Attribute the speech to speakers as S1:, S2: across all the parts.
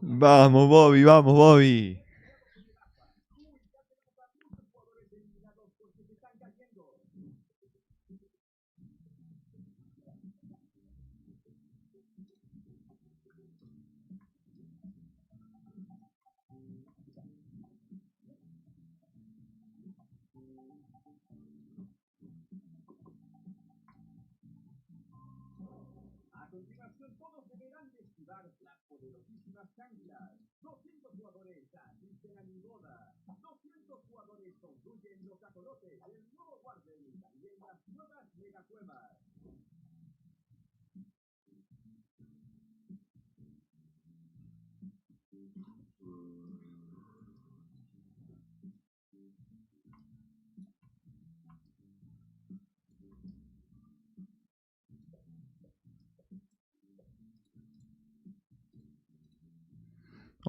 S1: Vamos, Bobby, vamos, Bobby.
S2: A continuación, todos deberán esquivar las poderosísimas chanclas. 200 jugadores asisten a mi boda. 200 jugadores construyen los ajolotes, el nuevo guarden y también las nuevas megacuevas.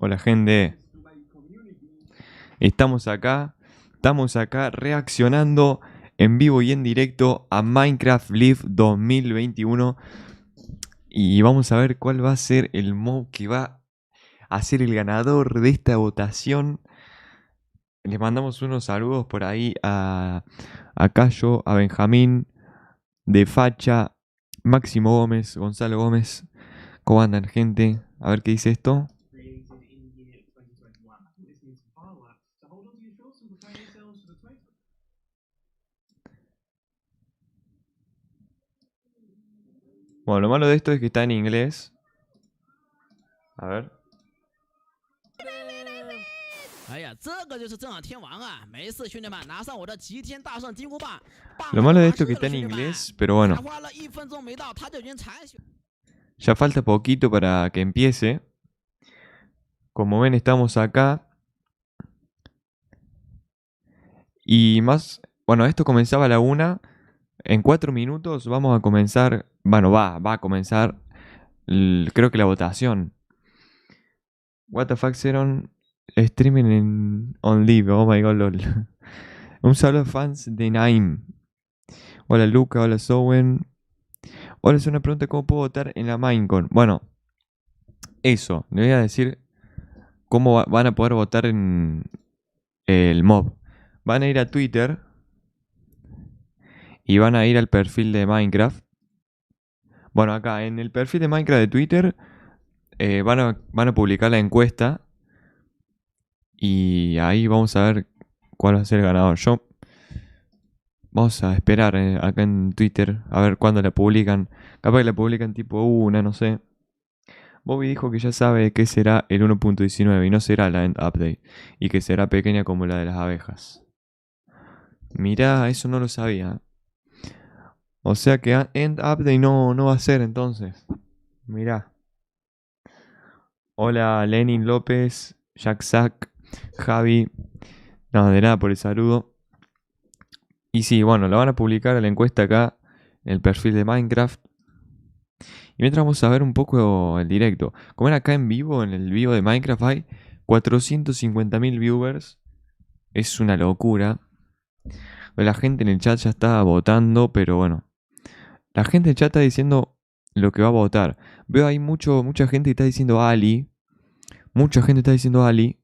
S1: Hola, gente. Estamos acá reaccionando en vivo y en directo a Minecraft Live 2021. Y vamos a ver cuál va a ser el mob que va a ser el ganador de esta votación. Les mandamos unos saludos por ahí a Cayo, a Benjamín, de Facha, Máximo Gómez, Gonzalo Gómez. ¿Cómo andan, gente? A ver qué dice esto. Bueno, lo malo de esto es que está en inglés. A ver. Lo malo de esto es que está en inglés, pero bueno. Ya falta poquito para que empiece. Como ven, estamos acá. Y más... Bueno, esto comenzaba a la 1. En 4 minutos vamos a comenzar... Bueno, va a comenzar... creo que la votación. What the fuck, Xeron? Streaming on live. Oh my god, lol. Un saludo a fans de Naim. Hola Luca, hola Sowen. Hola, es una pregunta: ¿cómo puedo votar en la Minecon? Bueno, eso, le voy a decir cómo van a poder votar en el mob. Van a ir a Twitter y van a ir al perfil de Minecraft. Bueno, acá en el perfil de Minecraft de Twitter van a publicar la encuesta y ahí vamos a ver cuál va a ser el ganador. Vamos a esperar acá en Twitter a ver cuándo la publican. Capaz que la publican tipo una, no sé. Bobby dijo que ya sabe que será el 1.19 y no será la End Update, y que será pequeña como la de las abejas. Mirá, eso no lo sabía. O sea que End Update no va a ser entonces. Mirá. Hola Lenin López, Jack Sack, Javi. No, de nada por el saludo. Y sí, bueno, la van a publicar a la encuesta acá en el perfil de Minecraft. Y mientras vamos a ver un poco el directo. Como ven acá en vivo, en el vivo de Minecraft hay 450.000 viewers. Es una locura. La gente en el chat ya está votando, pero bueno. La gente en el chat está diciendo lo que va a votar. Veo ahí mucha gente que está diciendo Ali. Mucha gente está diciendo Ali.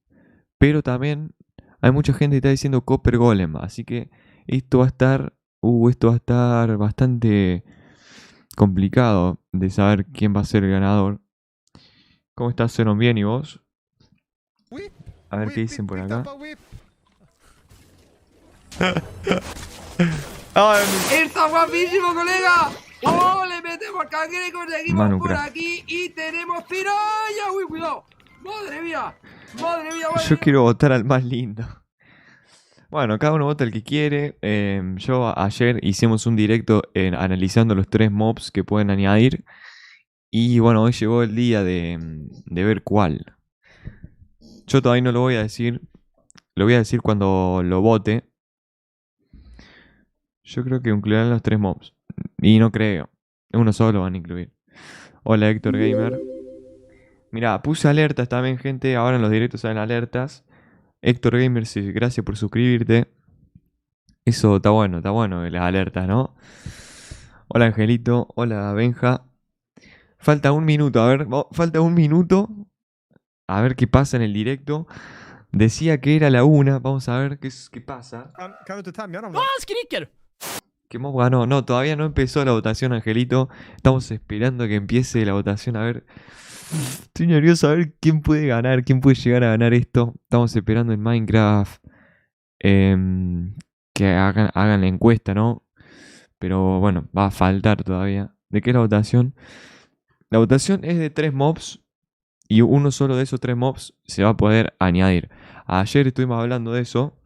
S1: Pero también hay mucha gente que está diciendo Copper Golem. Así que esto va a estar... esto va a estar bastante complicado de saber quién va a ser el ganador. ¿Cómo estás, Zenon? Bien, ¿y vos? A ver qué dicen por acá.
S3: ¡Está guapísimo, colega! ¡Oh, le metemos cangrejo! Seguimos por aquí y tenemos piraya. ¡Uy, cuidado! ¡Madre mía! ¡Madre mía!
S1: Yo quiero votar al más lindo. Bueno, cada uno vota el que quiere. Yo ayer hicimos un directo analizando los 3 mobs que pueden añadir. Y bueno, hoy llegó el día de ver cuál. Yo todavía no lo voy a decir. Lo voy a decir cuando lo vote. Yo creo que incluirán los 3 mobs. Y no creo. Uno solo van a incluir. Hola Héctor Gamer. Mirá, puse alertas también, gente. Ahora en los directos salen alertas. Héctor Gamer, sí, gracias por suscribirte. Eso está bueno, las alertas, ¿no? Hola Angelito, hola Benja. Falta un minuto, a ver, falta un minuto. A ver qué pasa en el directo. Decía que era la 1. Vamos a ver qué pasa.
S4: Kan du inte tämja dem då?
S3: Vad skriker?
S1: ¿Qué mob ganó? No, todavía no empezó la votación, Angelito. Estamos esperando que empiece la votación. A ver. Estoy nervioso a ver quién puede ganar, quién puede llegar a ganar esto. Estamos esperando en Minecraft que hagan la encuesta, ¿no? Pero bueno, va a faltar todavía. ¿De qué es la votación? La votación es de 3 mobs. Y uno solo de esos 3 mobs se va a poder añadir. Ayer estuvimos hablando de eso.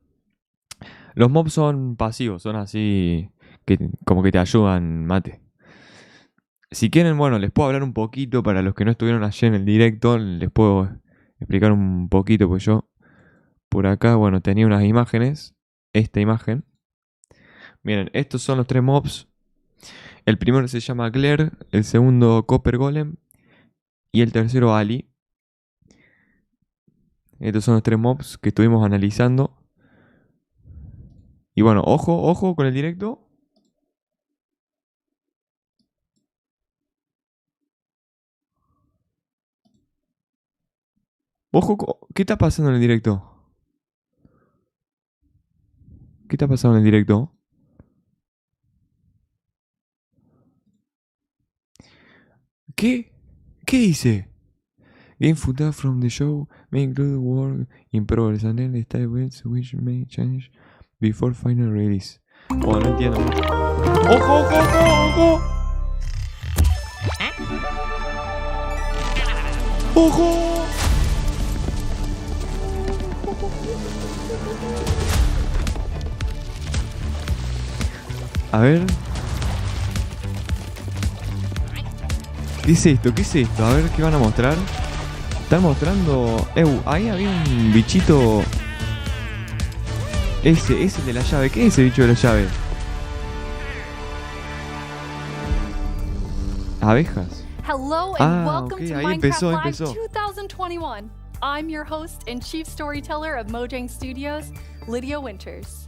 S1: Los mobs son pasivos, son así como que te ayudan, mate. Si quieren, bueno, les puedo hablar un poquito para los que no estuvieron ayer en el directo. Les puedo explicar un poquito, pues yo por acá, bueno, tenía unas imágenes. Esta imagen. Miren, estos son los 3 mobs. El primero se llama Glare, el segundo Copper Golem y el tercero Ali. Estos son los 3 mobs que estuvimos analizando. Y bueno, ojo con el directo. Ojo, ¿qué está pasando en el directo? ¿Qué está pasando en el directo? ¿Qué? ¿Qué dice? Game footage from the show may include work in progress and then the style which may change before final release. Bueno, no entiendo. ¡Ojo! ¡Ojo! A ver. ¿Qué es esto? A ver, ¿qué van a mostrar? Están mostrando... ahí había un bichito... Ese de la llave. ¿Qué es ese bicho de la llave? Abejas.
S5: Hello and welcome
S1: ok,
S5: to
S1: ahí
S5: Minecraft Live
S1: empezó.
S5: 2021. I'm your host and chief storyteller of Mojang Studios, Lydia Winters.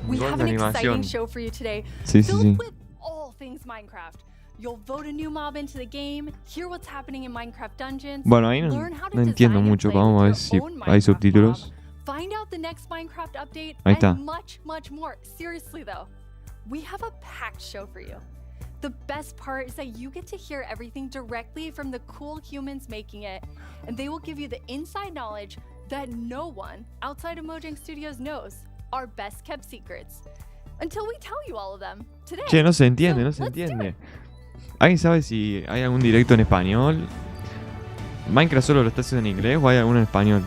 S5: We
S1: Buena
S5: have an exciting
S1: animación.
S5: show for you today,
S1: Sí.
S5: filled with all things Minecraft. You'll vote a new mob into the game, hear what's happening in Minecraft dungeons,
S1: Bueno, ahí
S5: learn how to
S1: no entiendo
S5: design and
S1: mucho.
S5: play
S1: Vamos a ver
S5: with
S1: si
S5: your own
S1: hay
S5: Minecraft
S1: subtítulos.
S5: mob, find out the next Minecraft update,
S1: Ahí está.
S5: and much more. Seriously though, we have a packed show for you. The best part is that you get to hear everything directly from the cool humans making it, and they will give you the inside knowledge that no one outside of Mojang Studios knows, our best kept secrets. Until we tell you all of them today.
S1: Che, no se entiende,
S5: So,
S1: no se
S5: let's do
S1: entiende.
S5: it.
S1: ¿Alguien sabe si hay algún directo en español? ¿Minecraft solo lo está haciendo en inglés o hay alguno en español?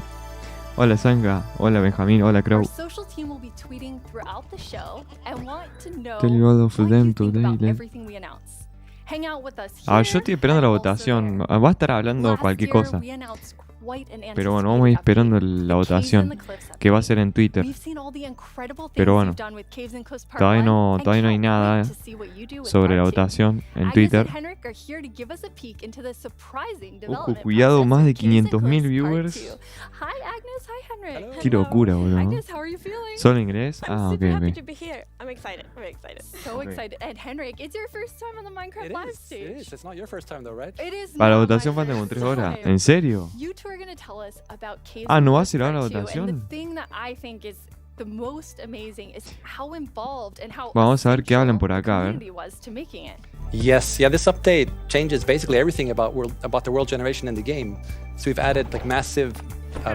S1: Hola Sanga, hola Benjamín, hola Crow.
S5: Our social team will be tweeting throughout the show and want to know
S1: Tell you all of
S5: what
S1: them
S5: you think
S1: today,
S5: about
S1: Len.
S5: everything we announce. Hang out with us
S1: Ah,
S5: here
S1: yo estoy esperando la
S5: and also
S1: votación.
S5: there.
S1: Va a estar hablando
S5: Last
S1: cualquier
S5: year,
S1: cosa.
S5: we announced quite an
S1: Pero bueno, vamos a ir
S5: anticipated
S1: esperando
S5: update,
S1: la
S5: the Caves
S1: votación,
S5: and the Cliffs
S1: que va a
S5: update.
S1: ser en Twitter.
S5: We've seen all the incredible things
S1: Pero bueno,
S5: you've done with Caves and Cliffs Part
S1: todavía
S5: 1,
S1: no
S5: and
S1: hay
S5: can't
S1: nada
S5: wait to see what you do with
S1: sobre la
S5: Part 2.
S1: votación en
S5: Agnes
S1: Twitter.
S5: and Henrik are here to give us a peek into the surprising
S1: Ojo,
S5: development
S1: cuidado,
S5: process
S1: más
S5: of
S1: de
S5: Caves and
S1: 500.000
S5: Cliffs Part
S1: viewers.
S5: 2. Hi Agnes, hi Henrik.
S1: Qué locura, boludo.
S5: Agnes, how are you feeling?
S1: ¿Solo inglés?
S6: I'm
S1: Ah, ok,
S6: super happy
S1: ok.
S6: to be here. I'm excited. Very excited.
S5: So
S1: Okay.
S5: excited. And Henrik, it's your first time on the Minecraft Live stage.
S7: It's not your first time though, right?
S5: It is
S1: Para la
S5: not my
S1: votación faltan como
S5: first
S1: 3 horas.
S5: time.
S1: ¿En serio?
S5: You two are going to tell us about Caves
S1: Ah,
S5: and
S1: ¿no va a
S5: Cliffs
S1: ser ahora la
S5: Part 2,
S1: votación?
S5: And the thing that I think is the most amazing is how involved and how
S1: Vamos a ver qué hablan
S5: essential
S1: por
S5: the
S1: acá, a ver.
S5: community was to making it.
S7: Yes, yeah. This update changes basically everything about the world generation in the game. So we've added like massive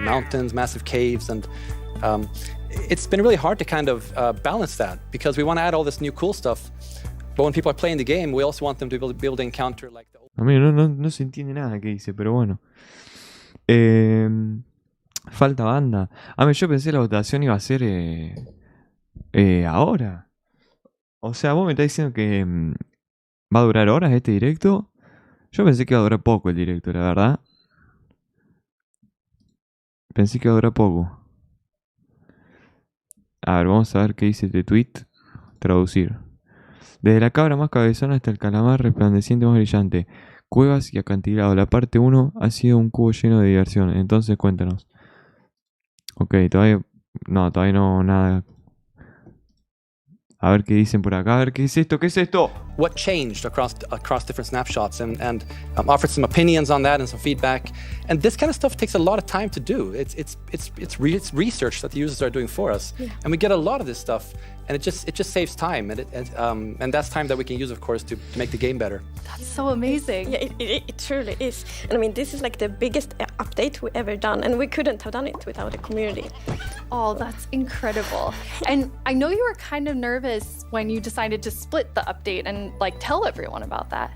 S7: mountains, massive caves, and it's been really hard to kind of balance that because we want to add all this new cool stuff, but when people are playing the game, we also want them to be able to encounter like the
S1: A mí no se entiende nada que dice, pero bueno. Falta banda. A mí yo pensé la votación iba a ser ahora. O sea, vos me estás diciendo que va a durar horas este directo. Yo pensé que iba a durar poco el directo, la verdad. Pensé que iba a durar poco. A ver, vamos a ver qué dice este tweet. Traducir. Desde la cabra más cabezona hasta el calamar resplandeciente más brillante. Cuevas y acantilado. La parte 1 ha sido un cubo lleno de diversión. Entonces cuéntanos. Ok, todavía no, nada. A ver qué dicen por acá. A ver, ¿qué es esto? ¿Qué es esto?
S7: what changed across different snapshots and offered some opinions on that and some feedback. And this kind of stuff takes a lot of time to do. It's research that the users are doing for us, and we get a lot of this stuff, and it just saves time, and that's time that we can use, of course, to make the game better.
S5: That's so amazing.
S6: Yeah, it truly is. And I mean, this is like the biggest update we ever done, and we couldn't have done it without the community.
S5: Oh, that's incredible. And I know you were kind of nervous when you decided to split the update and like tell everyone about that.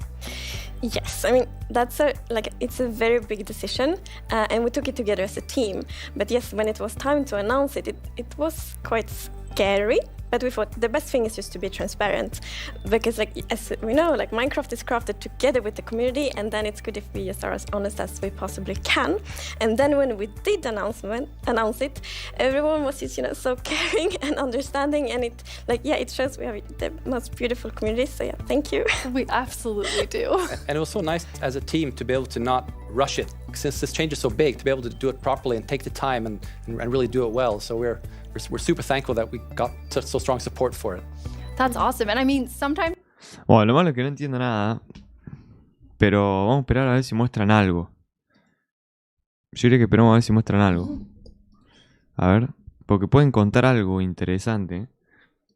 S6: Yes, I mean, it's a very big decision, and we took it together as a team. But yes, when it was time to announce it was quite scary. But we thought the best thing is just to be transparent, because like as we know, like Minecraft is crafted together with the community, and then it's good if we just are as honest as we possibly can. And then when we did announce it, everyone was just so caring and understanding, and it shows we have the most beautiful community. So yeah, thank you.
S5: We absolutely do.
S7: And it was so nice as a team to be able to not rush it, since this change is so big, to be able to do it properly and take the time and really do it well. So we're super thankful that we got so strong support for it.
S5: That's awesome. And I mean, sometimes...
S1: Bueno, lo malo es que no entiendo nada, pero vamos a esperar a ver si muestran algo. Yo diría que esperamos a ver si muestran algo. A ver, porque pueden contar algo interesante.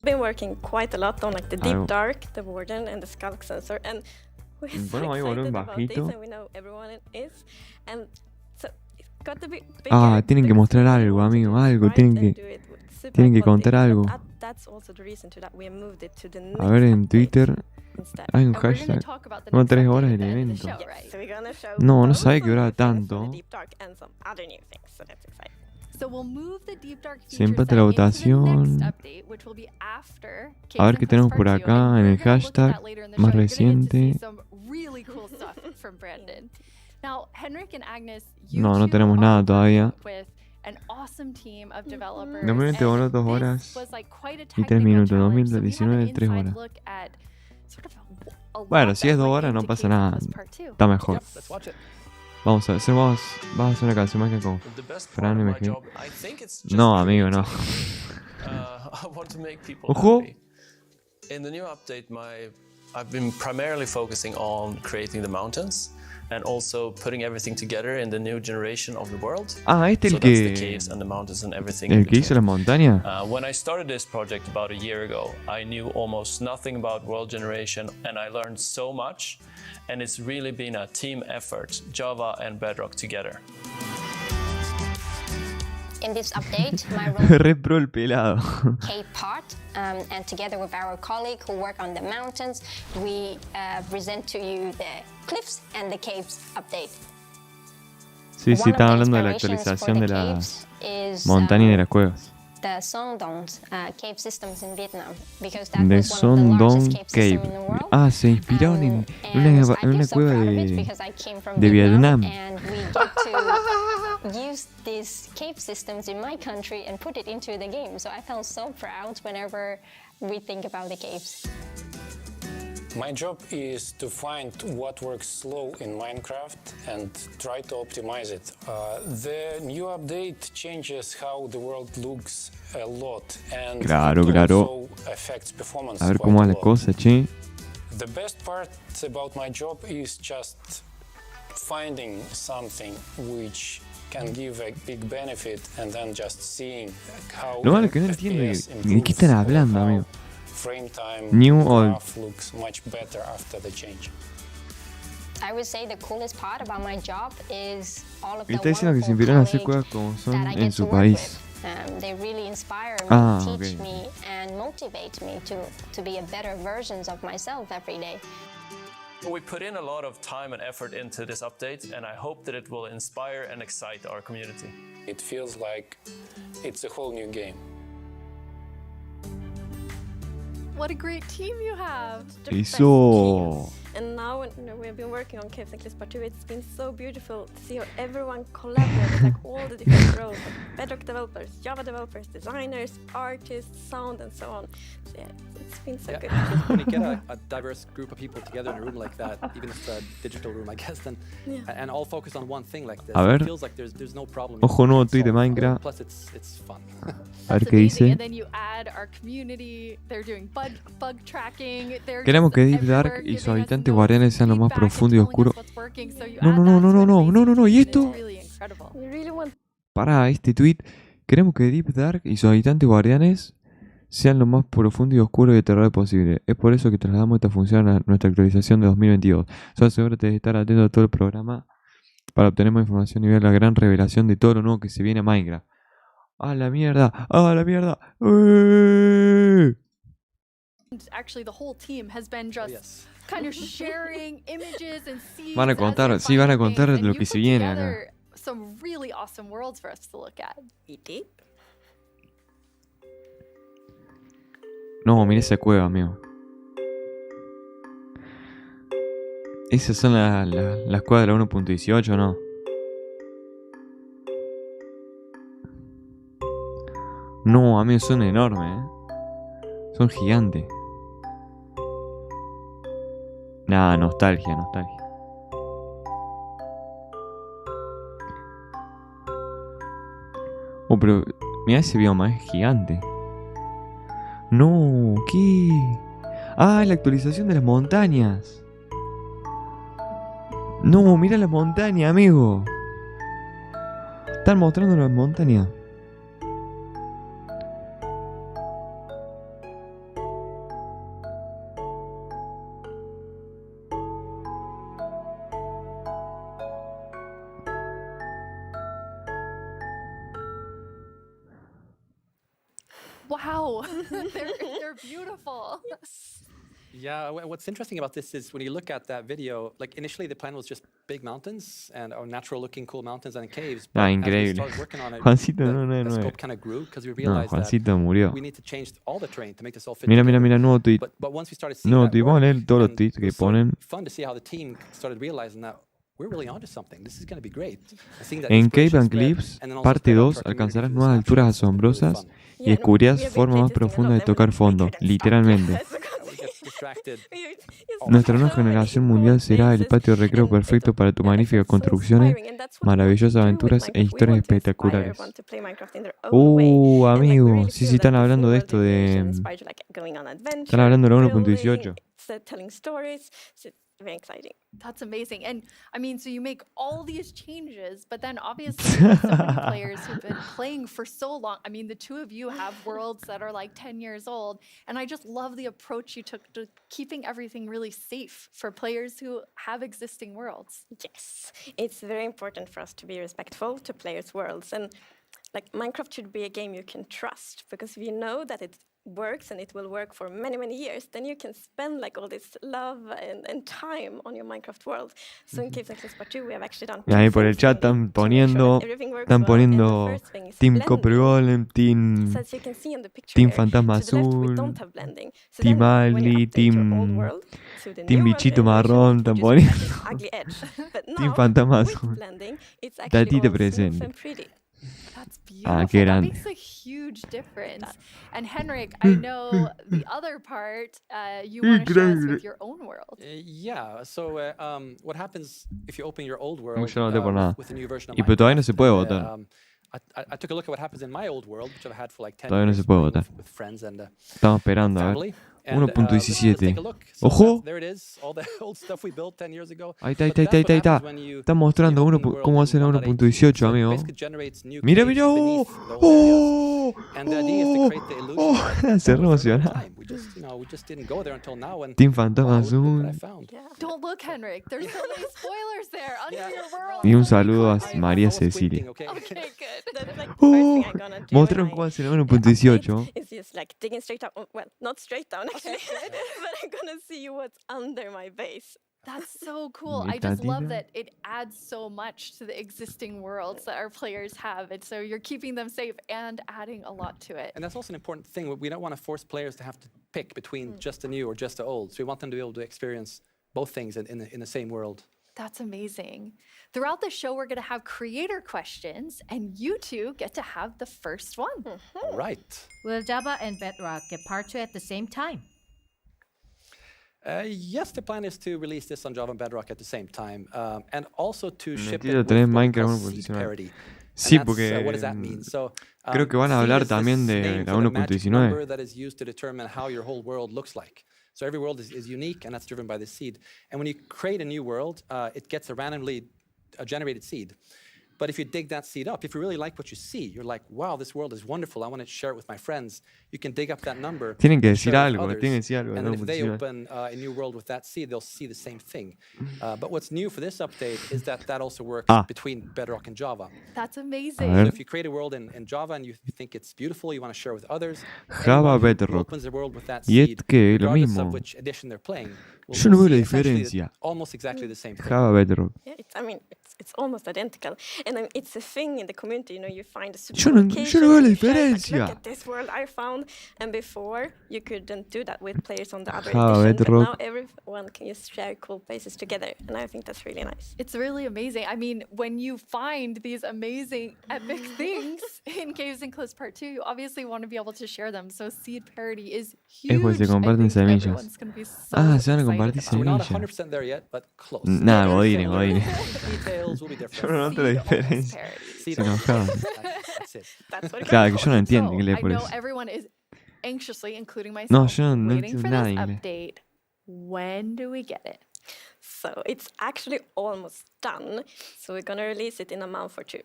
S6: Been working quite a lot on like the deep dark, the warden, and the skulk sensor, and we're so
S1: Bueno, ahí volumen
S6: excited about this,
S1: bajito.
S6: and we know everyone is, and so it's got to be bigger.
S1: Ah, tienen que
S6: because
S1: mostrar
S6: we
S1: algo,
S6: want to
S1: amigo,
S6: do it
S1: algo,
S6: right
S1: tienen
S6: and
S1: que-
S6: do it with super
S1: tienen que
S6: quality,
S1: contar
S6: but
S1: algo.
S6: that's also the reason to that we moved it to the
S1: A ver, en
S6: next
S1: Twitter
S6: update instead.
S1: hay un
S5: and we're gonna
S1: hashtag.
S5: talk about the
S1: Como
S5: next
S1: 3
S5: update
S1: horas
S5: at
S1: del
S5: the end of the
S1: evento.
S5: show, right?
S6: So we're gonna show
S1: No, no
S6: both
S1: sabía que
S6: of
S1: duraba
S6: the things for
S1: tanto.
S6: the deep dark and some other new things, so that's exciting.
S5: So we'll move the deep dark
S1: Se
S5: feature
S1: empata
S5: set
S1: la
S5: into the
S1: votación.
S5: next update, which will be after
S1: A ver
S5: Caves
S1: qué
S5: and
S1: tenemos
S5: Cliffs
S1: por
S5: Part 2,
S1: acá
S5: and
S1: en
S5: we're
S1: el
S5: gonna look at
S1: hashtag
S5: that later in the
S1: más
S5: show. You're gonna get to see
S1: reciente.
S5: some really cool stuff from Brandon. Now, Henrik and Agnes,
S1: No,
S5: you
S1: no
S5: two
S1: tenemos
S5: are
S1: nada todavía.
S5: working with an awesome team of developers.
S1: Normalmente
S5: and
S1: voló 2
S5: this
S1: horas
S5: was, like, quite a
S1: y 3
S5: technical
S1: minutos.
S5: challenge, so we have an
S1: 2019, 3
S5: inside
S1: horas.
S5: look at sort of a
S1: Bueno,
S5: lot
S1: si es
S5: that
S1: 2
S5: went
S1: horas no
S5: into
S1: pasa
S5: Caves and
S1: nada.
S5: Cliffs Part 2.
S1: Está mejor.
S7: Yep, let's watch it.
S1: Vamos a hacer, vas a hacer una canción más que con
S4: The best part
S1: Fran
S4: of my
S1: MG.
S4: job, I think it's just
S1: No, amigo, no.
S4: I want to make people
S1: Ojo.
S4: happy. In the new update, I've been primarily focusing on creating the mountains and also putting everything together in the new generation of the world.
S1: Ah, este
S4: So
S1: el
S4: that's the
S1: que
S4: caves and the mountains and everything. in
S1: el que hizo
S4: between.
S1: las montañas.
S4: When I started this project about a year ago, I knew almost nothing about world generation, and I learned so much. And it's really been a team effort, Java and Bedrock together.
S8: In this update, my role
S1: Re pro el pelado.
S8: cave part, and together with our colleague who work on the mountains, we present to you the cliffs and the caves update.
S1: Sí, sí,
S8: One of
S1: estaban
S8: the
S1: hablando de la
S8: inspirations for
S1: actualización
S8: the
S1: de las
S8: caves is,
S1: montañas y de las cuevas.
S8: the Son Dons cave systems in Vietnam, because that
S1: De
S8: was one of the
S1: Son Dong
S8: largest cave
S1: Cave.
S8: systems in the world.
S1: Ah, se inspiraron en
S8: And
S1: una
S8: I'm so
S1: cueva
S8: proud of it
S1: de
S8: because I came from
S1: Vietnam.
S8: and we get to use these cave systems in my country and put it into the game. So I felt so proud whenever we think about the caves.
S9: My job is to find what works slow in Minecraft and try to optimize it. The new update changes how the world looks a lot, and
S1: Claro,
S9: it
S1: claro.
S9: also affects performance
S1: A ver
S9: quite
S1: cómo va
S9: a
S1: la
S9: lot.
S1: cosa, che.
S9: The best part about my job is just finding something which can give a big benefit and then just seeing how
S1: Lo malo es que no
S9: the
S1: entiendo
S9: FPS
S1: de qué están
S9: improves,
S1: hablando,
S9: how
S1: amigo.
S9: frame time
S1: New old.
S9: graph looks much better after the change.
S8: I would say the coolest part about my job is all of the
S1: Está diciendo que se
S8: wonderful
S1: inspiraron a hacer
S8: colleagues
S1: cuevas como son
S8: that I
S1: en
S8: get
S1: su
S8: to work
S1: país.
S8: with. They really inspire me,
S1: Ah,
S8: teach
S1: okay.
S8: me, and motivate me to be a better versions of myself every day.
S4: We put in a lot of time and effort into this update, and I hope that it will inspire and excite our community.
S9: It feels like it's a whole new game.
S5: What a great team you have.
S1: Eso.
S6: And now we've been working on Caves and Cliffs Part 2. It's been so beautiful to see how everyone collaborates, like all the different roles, like Bedrock developers, Java developers, designers, artists, sound, and so on. So yeah, it's been so good.
S7: When you get a diverse group of people together in a room like that, even if it's a digital room, I guess, then and all focus on one thing like this,
S1: A ver.
S7: it feels like there's no problem.
S1: Ojo, nuevo tweet de Minecraft.
S7: Plus, it's fun.
S1: A ver
S5: That's
S1: qué
S5: amazing.
S1: dice.
S5: And then you add our community. They're doing bug tracking. They're
S1: Queremos
S5: just
S1: que Deep
S5: everywhere
S1: Dark y
S5: giving
S1: sus
S5: us
S1: habitantes
S5: notes,
S1: guardianes sean lo más
S5: feedback, and
S1: profundo y
S5: telling us
S1: oscuro.
S5: what's working. So you
S1: No,
S5: add
S1: no,
S5: that
S1: no,
S5: to
S1: no,
S5: an
S1: no, no,
S5: amazing
S1: no, no, no, ¿y
S5: solution.
S1: esto?
S5: It's really incredible.
S6: We really want
S1: Para este tweet, queremos que Deep Dark y sus habitantes guardianes sean lo más profundo y oscuro y de terror posible. Es por eso que trasladamos esta función a nuestra actualización de 2022. Solo asegúrate de estar atento a todo el programa para obtener más información y ver la gran revelación de todo lo nuevo que se viene a Minecraft. ¡A la mierda! ¡A la mierda!
S5: Actually, the whole team has been just kind of sharing images and seeds.
S1: Van a contar, sí, van a contar lo que se viene acá.
S5: Some really awesome worlds for us to look at.
S1: No, mira esa cueva, amigo. Esas son las cuevas de la 1.18, ¿no? No, amigos, son enormes, Son gigantes. Nah, nostalgia. Oh, pero mira ese bioma, es gigante. No, ¿qué? Ah, la actualización de las montañas. No, mira las montañas, amigo. Están mostrando las montañas.
S5: Wow, they're beautiful.
S7: Yeah, what's interesting about this is when you look at that video, like initially the plan was just big mountains and natural-looking cool mountains and caves.
S1: Ah,
S7: As we
S1: increíble.
S7: started working on it,
S1: Juancito
S7: the
S1: 999.
S7: scope kind of grew because we
S1: No,
S7: realized that
S1: Juancito murió.
S7: we need to change all the terrain to make this all fit
S1: Mira,
S7: together.
S1: nuevo tweet.
S7: But once we started seeing
S1: Nuevo
S7: that
S1: tweet. Vamos a
S7: work,
S1: leer todos los
S7: and
S1: tweets
S7: it
S1: que
S7: was so
S1: ponen.
S7: fun to see how the team started realizing that we're really onto something. This is going to be great. And seeing that
S1: En Cave
S7: inspiration
S1: and
S7: spread,
S1: Cliffs,
S7: and then also
S1: parte
S7: spread out
S1: 2,
S7: to our community
S1: alcanzarás
S7: through
S1: nuevas
S7: the
S1: alturas
S7: snapshots. It's been really
S1: asombrosas
S7: fun.
S1: y descubrirás formas más profundas de tocar fondo, literalmente. Nuestra nueva generación mundial será el patio de recreo perfecto para tus magníficas construcciones, maravillosas aventuras e historias espectaculares. Amigo, sí, están hablando de esto de... Están hablando de la 1.18.
S6: Very exciting.
S5: That's amazing. And I mean, so you make all these changes, but then obviously there's so many players who've been playing for so long. I mean, the two of you have worlds that are like 10 years old. And I just love the approach you took to keeping everything really safe for players who have existing worlds.
S6: Yes, it's very important for us to be respectful to players' worlds. And like Minecraft should be a game you can trust, because if you know that it works and it will work for many, many years, then you can spend like all this love and time on your Minecraft world. So in Caves and Cliffs Part 2, we have actually done
S1: Y ahí por el chat están poniendo Team Copper Golem, Team Fantasma Azul, Team Ali, Team Bichito Marrón, están poniendo Team Fantasma Azul. Tatita presente.
S5: That's beautiful.
S1: Ah, qué
S5: That
S1: grande.
S5: makes a huge difference. And Henrik, I know the other part you want to share us with your own world.
S7: Yeah, so what happens if you open your old world
S1: Yo no voté por nada.
S7: with the new version of
S1: Y pero todavía no se puede
S7: Minecraft,
S1: votar.
S7: I took a look at what happens in my old world, which I've had for like 10
S1: Todavía no
S7: years
S1: se puede
S7: playing
S1: votar.
S7: with friends and
S1: Estamos esperando, a ver.
S7: family. And, let's take
S1: 1.17.
S7: a look. So
S1: ¡Ojo!
S7: there it is, all the old stuff we built 10 years ago.
S1: Ahí está,
S7: But
S1: ahí
S7: that's
S1: está,
S7: what
S1: ahí está.
S7: happens when you
S1: Están mostrando
S7: open the world
S1: cómo hacer la
S7: in
S1: 1.18,
S7: So it
S1: amigo.
S7: basically generates new
S1: Mira,
S7: caves
S1: mira.
S7: beneath
S1: ¡Oh!
S7: those areas.
S1: ¡Oh!
S7: And the idea is to create the illusion that
S1: Se
S7: there was never
S1: emociona.
S7: time. We just didn't go there until now. And
S1: Team Fantasma
S7: wow, look
S1: Azul.
S7: what I found.
S5: Don't look, Henrik. There's so many spoilers there under
S7: Yeah.
S5: your world.
S1: Y un saludo a
S7: I
S1: María
S7: was
S1: Cecilia.
S7: squinting, okay?
S5: Okay, good.
S6: That's like the first
S1: ¡Oh!
S6: thing I'm gonna do
S1: Mostraron
S6: when
S1: cómo
S6: I
S1: hacer la 1.18.
S6: It's just like digging straight down. Well, not straight down actually, but I'm gonna see what's under my base.
S5: That's so cool.
S1: Mi
S5: I just love
S1: tatita.
S5: that it adds so much to the existing worlds that our players have. And so you're keeping them safe and adding a lot to it.
S7: And that's also an important thing. We don't want to force players to have to pick between just the new or just the old. So we want them to be able to experience both things in the same world.
S5: That's amazing. Throughout the show, we're going to have creator questions, and you two get to have the first one.
S7: All right.
S10: Will Java and Bedrock get part 2 at the same time?
S7: Yes, the plan is to release this on Java and Bedrock at the same time, and also to ship it
S1: Necesito
S7: with
S1: tener
S7: what we
S1: Minecraft
S7: call
S1: 1.19.
S7: seed parity.
S1: Sí,
S7: And that's,
S1: porque
S7: what does that mean? So,
S1: creo que van a
S7: seed
S1: hablar
S7: is
S1: también
S7: this
S1: de
S7: name
S1: la
S7: for the magic
S1: 1.19.
S7: number that is used to determine how your whole world looks like. So every world is unique, and that's driven by the seed. And when you create a new world, it gets a randomly generated seed. But if you dig that seed up, if you really like what you see, you're like, wow, this world is wonderful. I want to share it with my friends. You can dig up that number.
S1: Tienen que
S7: and
S1: decir
S7: share it with
S1: algo,
S7: others.
S1: tienen que decir algo.
S7: And then
S1: No,
S7: if they
S1: porque
S7: open a new world with that seed, they'll see the same thing. But what's new for this update is that also works between Bedrock and Java.
S5: That's
S1: A
S5: amazing.
S1: ver.
S7: So if you create a world in Java and you think it's beautiful, you want to share with others,
S1: Java
S7: anyone who
S1: Bedrock.
S7: opens a world with that
S1: Y es
S7: seed,
S1: que lo
S7: regardless
S1: mismo.
S7: of which edition they're playing, will
S1: Yo no veo la
S7: see essentially
S1: diferencia.
S7: almost exactly the same thing.
S1: Java Bedrock.
S6: Yeah, it's almost identical, and it's a thing in the community. You know, you find a super
S1: Yo no
S6: location,
S1: veo la
S6: and you share, like,
S1: diferencia.
S6: look at this world I found, and before you couldn't do that with players on the other
S1: Java
S6: edition, but
S1: Bedrock.
S6: now everyone can just share cool places together, and I think that's really nice.
S5: It's really amazing. I mean, when you find these amazing, epic things in Caves and Cliffs Part 2, you obviously want to be able to share them. So seed parity is huge.
S1: pues se
S5: I
S1: comparten
S5: think
S1: semillas.
S5: everyone's gonna be so
S1: Se van a
S5: excited
S1: compartir
S5: about
S7: So we're not
S1: semillas.
S7: 100% there yet, but close.
S1: Nada,
S7: Very
S1: godines,
S7: similar.
S1: godines.
S7: Details will be
S1: Yo
S7: different.
S1: no noto la
S5: Seed almost
S1: diferencia.
S5: parity.
S7: See,
S1: Se enojaban.
S7: that's it.
S6: That's what it
S1: Claro, que yo no entiendo
S5: So,
S1: inglés
S5: I
S1: por
S5: know
S1: eso.
S5: everyone is anxiously, including myself,
S1: No, yo no
S5: waiting
S1: entiendo
S5: for
S1: nada de
S5: this
S1: inglés.
S5: update. When do we get it?
S6: So it's actually almost done. So we're gonna release it in a month or two.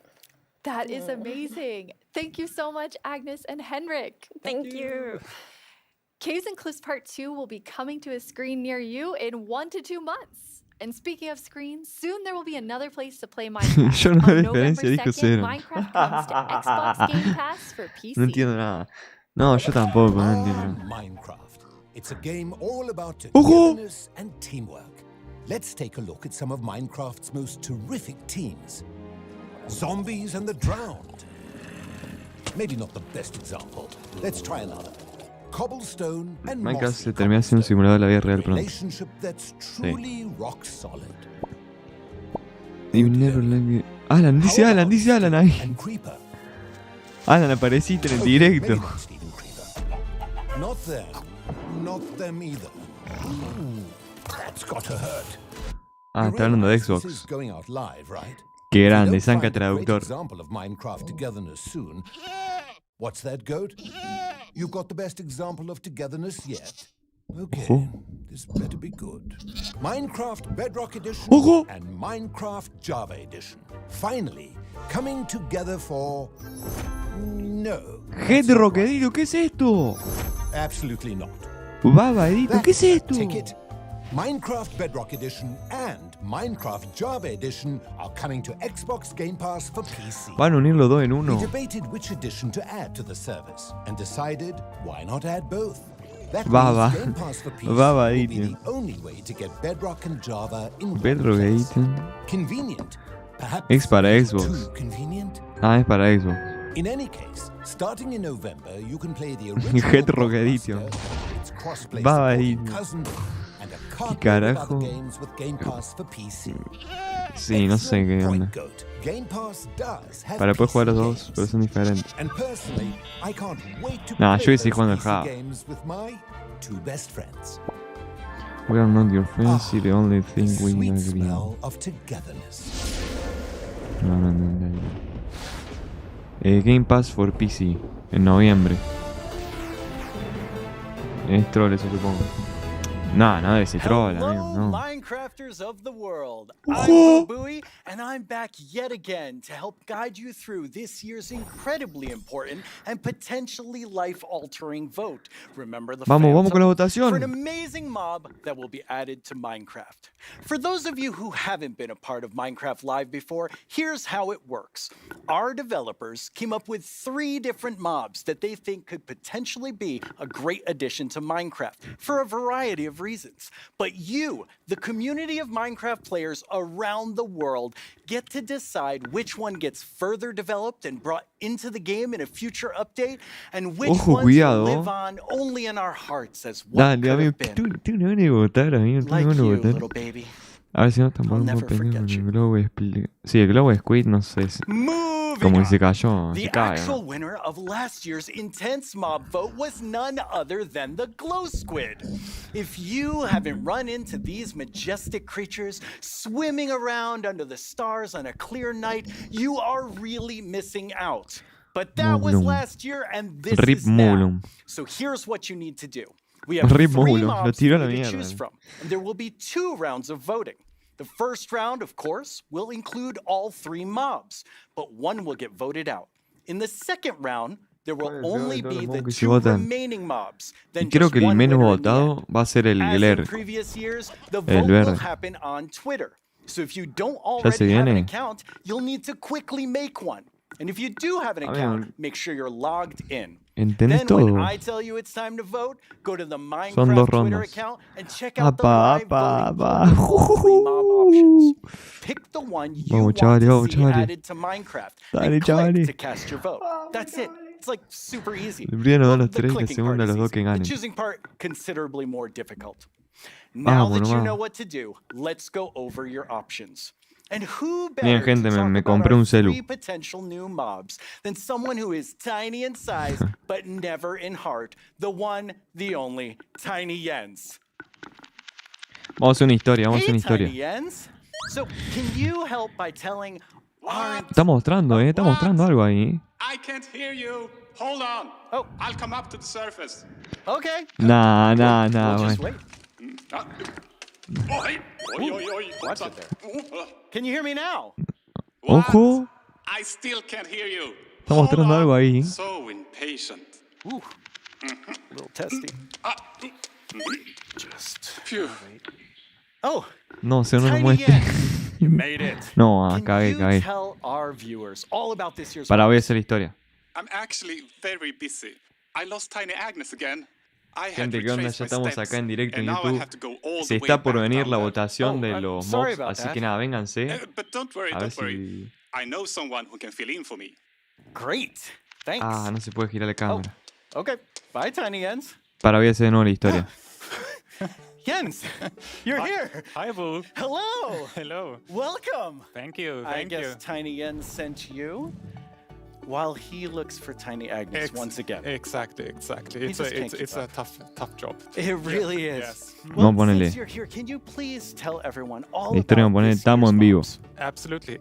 S5: That is amazing. Thank you so much, Agnes and Henrik.
S6: Thank you.
S5: Caves and Cliffs Part 2 will be coming to a screen near you in 1 to 2 months. And speaking of screens, soon there will be another place to play Minecraft.
S1: Yo no veo
S5: On November
S1: diferencia, dijo
S5: 2nd,
S1: cero.
S5: Minecraft comes to Xbox Game Pass for PC.
S1: No entiendo nada. No, yo tampoco, no entiendo nada.
S11: Minecraft. It's a game all about
S1: Ojo!
S11: togetherness and teamwork. Let's take a look at some of Minecraft's most terrific teams. Zombies and the Drowned. Maybe not the best example. Let's try another. Cobblestone and
S1: Minecraft
S11: mossy
S1: se termina siendo un simulador de la vida real pronto.
S11: relationship that's truly rock solid.
S1: You never let me... Alan, dice Alan, dice Alan ahí.
S11: And Creeper.
S1: Alan, apareciste en el directo.
S11: Maybe not Steven Creeper. Not them. Not them either. Ooh, that's gotta hurt.
S1: Ah,
S11: You
S1: está hablando de
S11: realize this is
S1: Xbox.
S11: going out live, right?
S1: Qué
S11: If you
S1: grande,
S11: don't
S1: Sanka
S11: find a great
S1: traductor.
S11: example of Minecraft togetherness soon. What's that, Goat? You've got the best example of togetherness yet. Okay,
S1: Ojo.
S11: this better be good. Minecraft Bedrock Edition
S1: Ojo.
S11: and Minecraft Java Edition. Finally, coming together for... No.
S1: Hedrock, Edito, ¿qué es esto?
S11: Absolutely not.
S1: Baba, Edito, ¿qué es
S11: That's
S1: esto?
S11: the ticket. Minecraft Bedrock Edition and Minecraft Java Edition are coming to Xbox Game Pass for PC.
S1: Van a unir los dos en
S11: We
S1: uno.
S11: debated which edition to add to the service and decided why not add both. That
S1: Baba.
S11: means Game Pass for PC
S1: Baba
S11: will be
S1: Edition.
S11: the only way to get Bedrock and Java in one
S1: Bedrock
S11: place.
S1: Edition.
S11: Convenient. Perhaps
S1: Es para
S11: maybe
S1: Xbox.
S11: too convenient.
S1: Ah, es para Xbox.
S11: In any case, starting in November, you can play the original
S1: Bedrock
S11: Blockbuster,
S1: Edition.
S11: its crossplay
S1: Baba
S11: supporting
S1: Edition.
S11: cousin, and a cartload of
S1: carajo?
S11: other games with Game Pass for PC.
S1: Sí, no sé qué
S11: Excellent
S1: onda.
S11: point, Goat. Game Pass does have
S1: Para poder jugar los
S11: PC
S1: dos,
S11: games.
S1: pero son diferentes.
S11: And personally, I can't wait to
S1: Nah,
S11: play
S1: yo hubiese
S11: those
S1: jugado en
S11: PC
S1: Java.
S11: games with my two best friends.
S1: We are not your friends, see the only thing we
S11: Sweet
S1: agree
S11: smell
S1: on.
S11: of togetherness.
S1: No. Game Pass for PC, en noviembre. Es troll eso, supongo. No debe ser troll, amigo,
S12: Hello,
S1: no.
S12: Minecrafters of the world.
S1: Ojo.
S12: I'm Booey, and I'm back yet again to help guide you through this year's incredibly important and potentially life-altering vote. Remember the
S1: Vamos con la
S12: Phantom? For an
S1: votación.
S12: amazing mob that will be added to Minecraft. For those of you who haven't been a part of Minecraft Live before, here's how it works. Our developers came up with 3 different mobs that they think could potentially be a great addition to Minecraft for a variety of reasons. But you, the community, community of Minecraft players around the world get to decide which one gets further developed and brought into the game in a future update, and which ones will live on only in our hearts as what could have been.
S1: Tengo ganas de votar, amigo.
S12: Like
S1: Tengo ganas de
S12: you,
S1: votar.
S12: little baby.
S1: A ver si no tampoco
S12: never
S1: pendiente con
S12: forget
S1: el Glow Squid. Sí, el Glow Squid, no sé. Como que se cayó,
S12: The
S1: se cae.
S12: actual winner of last year's intense mob vote was none other than the Glow Squid. If you haven't run into these majestic creatures swimming around under the stars on a clear night, you are really missing out. But that was last year, and this is now. So here's what you need to do. We have 3 mobs for you to choose from, and there will be 2 rounds of voting. The first round, of course, will include all 3 mobs, but 1 will get voted out. In the second round, there will only be the 2 remaining mobs.
S1: Y creo que el menos votado va a ser el Glare.
S12: Previous years, the
S1: El
S12: vote will
S1: verde.
S12: happen on Twitter. So if you don't
S1: Ya se
S12: already have an
S1: viene.
S12: account, you'll need to quickly make one. And if you do have an account, make sure you're logged in.
S1: ¿Entendés
S12: Then when
S1: todo?
S12: I tell you it's time to vote, go to the
S1: Son 2
S12: Minecraft Twitter
S1: rondas.
S12: account and check out the
S1: Apa,
S12: live
S1: apa,
S12: voting
S1: apa.
S12: poll with all 3 mob options. Pick the one you
S1: Vamos,
S12: want
S1: chavales,
S12: to
S1: vamos,
S12: see
S1: chavales.
S12: added to Minecraft
S1: Dale,
S12: and click
S1: chavales.
S12: to cast your vote. That's it. It's like super easy.
S1: El primero da los
S12: The
S1: 3 y la
S12: clicking
S1: segunda
S12: part
S1: los
S12: is
S1: 2 que
S12: easy. The
S1: ganen.
S12: choosing part considerably more difficult. Now
S1: Vamos
S12: that you
S1: nomás.
S12: know what to do, let's go over your options. And who
S1: Bien,
S12: better
S1: gente,
S12: to talk
S1: me
S12: about
S1: compré
S12: our
S1: un celu.
S12: 3 potential new mobs than someone who is tiny in size but never in heart, the one, the only, Tiny Jens.
S1: Vamos a hacer una historia, vamos a hacer
S12: Hey,
S1: una historia.
S12: Tiny Jens. So, can you help by telling our
S1: Está mostrando, está mostrando algo ahí.
S13: I can't hear you. Hold on.
S12: Oh,
S13: I'll come up to the surface.
S12: Okay.
S1: Nah,
S12: We'll
S1: bueno.
S12: just wait.
S13: Oi, oi, oi, oi.
S12: Watch it there. Can you hear me now?
S1: Ojo,
S13: I still can't hear you.
S1: está mostrando algo ahí.
S13: So impatient.
S12: Ooh. A little testy. Just
S13: Phew.
S12: Oh,
S1: No, se no lo
S12: Tiny
S1: muestre.
S12: Jens, you made it.
S1: No,
S12: Can
S1: cagué,
S12: you
S1: cagué.
S12: tell our viewers all about this year's
S1: Para, voy a
S12: mobs?
S1: hacer la historia.
S13: I'm actually very busy. I lost Tiny Agnes again. I had
S1: Gente, ¿qué onda?
S13: retraced
S1: Ya
S13: my
S1: estamos
S13: steps,
S1: acá en directo en
S13: and now I
S1: YouTube.
S13: have to go all
S1: Se
S13: the way
S1: está por
S13: back
S1: venir
S13: down
S1: la
S13: there.
S1: votación
S12: Oh,
S1: de
S12: I'm
S1: los
S12: sorry
S1: mobs,
S12: about
S1: así
S12: that.
S1: que nada, vénganse.
S13: But don't worry,
S1: A ver
S13: don't worry.
S1: si...
S13: I know someone who can fill in for me.
S12: Great. Thanks.
S1: Ah, no se puede girar la cámara.
S12: Okay. Bye, Tiny Jens.
S1: Para, voy a hacer de nuevo la historia.
S12: Jens, you're here.
S14: Hi, Boo.
S12: Hello.
S14: Hello.
S12: Welcome.
S14: Thank you.
S12: I
S14: Thank
S12: guess
S14: you.
S12: Tiny Jens sent you while he looks for Tiny Agnes once again.
S14: Exactly.
S12: He
S14: It's
S12: just
S14: a,
S12: can't
S14: it's
S12: keep
S14: a tough job.
S12: It really is.
S14: Yes.
S12: Well,
S1: Vamos a ponerle.
S12: since you're here, can you please tell everyone all
S1: La historia vamos a
S12: about
S1: poner,
S12: this
S1: estamos
S12: year's
S1: en vivo.
S12: mobs?
S14: Absolutely.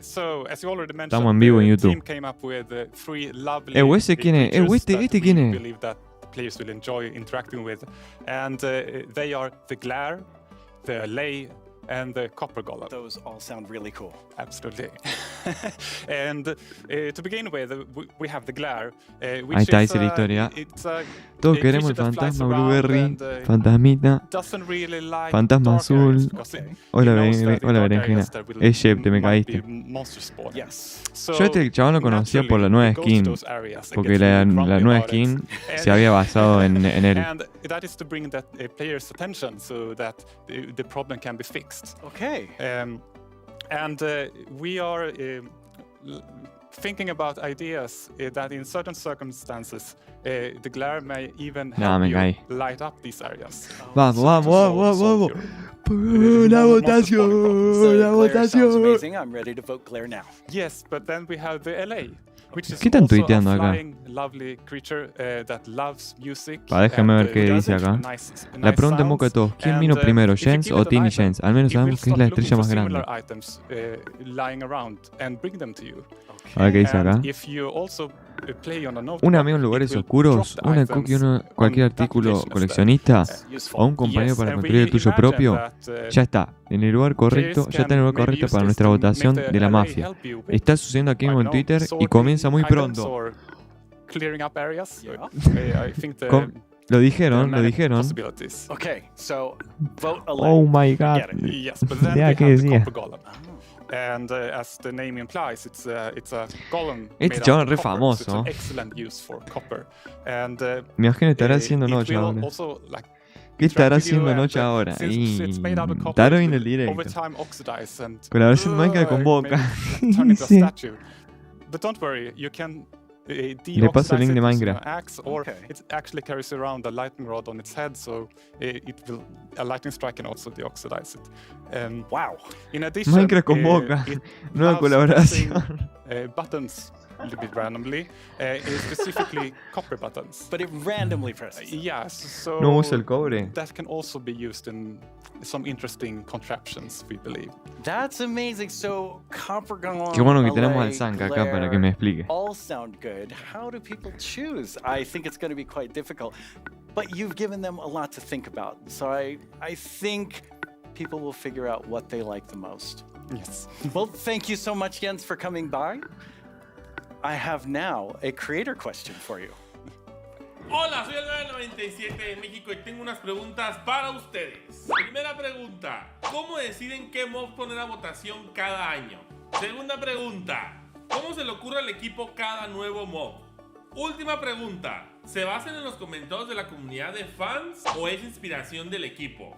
S14: So, as you already mentioned,
S1: Estamos en vivo en
S14: the
S1: YouTube.
S14: team came up with 3 lovely
S1: ¿Ese quién es?
S14: creatures that
S1: ¿Este quién
S14: we
S1: es?
S14: believe that players will enjoy interacting with. And they are the Glare, the Lay, and the Copper Golem.
S12: Those all sound really cool.
S14: Absolutely. And to begin with, we have the Glare, which
S1: Ahí está,
S14: is
S1: dice la historia.
S14: it's
S1: Todos
S14: a
S1: queremos el
S14: creature that flies
S1: fantasma
S14: around
S1: Blueberry,
S14: and,
S1: fantasmita,
S14: doesn't really like
S1: fantasma
S14: dark
S1: azul.
S14: areas because it
S1: Hola,
S14: knows that in
S1: hola
S14: dark
S1: berenjena.
S14: areas there will
S1: Es Shep, te me
S14: might
S1: caíste.
S14: be monster spawn.
S12: Yes.
S14: So,
S1: Yo este chabón lo conocía por la
S14: naturally,
S1: nueva
S14: it goes to
S1: skin.
S14: those areas and
S1: Porque
S14: gets
S1: la
S14: really grumpy
S1: nueva
S14: about it.
S1: skin se
S14: And-
S1: había basado en él.
S14: And that is to bring that player's attention so that the problem can be fixed.
S12: Okay.
S14: And we are thinking about ideas that in certain circumstances the glare may even help
S1: me
S14: you
S1: caí.
S14: light up these areas.
S1: Vamos, vamos, vamos, vamos. La
S12: So
S1: votación, la
S12: Glare sounds
S1: votación.
S12: amazing. I'm ready to vote Glare now.
S14: Yes, but then we have the LA, which is
S1: ¿Qué están
S14: also
S1: tuiteando
S14: a
S1: acá?
S14: flying, lovely creature that loves music.
S1: Déjame
S14: and,
S1: ver qué dice acá.
S14: nice
S1: La pregunta en boca de todos: ¿quién vino primero, Jens
S14: Jens
S1: o Tiny Jens? Al menos sabemos que es la estrella más grande.
S14: Items, lying around and bring them to you.
S1: A ver qué dice acá.
S14: And if you also play on a note
S1: Un
S14: map,
S1: amigo en
S14: it
S1: lugares
S14: will
S1: oscuros,
S14: drop the
S1: una
S14: items
S1: cookie, cualquier
S14: on that
S1: artículo
S14: location
S1: coleccionista
S14: instead.
S1: o un compañero
S14: Yes,
S1: para
S14: and
S1: construir el
S14: we
S1: tuyo
S14: imagine
S1: propio.
S14: that,
S1: Ya está, en el lugar correcto,
S14: players
S1: ya está en el lugar
S14: can
S1: correcto
S14: maybe
S1: para
S14: use
S1: nuestra
S14: this to
S1: votación
S14: make the
S1: de la
S14: LA
S1: mafia.
S14: help you with,
S1: Está sucediendo aquí mismo en Twitter y
S14: sorting
S1: comienza muy
S14: items
S1: pronto.
S14: or clearing up areas. I think
S1: Lo dijeron, lo dijeron.
S14: possibilities.
S12: Okay, so vote
S1: Oh my god.
S12: Get it.
S14: Yes, but then
S1: Ya
S14: we
S1: que
S14: have the
S1: decía.
S14: copper golem. And as the name implies, it's a golem.
S1: Este
S14: made
S1: chabón
S14: out
S1: es
S14: of
S1: re
S14: copper, so it's
S1: famoso.
S14: an excellent use for copper. And
S1: Me imagino estará haciendo
S14: it
S1: no,
S14: will
S1: chavales.
S14: also like
S1: ¿Qué estará haciendo Noche ahora? Y Taro en el directo. Colaboración de Minecraft con Boca. Sí.
S14: But don't worry, you can
S1: Le paso el link de Minecraft.
S14: Or it actually carries around a lightning rod on its head, so a lightning strike can also deoxidize it.
S12: Wow.
S14: In addition,
S1: Minecraft con Boca. Nueva colaboración.
S14: Buttons a little bit randomly, specifically copper buttons.
S12: But it randomly presses.
S14: Yes, so
S1: No usa el cobre.
S14: that can also be used in some interesting contraptions, we believe.
S12: That's amazing. So copper gone.
S1: Qué bueno que tenemos al Zanka acá para que me explique.
S12: All sound good. How do people choose? I think it's going to be quite difficult. But you've given them a lot to think about. So I think people will figure out what they like the most.
S14: Yes.
S12: Well, thank you so much, Jens, for coming by. I have now a creator question for you.
S15: Hola, soy el 997 de México y tengo unas preguntas para ustedes. Primera pregunta, ¿cómo deciden qué mob poner a votación cada año? Segunda pregunta, ¿cómo se le ocurre al equipo cada nuevo mob? Última pregunta, ¿se basan en los comentarios de la comunidad de fans o es inspiración del equipo?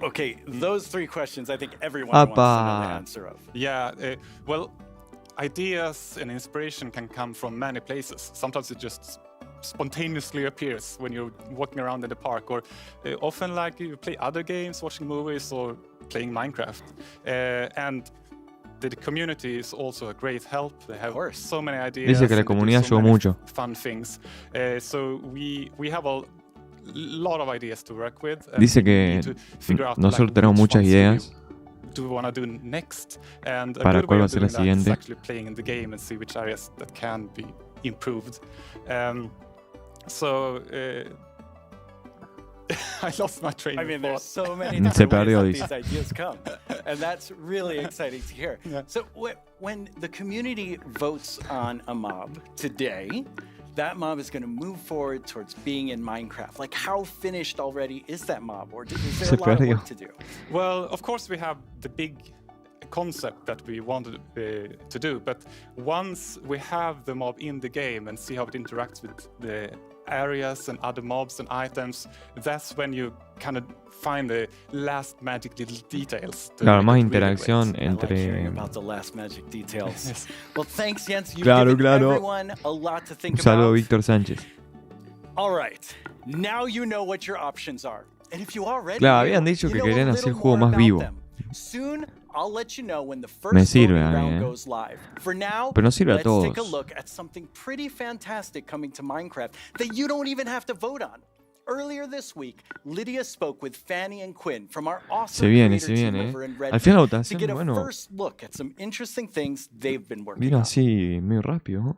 S12: Okay, those three questions I think everyone wants to know the answer of.
S14: Yeah, well, ideas and inspiration can come from many places. Sometimes it just spontaneously appears when you're walking around in the park, or often like you play other games, watching movies, or playing Minecraft. And the community is also a great help. They have so many ideas.
S1: Dice que la comunidad ayudó mucho.
S14: Fun things. So we have a lot of ideas to work with.
S1: Dice que nosotros tenemos muchas ideas.
S14: Do we want to do next? And
S1: Para cuál va a ser la siguiente.
S14: Actually playing in the game and see which areas that can be improved. I lost my train of thought.
S12: There's so many different ways that these ideas come, and that's really exciting to hear.
S14: Yeah.
S12: So when the community votes on a mob today, that mob is going to move forward towards being in Minecraft. Like, how finished already is that mob, or is there a lot of work to do?
S14: Well, of course we have the big concept that we wanted to do, but once we have the mob in the game and see how it interacts with the areas and other mobs and items, that's when you kind of find the last magic little details.
S1: Claro, más interacción entre.
S12: About the last magic details. Yes. Well, thanks, Jens. You've
S1: Claro,
S12: given
S1: claro.
S12: everyone a lot to think
S1: Un saludo,
S12: about.
S1: Víctor Sánchez.
S12: All right, now you know what your options are, and if you already
S1: Claro,
S12: knew,
S1: habían dicho
S12: you
S1: que
S12: know a
S1: querían
S12: little
S1: hacer el juego
S12: more
S1: más
S12: about
S1: vivo.
S12: them. Soon, I'll let you know when the
S1: Me
S12: first
S1: sirve
S12: voting
S1: a mí,
S12: round goes live. For now,
S1: Pero no sirve a
S12: let's take a
S1: todos.
S12: look at something pretty fantastic coming to Minecraft that you don't even have to vote on. Earlier this week, Lydia spoke with Fanny and Quinn from our awesome
S1: Se viene,
S12: creator
S1: se
S12: team
S1: viene.
S12: over in
S1: Al final la
S12: Redmond to
S1: votación,
S12: get a
S1: bueno,
S12: first look at some interesting things they've been working
S1: vino
S12: on.
S1: así medio rápido, ¿no?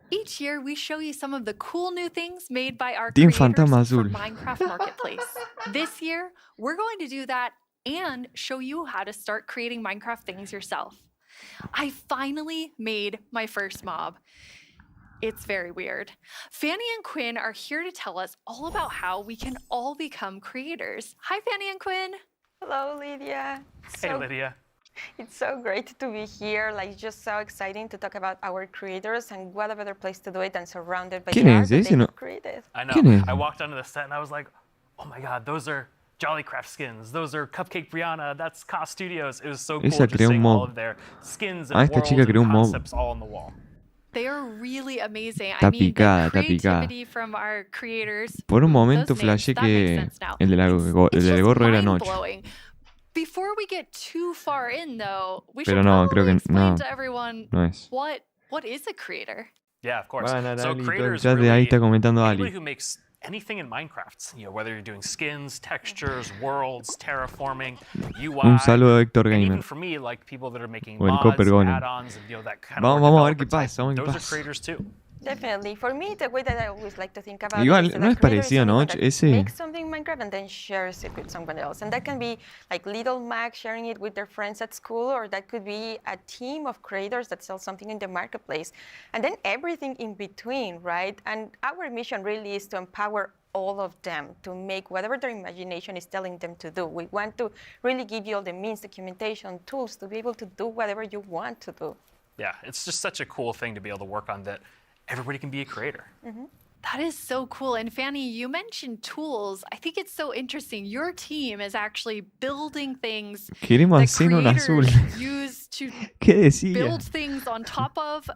S5: Each year, we show you some of the cool new things made by our
S1: Team
S5: creators
S1: Fantasma
S5: from
S1: Azul.
S5: Minecraft Marketplace. This year, we're going to do that and show you how to start creating Minecraft things yourself. I finally made my first mob. It's very weird. Fanny and Quinn are here to tell us all about how we can all become creators. Hi, Fanny and Quinn.
S16: Hello, Lydia.
S17: Hey, Lydia.
S16: It's so great to be here. Like, just so exciting to talk about our creators, and what a better place to do it than surrounded by the
S1: ¿Quién
S16: art
S1: es
S16: that
S1: ese?
S16: they've
S1: No.
S16: created.
S17: I know.
S1: ¿Quién es?
S17: I walked onto the set and I was like, oh my god, those are Jollycraft skins. Those are Cupcake Brianna. That's Ka Studios. It was so cool
S1: Esa
S17: just
S1: creó un
S17: seeing all
S1: mob.
S17: of their skins
S1: Ah,
S17: and
S1: esta
S17: worlds
S1: chica creó
S17: and
S1: un mob.
S17: concepts all on the wall.
S5: They are really amazing.
S1: Está
S5: I mean,
S1: picada,
S5: the
S1: está picada.
S5: creativity from our creators.
S1: Por un momento
S5: those names,
S1: flashé
S5: that makes
S1: que
S5: sense now.
S1: el del gorro era Noche.
S5: Mind-blowing. Before we get too far in, though, we
S1: Pero
S5: should
S1: no,
S5: probably
S1: creo que
S5: explain
S1: no.
S5: to everyone
S1: No es.
S5: what is a creator.
S17: Yeah, of course.
S1: Bueno,
S17: So
S1: Dali,
S17: creators
S1: ya de
S17: really,
S1: ahí está comentando
S17: anybody
S1: Ali.
S17: who makes anything in Minecraft, you know, whether you're doing skins, textures, worlds, terraforming, UI,
S1: Un saludo a Héctor
S17: and even
S1: Gamer.
S17: for me, like people that are making
S1: O el
S17: mods,
S1: Copper Golem.
S17: add-ons, and you know that kind
S1: Vamos,
S17: of
S1: vamos a
S17: more
S1: ver qué
S17: developer
S1: pasa, vamos a ver
S17: type,
S1: qué
S17: those are
S1: pasa.
S17: creators too.
S16: Definitely. For me, the way that I always like to think about
S1: Igual,
S16: it is that
S1: ¿no
S16: a
S1: es
S16: creator is
S1: parecido a
S16: someone
S1: Notch?
S16: that
S1: Ese.
S16: makes something in Minecraft and then shares it with someone else. And that can be like little Mac sharing it with their friends at school, or that could be a team of creators that sell something in the marketplace. And then everything in between, right? And our mission really is to empower all of them to make whatever their imagination is telling them to do. We want to really give you all the means, documentation, tools to be able to do whatever you want to do.
S17: Yeah, it's just such a cool thing to be able to work on that everybody can be a creator.
S16: Mm-hmm.
S5: That is so cool. And Fanny, you mentioned tools. I think it's so interesting. Your team is actually building things
S1: Queremos
S5: that
S1: hacer un azul.
S5: creators use to
S1: ¿Qué decía?
S5: build things on top of.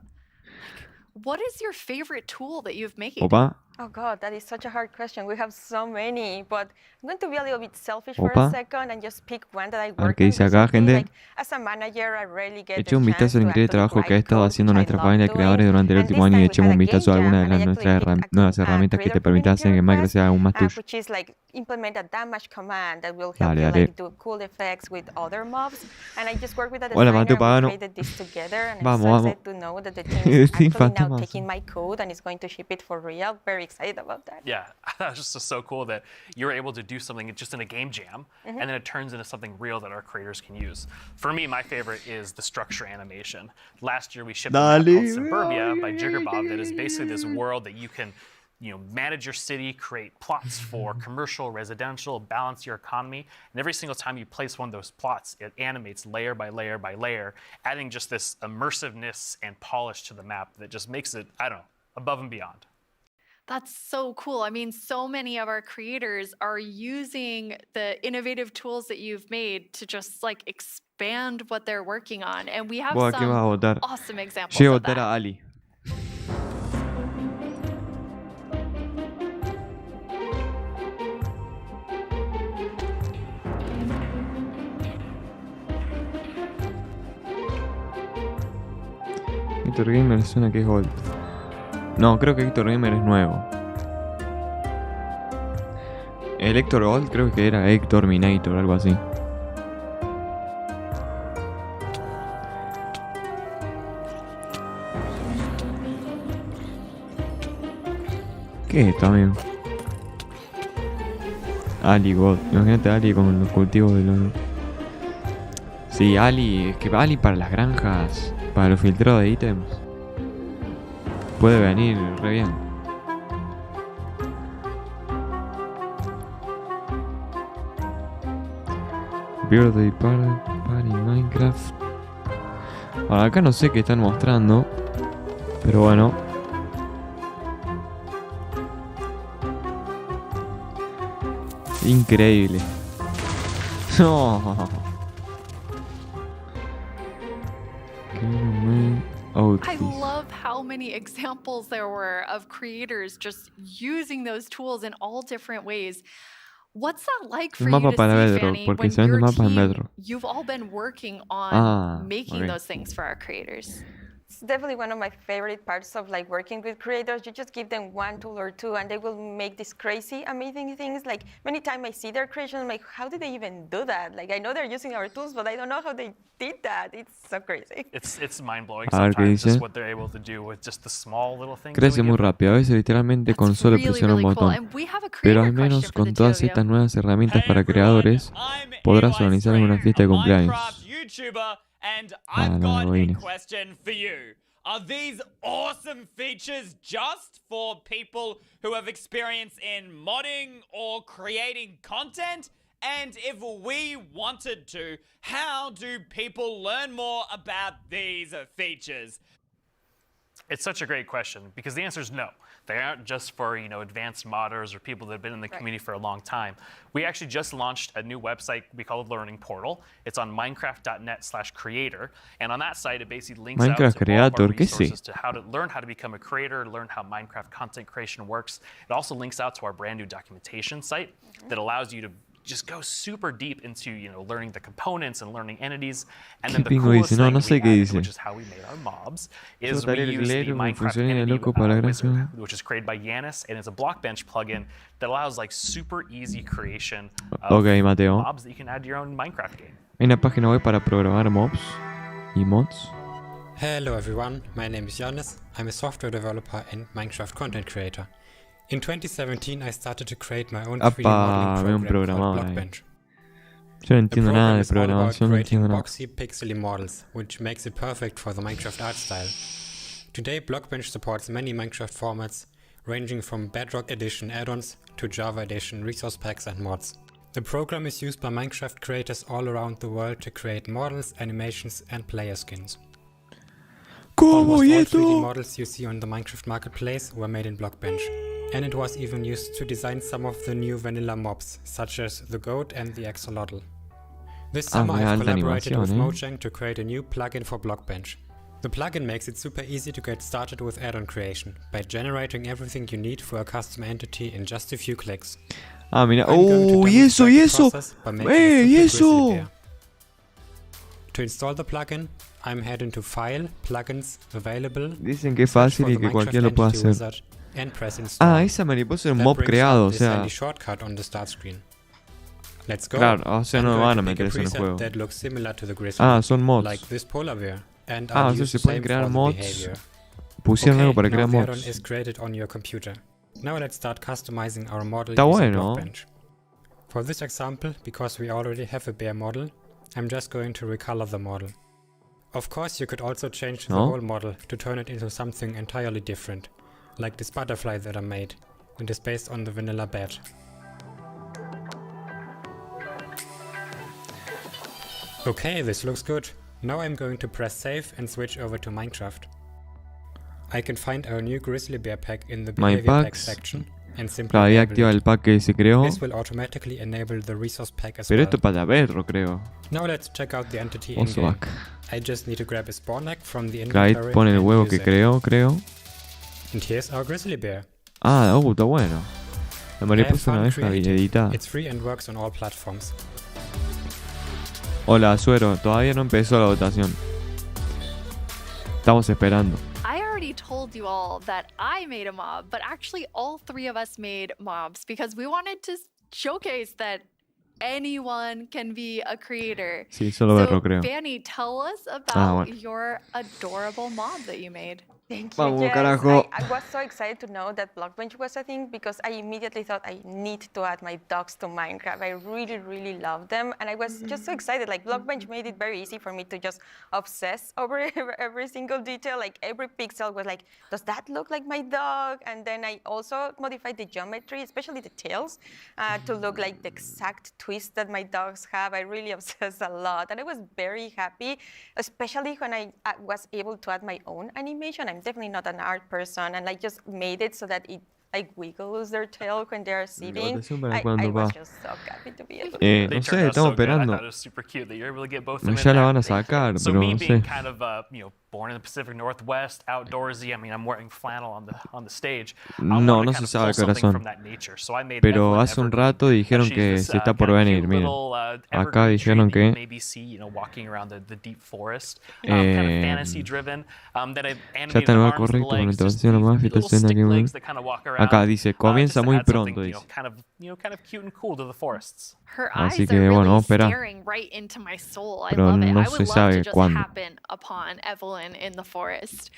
S5: What is your favorite tool that you've made?
S1: Opa.
S16: Oh God, that is such a hard question. We have so many, but I'm going to be a little bit selfish for
S1: Opa.
S16: a second and just pick one that I
S1: A ver
S16: worked
S1: qué
S16: on
S1: dice acá,
S16: recently.
S1: gente.
S16: Like, as a manager, I rarely get
S1: Eché
S16: the
S1: un
S16: chance
S1: vistazo al
S16: to
S1: increíble
S16: actually
S1: trabajo que ha
S16: write
S1: estado
S16: code,
S1: haciendo
S16: which I
S1: nuestra
S16: love
S1: familia de
S16: doing.
S1: creadores durante el
S16: And
S1: último
S16: this
S1: año y
S16: time we
S1: echemos
S16: had
S1: un
S16: a
S1: vistazo a
S16: game
S1: algunas de
S16: jam,
S1: las
S16: and I
S1: nuestras
S16: actually picked
S1: nuevas
S16: a
S1: herramientas que te
S16: creator
S1: permitan
S16: community
S1: hacer que Minecraft
S16: request,
S1: sea aún más tuyo.
S16: which is like implement a damage command that will help
S1: Dale,
S16: you
S1: dale.
S16: like do cool effects with other mobs. And I just worked with a
S1: Hola,
S16: designer
S1: Mateo
S16: and we
S1: Pagano.
S16: created this together. And I'm
S1: Vamos,
S16: so
S1: vamos.
S16: excited to know that the team is
S1: Sí,
S16: actually
S1: falta
S16: now
S1: más.
S16: taking my code and is going to ship it for real. Very excited about that.
S17: Yeah, that was just so cool that you're able to do something just in a game jam, and then it turns into something real that our creators can use. For me, my favorite is the structure animation. Last year we shipped a map called Suburbia by Jiggerbob that is basically this world that you can manage your city, create plots for commercial, residential, balance your economy. And every single time you place one of those plots, it animates layer by layer by layer, adding just this immersiveness and polish to the map that just makes it, I don't know, above and beyond.
S5: That's so cool. I mean, so many of our creators are using the innovative tools that you've made to just like expand what they're working on. And we have
S1: Vos, ¿a quién vas a
S5: some
S1: votar?
S5: awesome examples
S1: Yo voy a
S5: of
S1: votar
S5: that.
S1: a Ali. Héctor Gamer suena que es Gold. No, creo que Héctor Gamer es nuevo. El Héctor Gold creo que era Héctor Minator, algo así. ¿Qué es esto, amigo? Ali God. Imagínate a Ali con los cultivos de los... Sí, Ali. Es que Ali para las granjas, para los filtrados de ítems, puede venir re bien. Birthday Party Minecraft. Ahora acá no sé qué están mostrando, pero bueno. Increíble. No.
S5: I love how many examples there were of creators just using those tools in all different ways. What's that like for
S1: Un
S5: you
S1: mapa
S5: to
S1: para
S5: see,
S1: Bedrock,
S5: Fanny,
S1: porque
S5: when
S1: se venden
S5: your
S1: mapas en
S5: team,
S1: Bedrock.
S5: you've all been working on making
S1: ok.
S5: those things for our creators?
S16: It's definitely one of my favorite parts of like working with creators. You just give them one tool or two and they will make these crazy, amazing things. Like many times I see their creation, I'm like, how did they even do that? Like I know they're using our tools, but I don't know how they did that. It's so crazy.
S17: It's mind-blowing
S1: A ver qué
S17: sometimes
S1: dice.
S17: just what they're able to do with just the small little things. that
S1: Crece
S17: we
S1: muy
S17: give them.
S1: rápido, a veces literalmente con solo presionar un botón. Pero al menos con todas estas nuevas herramientas para creadores, podrás organizar una fiesta de cumpleaños.
S18: And
S1: Ah,
S18: I've
S1: no,
S18: got a
S1: Godines.
S18: question for you. Are these awesome features just for people who have experience in modding or creating content? And if we wanted to, how do people learn more about these features?
S17: It's such a great question because the answer is no. They aren't just for advanced modders or people that have been in the community for a long time. We actually just launched a new website we call the Learning Portal. It's on minecraft.net/creator, and on that site it basically links out
S1: Minecraft
S17: to all of our
S1: Creator, ¿qué es?
S17: resources to how to learn how to become a creator, learn how Minecraft content creation works. It also links out to our brand new documentation site that allows you to just go super deep into learning the components and learning entities. And then the
S1: Pingo
S17: coolest
S1: dice? No,
S17: thing
S1: no
S17: we
S1: sé qué
S17: added,
S1: dice.
S17: which is how we made our mobs, is
S1: Yo
S17: we
S1: daré el
S17: use the
S1: Glero con
S17: Minecraft
S1: funciones de
S17: entity
S1: loco para la
S17: wizard,
S1: gracia.
S17: which is created by Yanis, and it's a Blockbench plugin that allows like super easy creation of
S1: Ok, Mateo.
S17: mobs that you can add to your own Minecraft game.
S1: Hay una página web para programar mobs y mods.
S19: Hello everyone, my name is Yannis. I'm a software developer and Minecraft content creator. In 2017 I started to create my own 3D
S1: Apa, veo un
S19: modeling program
S1: programador
S19: called
S1: ahí.
S19: Blockbench.
S1: Yo no
S19: The
S1: entiendo
S19: program
S1: nada de
S19: is all about
S1: programación, no
S19: creating
S1: entiendo nada.
S19: boxy, pixely models, which makes it perfect for the Minecraft art style. Today Blockbench supports many Minecraft formats, ranging from Bedrock Edition add-ons to Java Edition resource packs and mods. The program is used by Minecraft creators all around the world to create models, animations and player skins.
S1: ¿Cómo
S19: Almost
S1: y
S19: all
S1: esto?
S19: 3D models you see on the Minecraft marketplace were made in Blockbench. And it was even used to design some of the new vanilla mobs, such as the goat and the axolotl. This summer I've collaborated with Mojang to create a new plugin for Blockbench. The plugin makes it super easy to get started with add-on creation, by generating everything you need for a custom entity in just a few clicks.
S1: Ah, mira. ¡Oh! ¡Y eso! ¡Y eso! ¡Y eso!
S19: To install the plugin, I'm heading to File, Plugins, Available.
S1: Dicen que es fácil y que cualquiera lo puede hacer. Ah, esa mariposa es un mob creado, o sea. Claro, o sea, no van a meter eso en el juego. Ah, son mods. Ah, o sea, se pueden crear mods. Pusieron algo para crear mods. Está bueno.
S19: For this example, because we already have a bear model, I'm just going to recolor the model. Of course, you could also change the whole model to turn it into something entirely different, like this butterfly that I made, and is based on the vanilla bat. Okay, this looks good. Now I'm going to press save and switch over to Minecraft. I can find our new grizzly bear pack in the behavior pack section and simply
S1: ahí activa el pack que se creó.
S19: This will automatically enable the resource pack as
S1: Pero
S19: well.
S1: esto es para verlo, creo.
S19: Now let's check out the entity in game. I just need to grab a spawn egg from the
S1: Ahí
S19: inventory.
S1: pone el huevo que creó, creo.
S19: And here's our grizzly bear.
S1: Ah, está bueno. La mariposa una abeja editada.
S19: It's free and works on all platforms.
S1: Hola, Suero. Todavía no empezó la votación. Estamos esperando.
S5: I already told you all that I made a mob, but actually all three of us made mobs because we wanted to showcase that anyone can be a creator.
S1: Sí, solo verlo, creo.
S5: Fanny, tell us about your adorable mob that you made.
S16: Thank you.
S1: Vamos,
S16: yes,
S1: carajo.
S16: I was so excited to know that Blockbench was a thing because I immediately thought I need to add my dogs to Minecraft. I really, really love them. And I was just so excited. Like, Blockbench made it very easy for me to just obsess over every single detail. Like, every pixel was like, does that look like my dog? And then I also modified the geometry, especially the tails, to look like the exact twist that my dogs have. I really obsessed a lot. And I was very happy, especially when I was able to add my own animation. I'm definitely not an art person, and I just made it so that it like wiggles their tail when they're sitting. I was just so happy to be able to
S1: No sé, estamos esperando. Ya la van a sacar, pero no sé.
S17: Kind of, born in the Pacific Northwest, outdoorsy. I mean, I'm wearing flannel on the stage.
S1: No, no se sabe, corazón. Pero hace un rato dijeron que se está por venir, miren. Acá dijeron que ya está nueva correcto con la introducción a más fijación aquí. Acá dice, comienza muy pronto, dice.
S5: Her
S1: Así
S5: eyes
S1: que
S5: are
S1: bueno,
S5: really
S1: vamos a esperar.
S5: staring right into my soul. I
S1: Pero
S5: love it.
S1: no
S5: I
S1: se
S5: would love to
S1: sabe
S5: just
S1: cuándo.
S5: happen upon Evelyn in the forest.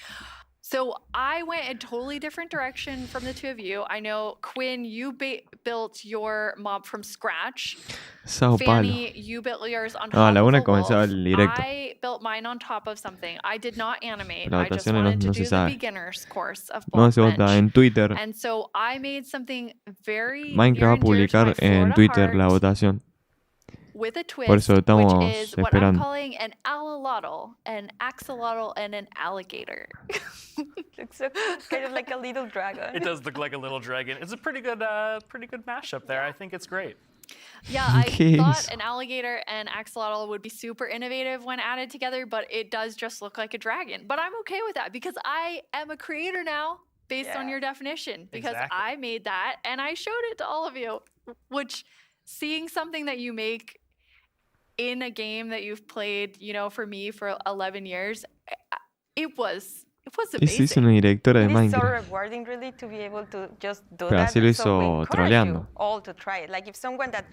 S5: So I went a totally different direction from the two of you. I know, Quinn, you built your mob from scratch.
S1: Sao palo.
S5: Fanny, you built yours on top
S1: Ah, la
S5: of
S1: una
S5: a
S1: comenzaba
S5: wolf.
S1: el directo.
S5: I built mine on top of something. I did not animate.
S1: La
S5: I just
S1: votación
S5: wanted to
S1: no
S5: do
S1: se
S5: the
S1: sabe.
S5: beginner's course of
S1: No se vota
S5: Blockbench.
S1: en Twitter.
S5: And so I made something very
S1: Minecraft va a publicar en Twitter la votación.
S5: with a twist,
S1: Por eso estamos
S5: which is what I'm
S1: esperando.
S5: calling an alolotl, an axolotl, and an alligator.
S16: Looks so kind of like a little dragon.
S17: It does look like a little dragon. It's a pretty good mashup there. I think it's great.
S5: Yeah, I thought an alligator and axolotl would be super innovative when added together, but it does just look like a dragon. But I'm okay with that because I am a creator now based on your definition, because I made that and I showed it to all of you, which seeing something that you make in a game that you've played, for me for 11 years, it was
S1: Y se hizo una directora de
S16: It is so
S1: Minecraft.
S16: rewarding, really, to be able to just do
S1: Pero
S16: that.
S1: así lo
S16: So
S1: hizo
S16: we encourage
S1: troleando.
S16: you all to try it. Like, if someone that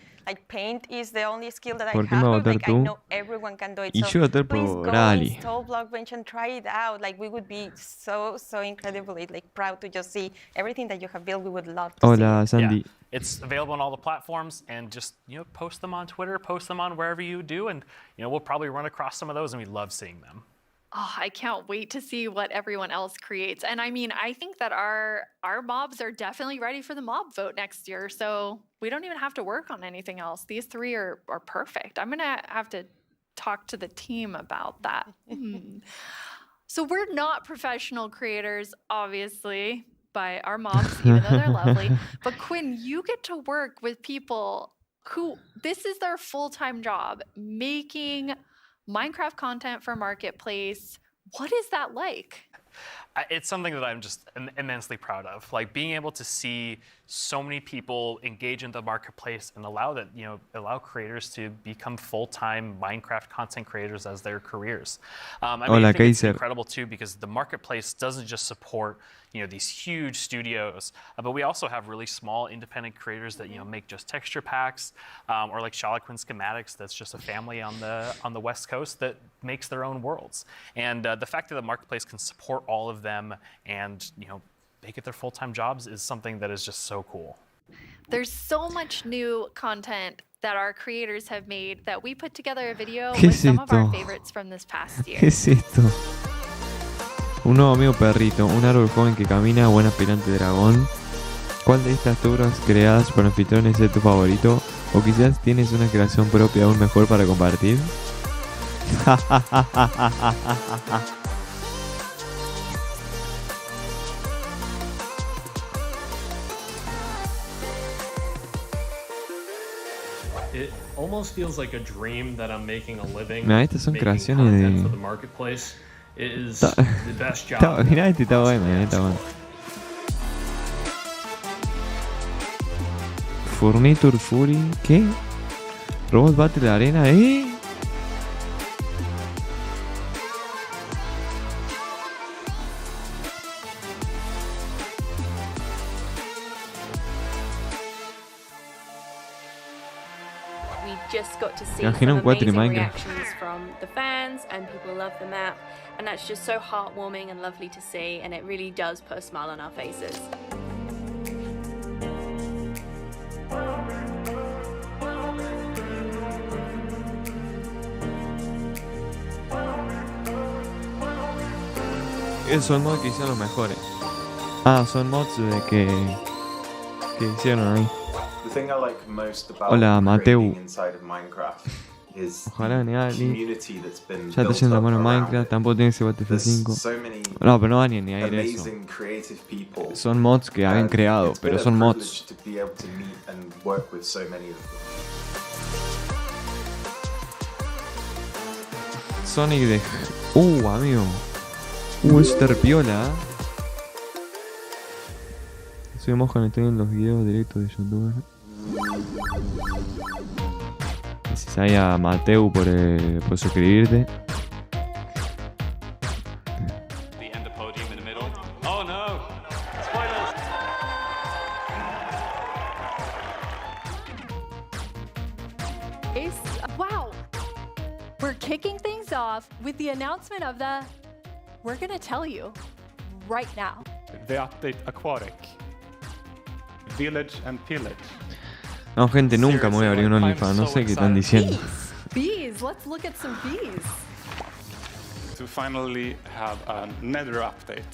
S16: paint is the only skill that I
S1: ¿Por qué me
S16: have,
S1: vas a votar
S16: I
S1: tú?
S16: know everyone can do it.
S1: Y
S16: So
S1: yo voy a votar
S16: please
S1: por
S16: go
S1: Ali.
S16: install Blockbench and try it out. Like, we would be so incredibly proud to just see everything that you have built. We would love to
S1: Hola,
S16: see it.
S1: Sandy.
S17: It's available on all the platforms, and just post them on Twitter, post them on wherever you do, and we'll probably run across some of those, and we love seeing them.
S5: Oh, I can't wait to see what everyone else creates. And I mean, I think that our mobs are definitely ready for the mob vote next year. So we don't even have to work on anything else. These three are perfect. I'm going to have to talk to the team about that. So we're not professional creators, obviously. by our moms, even though they're lovely. But Quinn, you get to work with people who this is their full-time job, making Minecraft content for Marketplace. What is that like?
S17: It's something that I'm just immensely proud of. Like being able to see so many people engage in the marketplace and allow creators to become full-time Minecraft content creators as their careers. I think it's incredible too because the marketplace doesn't just support these huge studios, but we also have really small independent creators that make just texture packs, or like Charloquin Schematics, that's just a family on the West Coast that makes their own worlds. And the fact that the marketplace can support all of them and make it their full-time jobs is something that is just so cool.
S5: There's so much new content that our creators have made that we put together a video with some of our favorites from this past year.
S1: ¿Qué es esto? Un nuevo amigo perrito, un árbol joven que camina, buen aspirante dragón. ¿Cuál de estas obras creadas por anfitriones es tu favorito? ¿O quizás tienes una creación propia aún mejor para compartir?
S4: It almost feels like a dream that I'm making a living.
S1: Mirá, estas son creaciones de...
S4: For the marketplace. It is the best job.
S1: Mirá, este está bueno, está bueno. Furniture Fury, ¿qué? Robot Battle Arena,
S20: Just got to see
S1: Imagino
S20: some
S1: un 4 en
S20: amazing
S1: Minecraft.
S20: reactions from the fans, and people love the map, and that's just so heartwarming and lovely to see, and it really does put a smile on our faces.
S1: Esos son mods que hicieron los mejores. Ah, son mods de que hicieron ahí.
S21: The thing I like most about
S1: Hola, Mateu.
S21: creating inside of Minecraft is
S1: Ojalá
S21: the
S1: Ali.
S21: community that's been
S1: Ya está
S21: built
S1: yendo la
S21: up
S1: mano
S21: around
S1: Minecraft,
S21: it.
S1: tampoco tiene ese Battlefield
S21: There's
S1: 5.
S21: so many
S1: No, pero no van ni a ir eso.
S21: amazing creative people.
S1: Son mods que habían creado,
S21: It's been
S1: pero
S21: a
S1: son
S21: privilege
S1: mods.
S21: to be able to meet and work with so many of them.
S1: Sonic de... amigo. Eso te repiola. Soy Mojan, estoy en los videos directos de YouTube. Gracias ahí a Mateu por suscribirte.
S22: The end podium in the middle. Oh no! Spoilers!
S5: Wow! We're kicking things off with the announcement of the... We're gonna tell you right now.
S14: The update Aquatic. Village and Pillage.
S1: No, gente, nunca me voy a abrir un OnlyFans, no sé qué están diciendo.
S5: Bees! Let's look at some bees.
S14: To finally have a Nether update.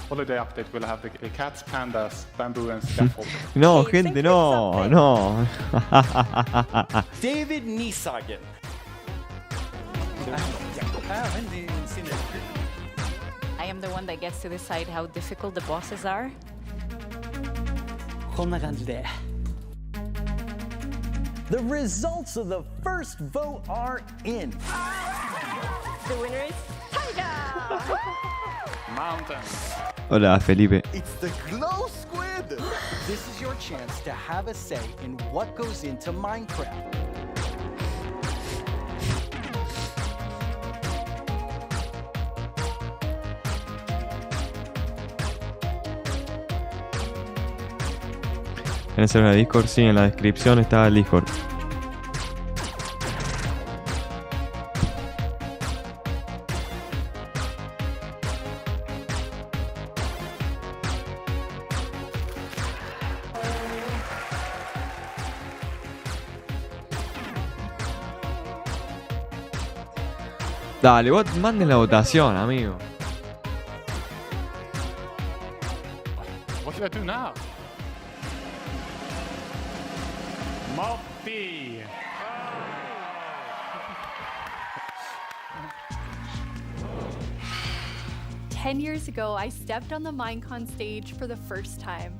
S14: Holiday update will have the cats, pandas, bamboo and scaffold.
S1: No, gente, no.
S12: David Niesagen.
S10: I am the one that gets to decide how difficult the bosses are.
S12: こんな感じで The results of the first vote are in.
S20: The winner is Tiger!
S14: Mountains.
S1: Hola, Felipe.
S12: It's the Glow Squid! This is your chance to have a say in what goes into Minecraft.
S1: ¿Quieres hacer la Discord? Sí, en la descripción está el Discord. Dale, vos manden la votación, amigo.
S14: What should I do now? Moppy.
S5: 10 years ago, I stepped on the Minecon stage for the first time.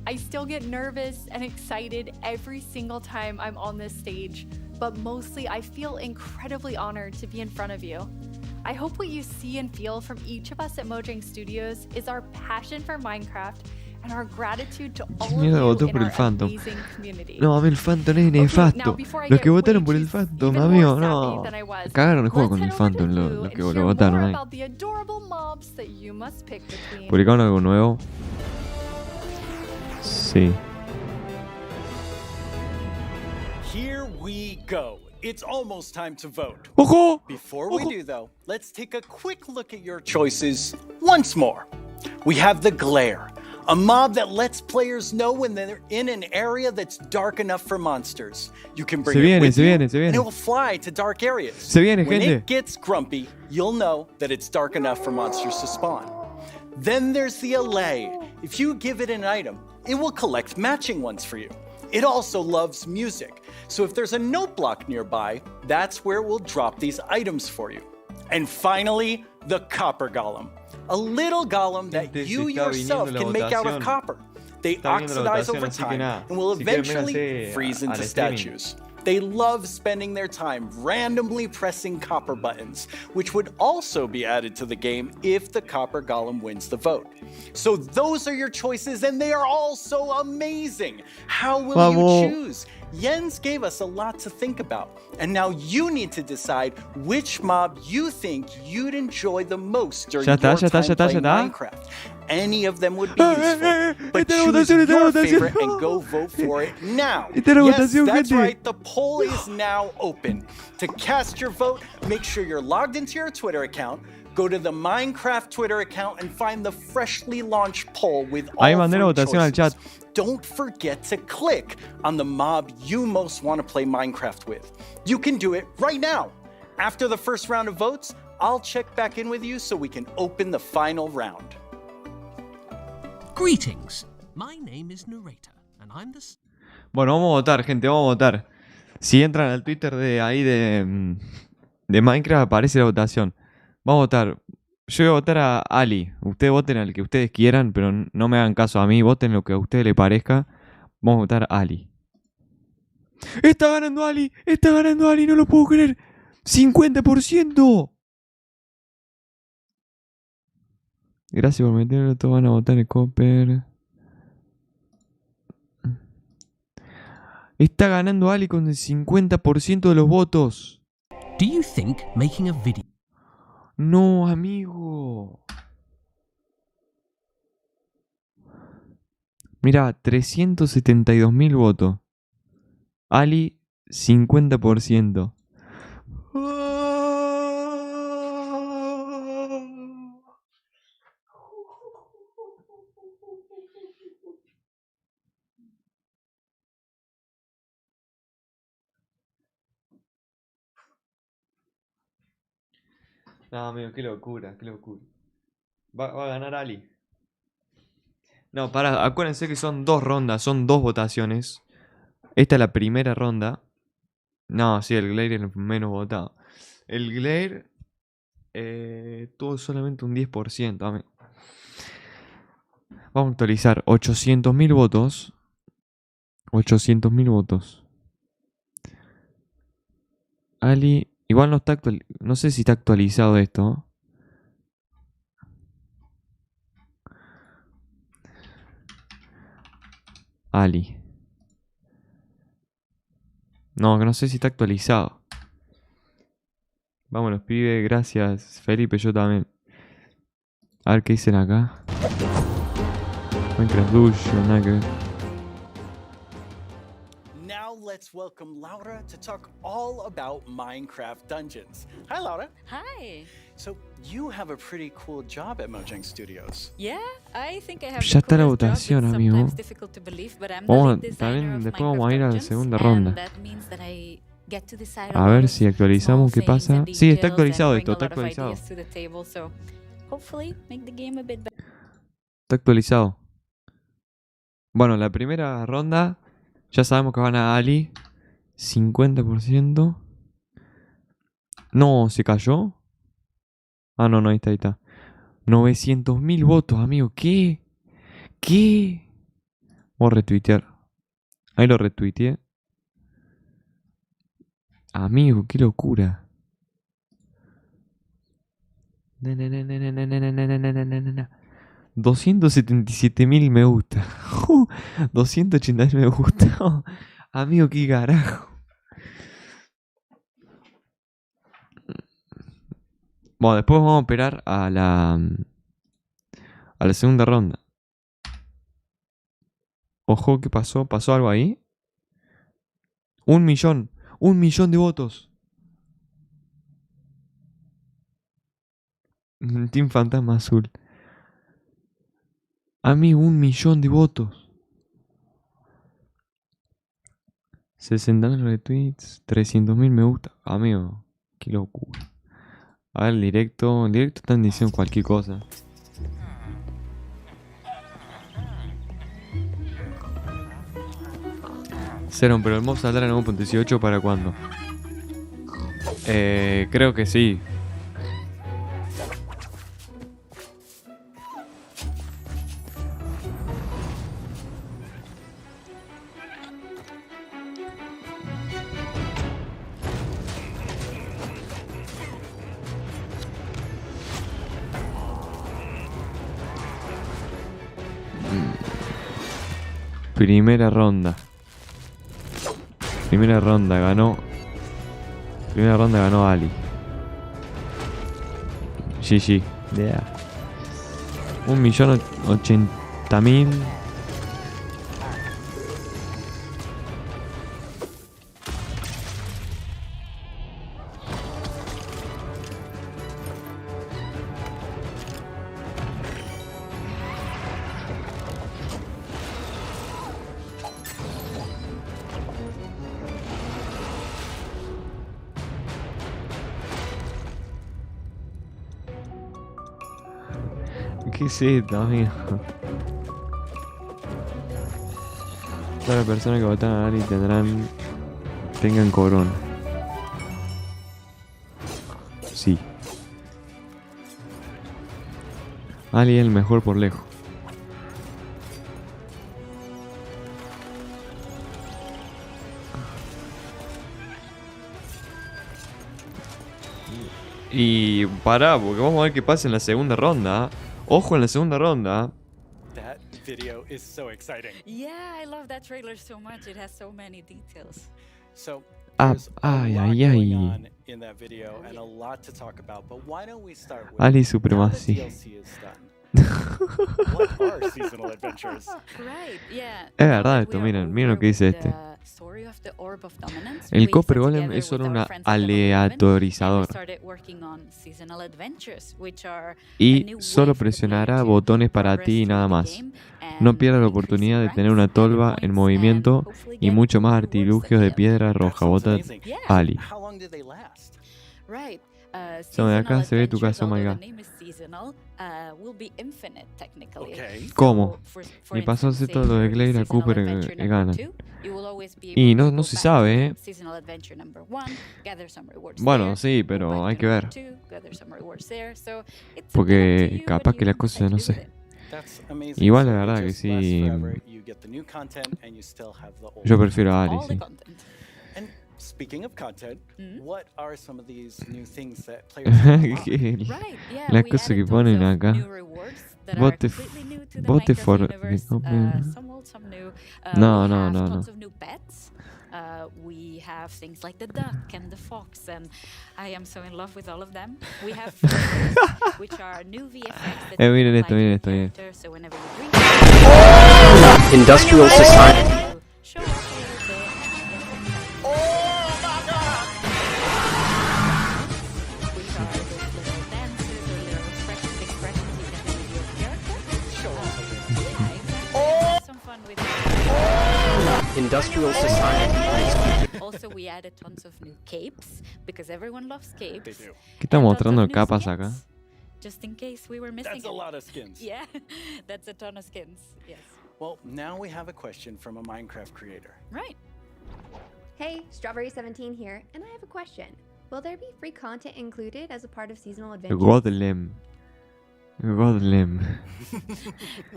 S5: I still get nervous and excited every single time I'm on this stage, but mostly I feel incredibly honored to be in front of you. I hope what you see and feel from each of us at Mojang Studios is our passion for Minecraft and our gratitude to all of
S1: Mierda,
S5: you
S1: votó
S5: in
S1: por el
S5: our
S1: Phantom.
S5: amazing community.
S1: No, a mí el Phantom es nefasto. Los que votaron por el Phantom, amigo, no. Cagaron el juego con el Phantom, los que lo votaron ahí.
S5: About the adorable mobs that you must pick between.
S1: ¿Publicaron algo nuevo? Sí.
S12: Here we go. It's almost time to vote.
S1: ¡Ojo!
S12: Before we do, though, let's take a quick look at your choices once more. We have the Glare, a mob that lets players know when they're in an area that's dark enough for monsters. You can bring it with you, and it will fly to dark areas.
S1: Se viene,
S12: when
S1: gente.
S12: it gets grumpy, you'll know that it's dark enough for monsters to spawn. Then there's the Allay. If you give it an item, it will collect matching ones for you. It also loves music, so if there's a note block nearby, that's where it will drop these items for you. And finally, the Copper Golem, a little golem that you yourself can make out of copper. They oxidize over time and will eventually freeze into statues. They love spending their time randomly pressing copper buttons, which would also be added to the game if the Copper Golem wins the vote. So those are your choices, and they are all so amazing. How will you choose? Jens gave us a lot to think about, and now you need to decide which mob you think you'd enjoy the most during your time playing Minecraft. Any of them would be useful, but choose your favorite and go vote for it now. Yes, that's right, the poll is now open. To cast your vote, make sure you're logged into your Twitter account, go to the Minecraft Twitter account and find the freshly launched poll with all
S1: Ahí mandé la
S12: three
S1: votación al
S12: choices.
S1: chat.
S12: Don't forget to click on the mob you most want to play Minecraft with. You can do it right now. After the first round of votes, I'll check back in with you so we can open the final round.
S2: Greetings. My name is Narrator, and I'm the...
S1: Bueno, vamos a votar, gente, vamos a votar. Si entran al Twitter de ahí de Minecraft, aparece la votación. Vamos a votar. Yo voy a votar a Ali. Ustedes voten al que ustedes quieran, pero no me hagan caso a mí. Voten lo que a ustedes les parezca. Vamos a votar a Ali. ¡Está ganando Ali! ¡Está ganando Ali! ¡No lo puedo creer! ¡50%! Gracias por meterlo. Todos van a votar el Copper. Está ganando Ali con el 50% de los votos.
S2: Do you think making a video...
S1: No, amigo. Mira, 372.000 votos. Ali, 50%. No, amigo, qué locura, qué locura. Va a ganar Ali. No, pará, acuérdense que son dos rondas, son dos votaciones. Esta es la primera ronda. No, sí, el Glare es el menos votado. El Glare tuvo solamente un 10%, amigo. Vamos a actualizar 800.000 votos. 800.000 votos. Ali... Igual no está no sé si está actualizado esto. Ali. No, que no sé si está actualizado. Vámonos, pibe. Gracias, Felipe. Yo también. A ver qué dicen acá. Minecraft Dungeon, nada que ver.
S12: Now let's welcome Laura to talk all about Minecraft Dungeons. Hi, Laura.
S10: Hi.
S12: So you have a pretty cool job at Mojang Studios.
S10: Yeah, I think I have
S1: Ya
S10: the
S1: está la
S10: coolest job.
S1: votación,
S10: It's
S1: amigo.
S10: sometimes difficult to believe, but I'm the
S1: Vamos,
S10: lead designer
S1: también
S10: of
S1: después vamos a
S10: Minecraft
S1: ir a la
S10: Dungeons,
S1: segunda
S10: and
S1: ronda.
S10: that means that I get to decide
S1: A
S10: lot
S1: ver
S10: of
S1: si actualizamos qué
S10: small
S1: pasa.
S10: things and
S1: Sí, está
S10: details
S1: actualizado
S10: and
S1: esto,
S10: bring
S1: está
S10: a lot of
S1: actualizado.
S10: ideas to the table, so hopefully make the game a bit better.
S1: Está actualizado. Bueno, la primera ronda ya sabemos que van a Ali. 50%. No, ¿se cayó? Ah, no, no, ahí está, ahí está. 900.000 votos, amigo. ¿Qué? ¿Qué? Voy a retuitear. Ahí lo retuiteé. Amigo, qué locura. 277.000 me gusta. 280.000 me gusta. Amigo, qué carajo. Bueno, después vamos a esperar a la segunda ronda. Ojo, ¿qué pasó? ¿Pasó algo ahí? 1 millón. 1 millón de votos. Team Fantasma Azul. Amigo, 1 millón de votos. 60.000 retweets. 300.000 me gusta. Amigo, qué locura. A ver, el directo. En directo están diciendo cualquier cosa. Seron, pero el mob saldrá en 1.18 ¿para cuándo? Creo que sí. Primera ronda. Primera ronda ganó Ali. GG. Yeah. 1.080.000. ¿Qué es esto, amigo? Todas las personas que votaron a Ali tengan corona. Sí. Ali es el mejor por lejos. Y pará, porque vamos a ver qué pasa en la segunda ronda. Ojo en la segunda ronda.
S12: That video is so exciting.
S10: Yeah, I love that trailer so much. It has so many details.
S12: So
S1: Ay, ay, ay.
S12: in that video and a lot to talk about, but why don't we start with
S1: Ali
S12: now that
S1: Supremacy.
S12: DLC is done. What are seasonal adventures?
S10: Right, yeah.
S1: Es verdad esto, miren lo que dice este. El Copper Golem es solo un aleatorizador y solo presionará botones para ti y nada más. No pierdas la oportunidad de tener una tolva en movimiento y mucho más artilugios de piedra roja. Vota Ali.
S12: How long did they last?
S10: Right.
S1: So, de acá se ve tu caso, oh my god. ¿Cómo? Ni pasó todo lo de Claire a Cooper ganan. Y no se sabe, ¿eh? Bueno, sí, pero hay que ver. Porque capaz que la cosa, no sé. Igual la verdad que sí. Yo prefiero a Ali, sí.
S12: Speaking of content, what are some of these new things that players
S1: Las cosas que ponen acá. Vote for. No.
S10: We have things like the duck and the fox, and I am so in love with all of them. We have which are new VFX that
S1: Miren esto.
S10: So whenever you drink
S2: Industrial Society. Industrial Society.
S10: Also, we added tons of new capes because everyone loves capes.
S1: ¿Qué está mostrando capas acá?
S10: Just in case we were missing.
S12: That's a lot of skins.
S10: Yeah, that's a ton of skins. Yes.
S12: Well, now we have a question from a Minecraft creator.
S10: Right.
S3: Hey, Strawberry17 here, and I have a question. Will there be free content included as a part of seasonal adventures?
S1: Golem. Golem.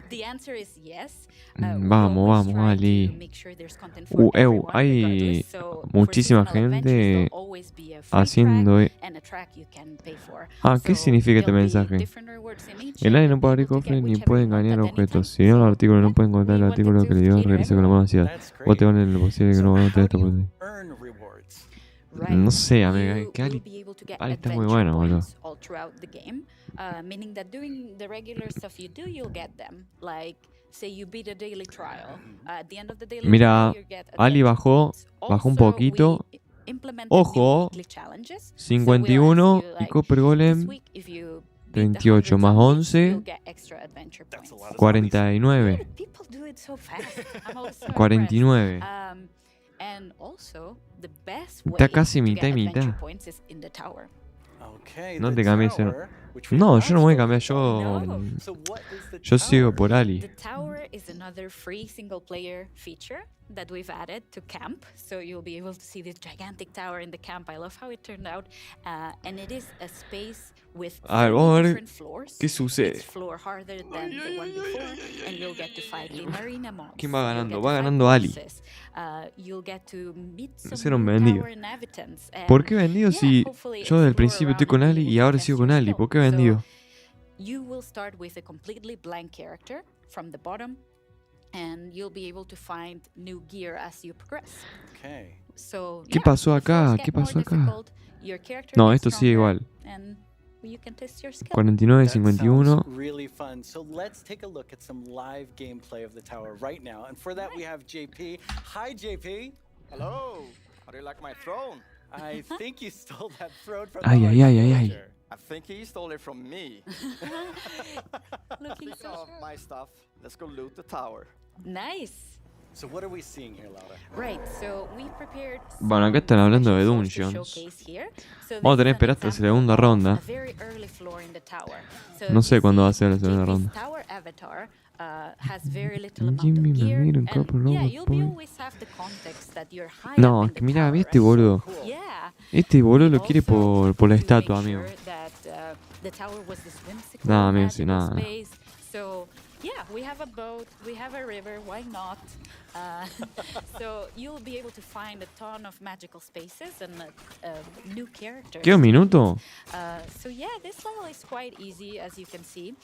S10: The answer is yes.
S1: Vamos, vamos, Ali. Hay muchísima gente haciendo. ¿Qué significa este mensaje? El Ali no puede abrir cofres ni puede engañar objetos. Si no el artículo no puede encontrar el artículo que le dio, regresa con la mano vacía. Vos te van en lo posible que no van a tener esta posibilidad. No sé, amiga, que Ali está muy bueno, boludo.
S10: Meaning that doing the regular stuff you do, you'll get them. Like, say you beat a daily trial. At the end of the daily
S1: Mira,
S10: trial, you get
S1: Ali bajó un poquito. Ojo, 51 y Copper Golem 38 más 11 49. 49. Está casi mitad y mitad. No te cambies. No, yo no voy a cambiar. Yo sigo por Ali.
S10: The tower is another free single player feature that we've added to camp, so you'll be able to see this gigantic tower in the camp. I love how it turned out, and it is a space with different floors.
S1: ¿Qué sucede?
S10: Each floor harder than the one before, and you'll get to fight in arena mobs.
S1: ¿Quién va ganando? Va ganando Ali.
S10: You'll get to meet some
S1: Ser un vendido.
S10: tower inhabitants.
S1: ¿Por qué vendido si yo desde el principio estoy con Ali y ahora sigo con Ali? ¿Por qué vendido?
S10: You will start with a completely blank character from the bottom, and you'll be able to find new gear as you progress.
S12: Okay.
S10: So,
S1: ¿Qué pasó acá? ¿Qué pasó acá? No, esto sigue igual. 49, 51.
S12: Really fun. So let's take a look at some live gameplay of the tower right now. And for that we have JP. Hi JP.
S8: Hello. How do you like my throne?
S12: I think you stole that throne from
S1: Ay, ay, ay, ay, ay.
S8: I think he stole it from me.
S10: Looking
S8: Speaking of my stuff, let's go loot the tower.
S10: Nice.
S12: So what are we seeing here, Laura?
S10: Right, so we prepared
S1: Bueno, acá están hablando de dungeons. Vamos a tener que esperar hasta la segunda ronda. No sé cuándo va a ser la segunda ronda. No, es que mira, ve este boludo. Este boludo lo quiere por la estatua, amigo. Nada, amigo, sí, nada.
S10: So, yeah, we have a boat, we have a river, why not? So you'll be able to find a ton of magical spaces and new characters.
S1: ¿Qué, un minuto?
S10: So yeah, this level is quite easy, as you can see.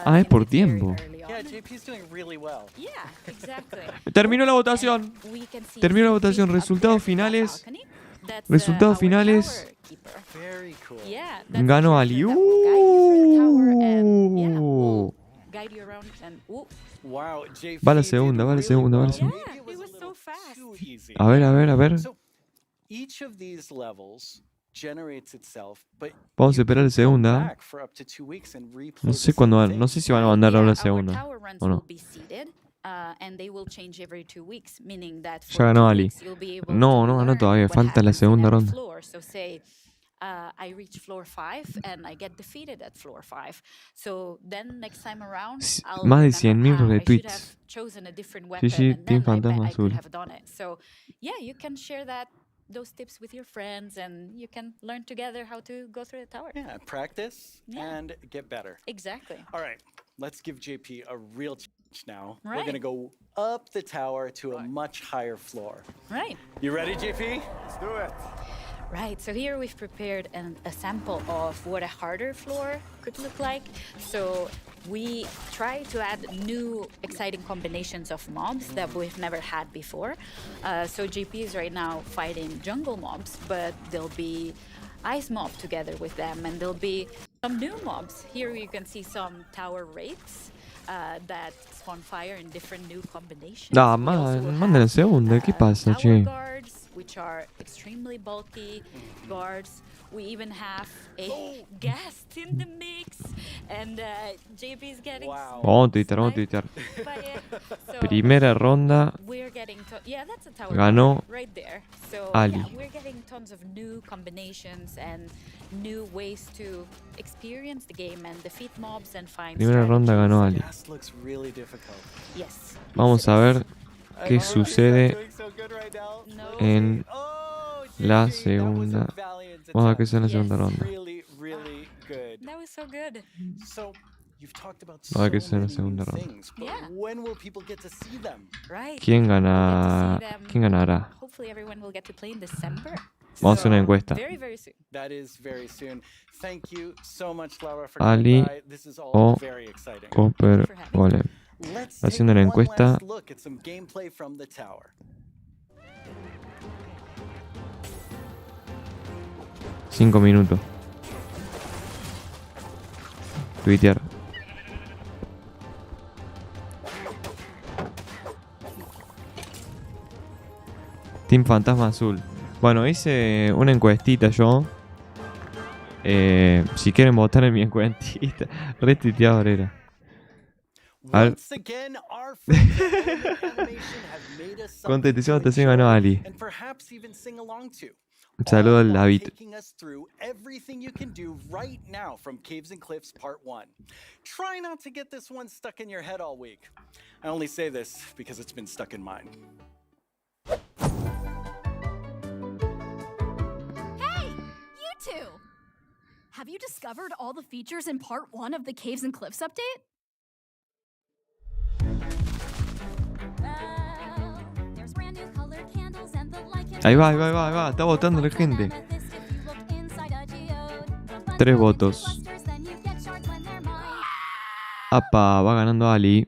S1: Es por tiempo.
S12: Yeah, JP's doing really well.
S10: Yeah, exactly.
S1: Terminó la votación. Terminó la votación. Resultados finales. Resultados finales.
S12: Very cool.
S1: Ganó Ali.
S12: Wow, JP.
S1: Va la segunda, va la segunda, va la segunda.
S10: It was so fast.
S1: A ver, a ver, a ver.
S12: So each of these levels generates itself, but
S1: Vamos a esperar la segunda.
S12: back for up to 2 weeks and replay
S1: No
S12: the
S1: sé
S12: same
S1: cuándo van,
S12: thing.
S1: no sé si van a mandar ahora la segunda.
S10: Tower runs
S1: O no.
S10: will be seeded, and they will change every 2 weeks, meaning that for
S1: Ya ganó
S10: 2
S1: Ali.
S10: weeks you'll be able
S1: No,
S10: to
S1: no ganó
S10: learn
S1: todavía.
S10: what
S1: Falta la
S10: happens in
S1: segunda
S10: every
S1: ronda.
S10: floor. So say I reach floor 5 and I get defeated at floor 5. So then next time around, I'll
S1: Más de
S10: remember,
S1: 100.000
S10: I should
S1: retweets.
S10: have chosen a different
S1: Sí,
S10: weapon,
S1: sí,
S10: and
S1: Team
S10: then
S1: Fantasma
S10: I
S1: Azul.
S10: could have done it. So yeah, you can share those tips with your friends, and you can learn together how to go through the tower.
S12: Yeah, practice and get better.
S10: Exactly.
S12: All right, let's give JP a real challenge now. We're
S10: Right.
S12: going to go up the tower to a much higher floor.
S10: Right.
S12: You ready, JP?
S8: Let's do it.
S10: Right, so here we've prepared a sample of what a harder floor could look like. So we try to add new exciting combinations of mobs that we've never had before. So JP is right now fighting jungle mobs, but there'll be ice mob together with them, and there'll be some new mobs. Here you can see some tower wraiths that spawn fire in different new combinations.
S1: No, manda la segunda. ¿Qué pasa,
S10: Tower
S1: che?
S10: guards, which are extremely bulky guards. We even have a guest in the mix, and JP is getting
S1: Vamos a twittear, vamos a twittear. Primera ronda.
S10: We're getting that's a tower
S1: Ganó
S10: guard right there. So
S1: Ali.
S10: yeah, we're getting tons of new combinations and new ways to experience the game and defeat mobs and find
S1: Primera ronda ganó Ali.
S12: This looks really difficult.
S10: Yes.
S1: Vamos a ver qué sucede en la segunda. Vamos a ver qué sucede en la segunda ronda.
S12: Really, really good.
S10: That was so good.
S12: So
S1: Va a que sea una segunda ronda.
S10: Yeah.
S12: When will people get to see them?
S10: Right.
S1: ¿Quién
S10: We'll
S1: gana?
S10: get to see them.
S1: ¿Quién ganará?
S10: Hopefully everyone will get to play in December.
S1: Vamos a hacer una encuesta.
S10: Very, very soon.
S12: That is very soon. Thank you so much, Laura, for
S1: Ali
S12: coming by. This is all
S1: o
S12: very exciting.
S1: Copper Golem.
S12: Let's
S1: Haciendo
S12: take
S1: una
S12: one
S1: encuesta.
S12: last look at some gameplay from the tower.
S1: 5 minutos. Tuitear. Team Fantasma Azul. Bueno, hice una encuestita yo. Si quieren votar en mi encuestita. Retuiteador era.
S12: Once again, our friends at Golem Animation have made us something
S1: Contestación,
S12: to
S1: votación, ganó
S12: enjoy
S1: Ali.
S12: and perhaps even sing along to.
S1: Un saludo al David.
S12: Taking us through everything you can do right now from Caves and Cliffs Part 1. Try not to get this one stuck in your head all week. I only say this because it's been stuck in mine.
S7: Hey, you two! Have you discovered all the features in Part 1 of the Caves and Cliffs update?
S1: Ahí va, ahí va, ahí va, ahí va. Está votando la gente. 3 votos. Apa, va ganando Ali.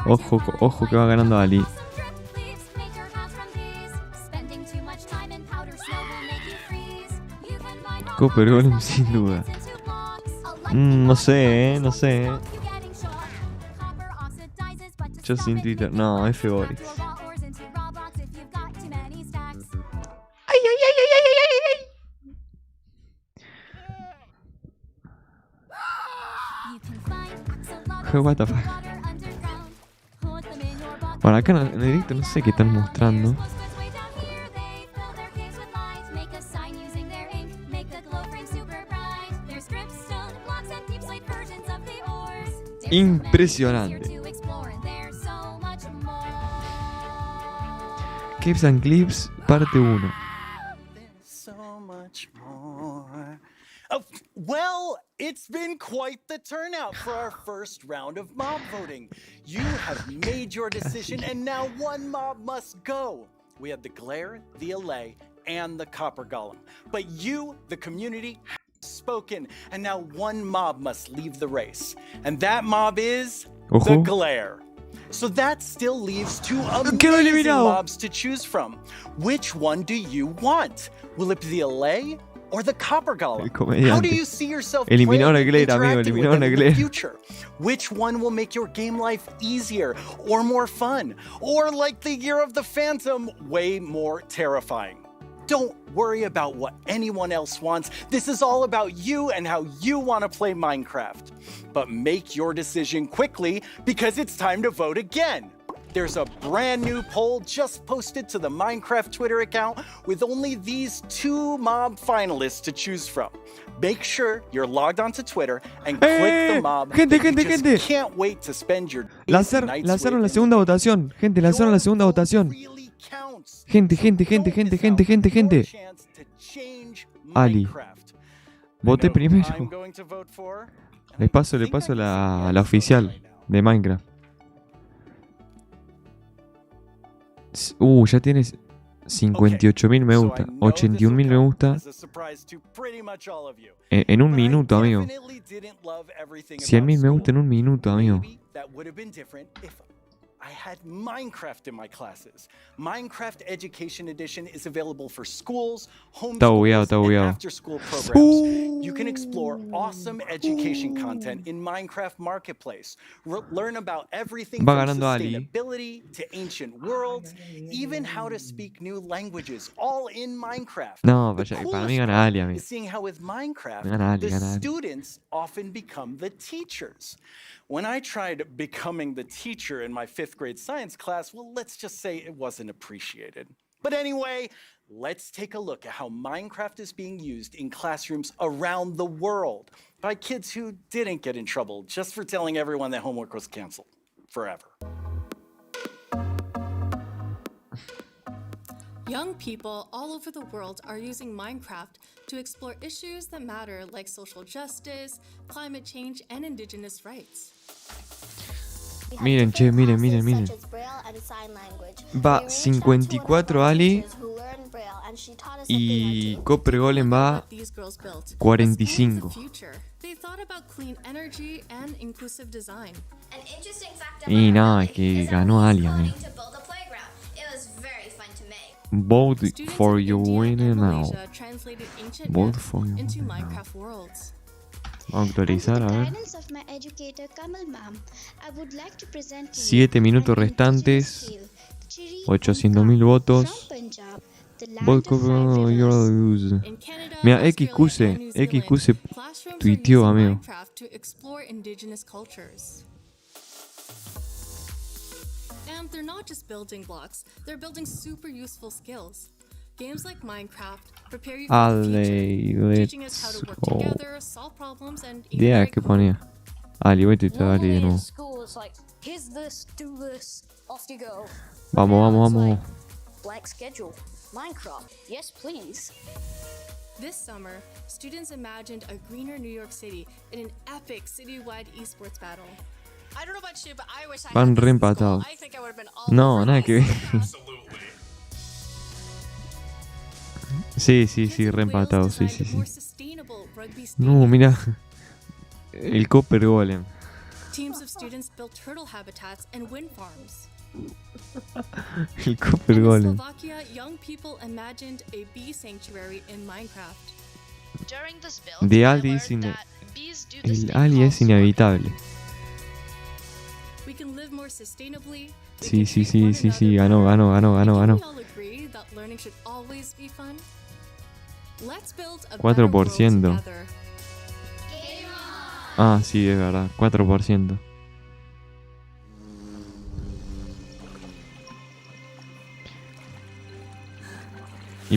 S1: Ojo, ojo que va ganando Ali. Copper Golem sin duda. No sé, no sé. Yo sin Twitter. No, F Boris. Ay, ay, ay, ay, ay, ay, ay. What the fuck. Bueno, acá en el directo no sé qué están mostrando. Impresionante. Caves and Cliffs, parte 1.
S12: So much more. Oh, well, it's been quite the turnout for our first round of mob voting. You have made your decision, and now one mob must go. We had the Glare, the Allay, and the Copper Golem. But you, the community, have spoken, and now one mob must leave the race. And that mob is the Glare. So that still leaves 2 amazing mobs to choose from. Which one do you want? Will it be the Allay or the Copper Golem? How do you see yourself playing and interacting with them in the future? Which one will make your game life easier or more fun? Or like the Year of the Phantom, way more terrifying? Don't worry about what anyone else wants. This is all about you and how you want to play Minecraft. But make your decision quickly because it's time to vote again. There's a brand new poll just posted to the Minecraft Twitter account with only these 2 mob finalists to choose from. Make sure you're logged onto Twitter and click the mob.
S1: Gente.
S12: Can't wait to spend your
S1: Lanzaron la segunda votación. Gente, lanzaron la segunda votación. Gente. Ali. Voté primero. Le paso la oficial de Minecraft. Ya tienes 58.000 me gusta, 81.000 me gusta. En un minuto, amigo. 100.000 me gusta en un minuto, amigo.
S12: I had Minecraft in my classes. Minecraft Education Edition is available for schools, homeschools, and after-school programs. You can explore awesome education content in Minecraft Marketplace. Learn about everything from sustainability to ancient worlds, even how to speak new languages, all in Minecraft.
S1: No, para mí gana Ali, amigo.
S12: Seeing how with Minecraft, the students often become the teachers. When I tried becoming the teacher in my 5th grade science class, well, let's just say it wasn't appreciated. But anyway, let's take a look at how Minecraft is being used in classrooms around the world by kids who didn't get in trouble just for telling everyone that homework was canceled forever.
S6: Young people all over the world are using Minecraft to explore issues that matter like social justice, climate change, and indigenous rights.
S1: Miren, che, miren. Va 54 Ali y Copper Golem va 45.
S6: They thought about clean energy and inclusive design.
S1: Y no, es que ganó Ali, amigo. Vote for your winner now. Vote for your winner now. Vamos a actualizar, a ver. 7 minutos restantes. 800.000 votos. Vote for your use. Mira, XQC tuiteó, amigo.
S6: And they're not just building blocks, they're building super useful skills. Games like Minecraft prepare you for the future, teaching us how to work together, solve problems, and
S1: Idea que ponía. Ali, voy a tuitear Ali de nuevo. Vamos.
S9: Blank schedule. Minecraft. Yes, please.
S6: This summer, students imagined a greener New York City in an epic citywide esports battle. I don't know about you, but I wish I
S1: Van re empatados. No, nada que ver. Sí, re empatados, sí. No, mira. El Copper Golem.
S6: Teams of students built turtle habitats and wind farms.
S1: El Copper Golem.
S6: In Slovakia, young people imagined a bee sanctuary in Minecraft.
S1: De Ali el Ali es inevitable.
S6: We can live more sustainably.
S1: Sí, ganó.
S6: We all agree that learning should always be fun. Let's build a better world
S1: 4%.
S6: together.
S1: Ah, sí, es verdad, 4%.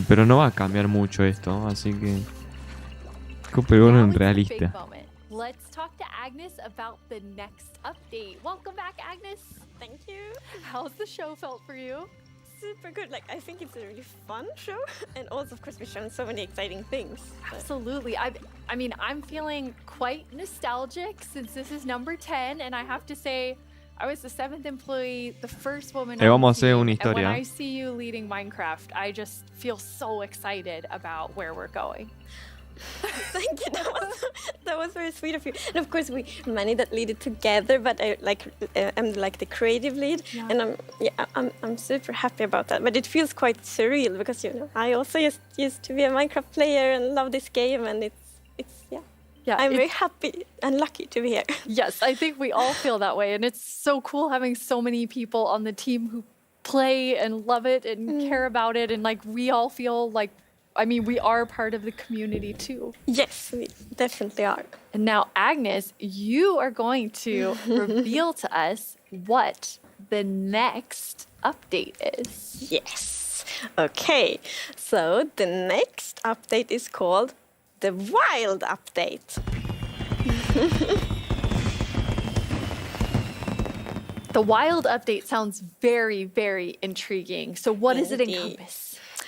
S1: Pero no va a cambiar mucho esto, así que Copper Golem realista.
S5: Let's talk to Agnes about the next update. Welcome back, Agnes.
S23: Thank you.
S5: How's the show felt for you?
S23: Super good. Like, I think it's a really fun show, and also, of course, we've shown so many exciting things.
S5: Absolutely. I mean, I'm feeling quite nostalgic since this is number 10, and I have to say, I was the 7th employee, the first woman on
S1: Vamos a
S5: the
S1: hacer
S5: team,
S1: una
S5: and when
S1: historia.
S5: I see you leading Minecraft, I just feel so excited about where we're going.
S23: Thank you. That was very sweet of you. And of course, we managed that lead it together. But I'm like the creative lead, and I'm super happy about that. But it feels quite surreal because I also used to be a Minecraft player and love this game, and I'm very happy and lucky to be here.
S5: Yes, I think we all feel that way, and it's so cool having so many people on the team who play and love it and care about it, and like we all feel like. I mean, we are part of the community too.
S23: Yes, we definitely are.
S5: And now, Agnes, you are going to reveal to us what the next update is.
S23: Yes. Okay. So the next update is called the Wild Update.
S5: The Wild Update sounds very, very intriguing. So what does it encompass?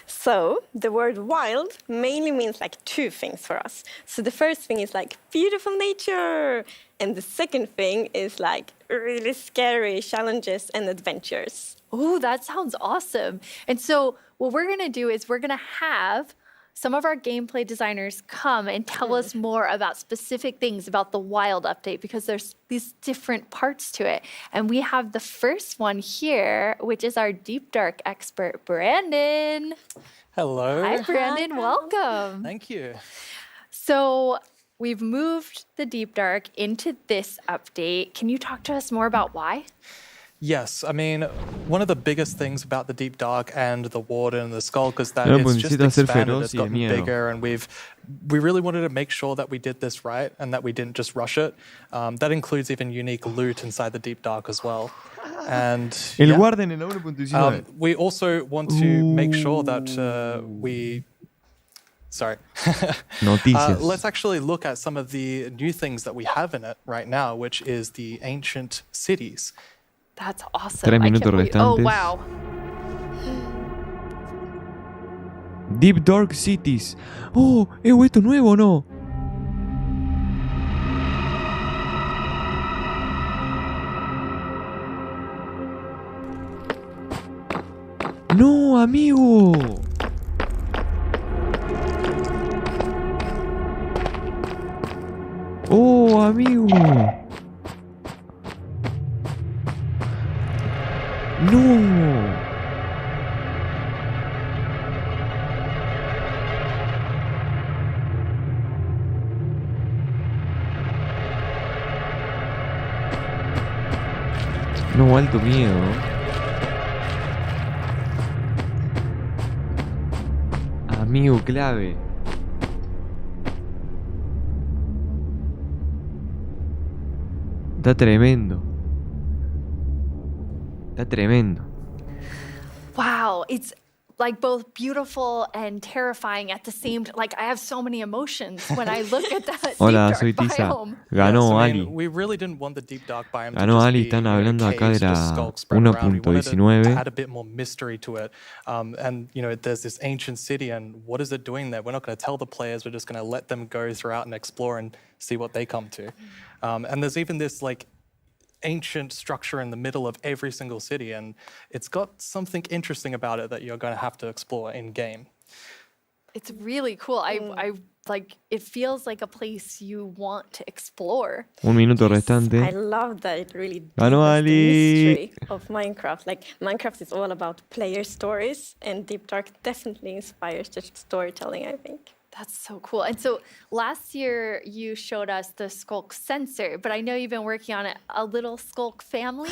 S23: So the word wild mainly means like two things for us. So the first thing is like beautiful nature. And the second thing is like really scary challenges and adventures.
S5: Oh, that sounds awesome. And so what we're going to do is we're going to have some of our gameplay designers come and tell us more about specific things about the Wild Update because there's these different parts to it. And we have the first one here, which is our Deep Dark expert, Brandon.
S24: Hello.
S5: Hi, Brandon. Welcome.
S24: Thank you.
S5: So we've moved the Deep Dark into this update. Can you talk to us more about why?
S24: Yes, I mean, one of the biggest things about the Deep Dark and the Warden and the Skulk is that it's just expanded, it's gotten bigger, and we really wanted to make sure that we did this right and that we didn't just rush it. That includes even unique loot inside the Deep Dark as well. And
S1: El Warden en la 1.19.
S24: We also want to make sure that we... Sorry.
S1: Noticias.
S24: Let's actually look at some of the new things that we have in it right now, which is the ancient cities.
S5: That's awesome.
S1: 3 minutos restantes.
S5: Oh, wow.
S1: Deep Dark Cities. Oh, ¿esto es nuevo o no? No, amigo. Oh, amigo. No. No, alto miedo. Amigo clave. Está tremendo. Está tremendo.
S5: Wow, it's like both beautiful and terrifying at the same time. Like I have so many emotions when I look at that
S1: Hola,
S5: deep
S1: soy
S5: dark
S1: Tisa.
S5: biome.
S1: Ganó Ali.
S24: We really didn't want the deep dark biome to
S1: Ganó
S24: just
S1: Ali.
S24: be,
S1: Están hablando acá de
S24: caves, just
S1: la
S24: skulks spread around. We wanted to
S1: 1.19.
S24: add a bit more mystery to it. And there's this ancient city, and what is it doing there? We're not going to tell the players. We're just going to let them go throughout and explore and see what they come to. And there's even this like ancient structure in the middle of every single city, and it's got something interesting about it that you're going to have to explore in game.
S5: It's really cool. I like it feels like a place you want to explore.
S1: Un minuto
S23: I
S1: restante.
S23: love that it really
S1: Ganó
S23: deepens the
S1: Ali.
S23: mystery of Minecraft. Like Minecraft is all about player stories, and Deep Dark definitely inspires the storytelling, I think.
S5: That's so cool. And so last year you showed us the skulk sensor, but I know you've been working on a little skulk family.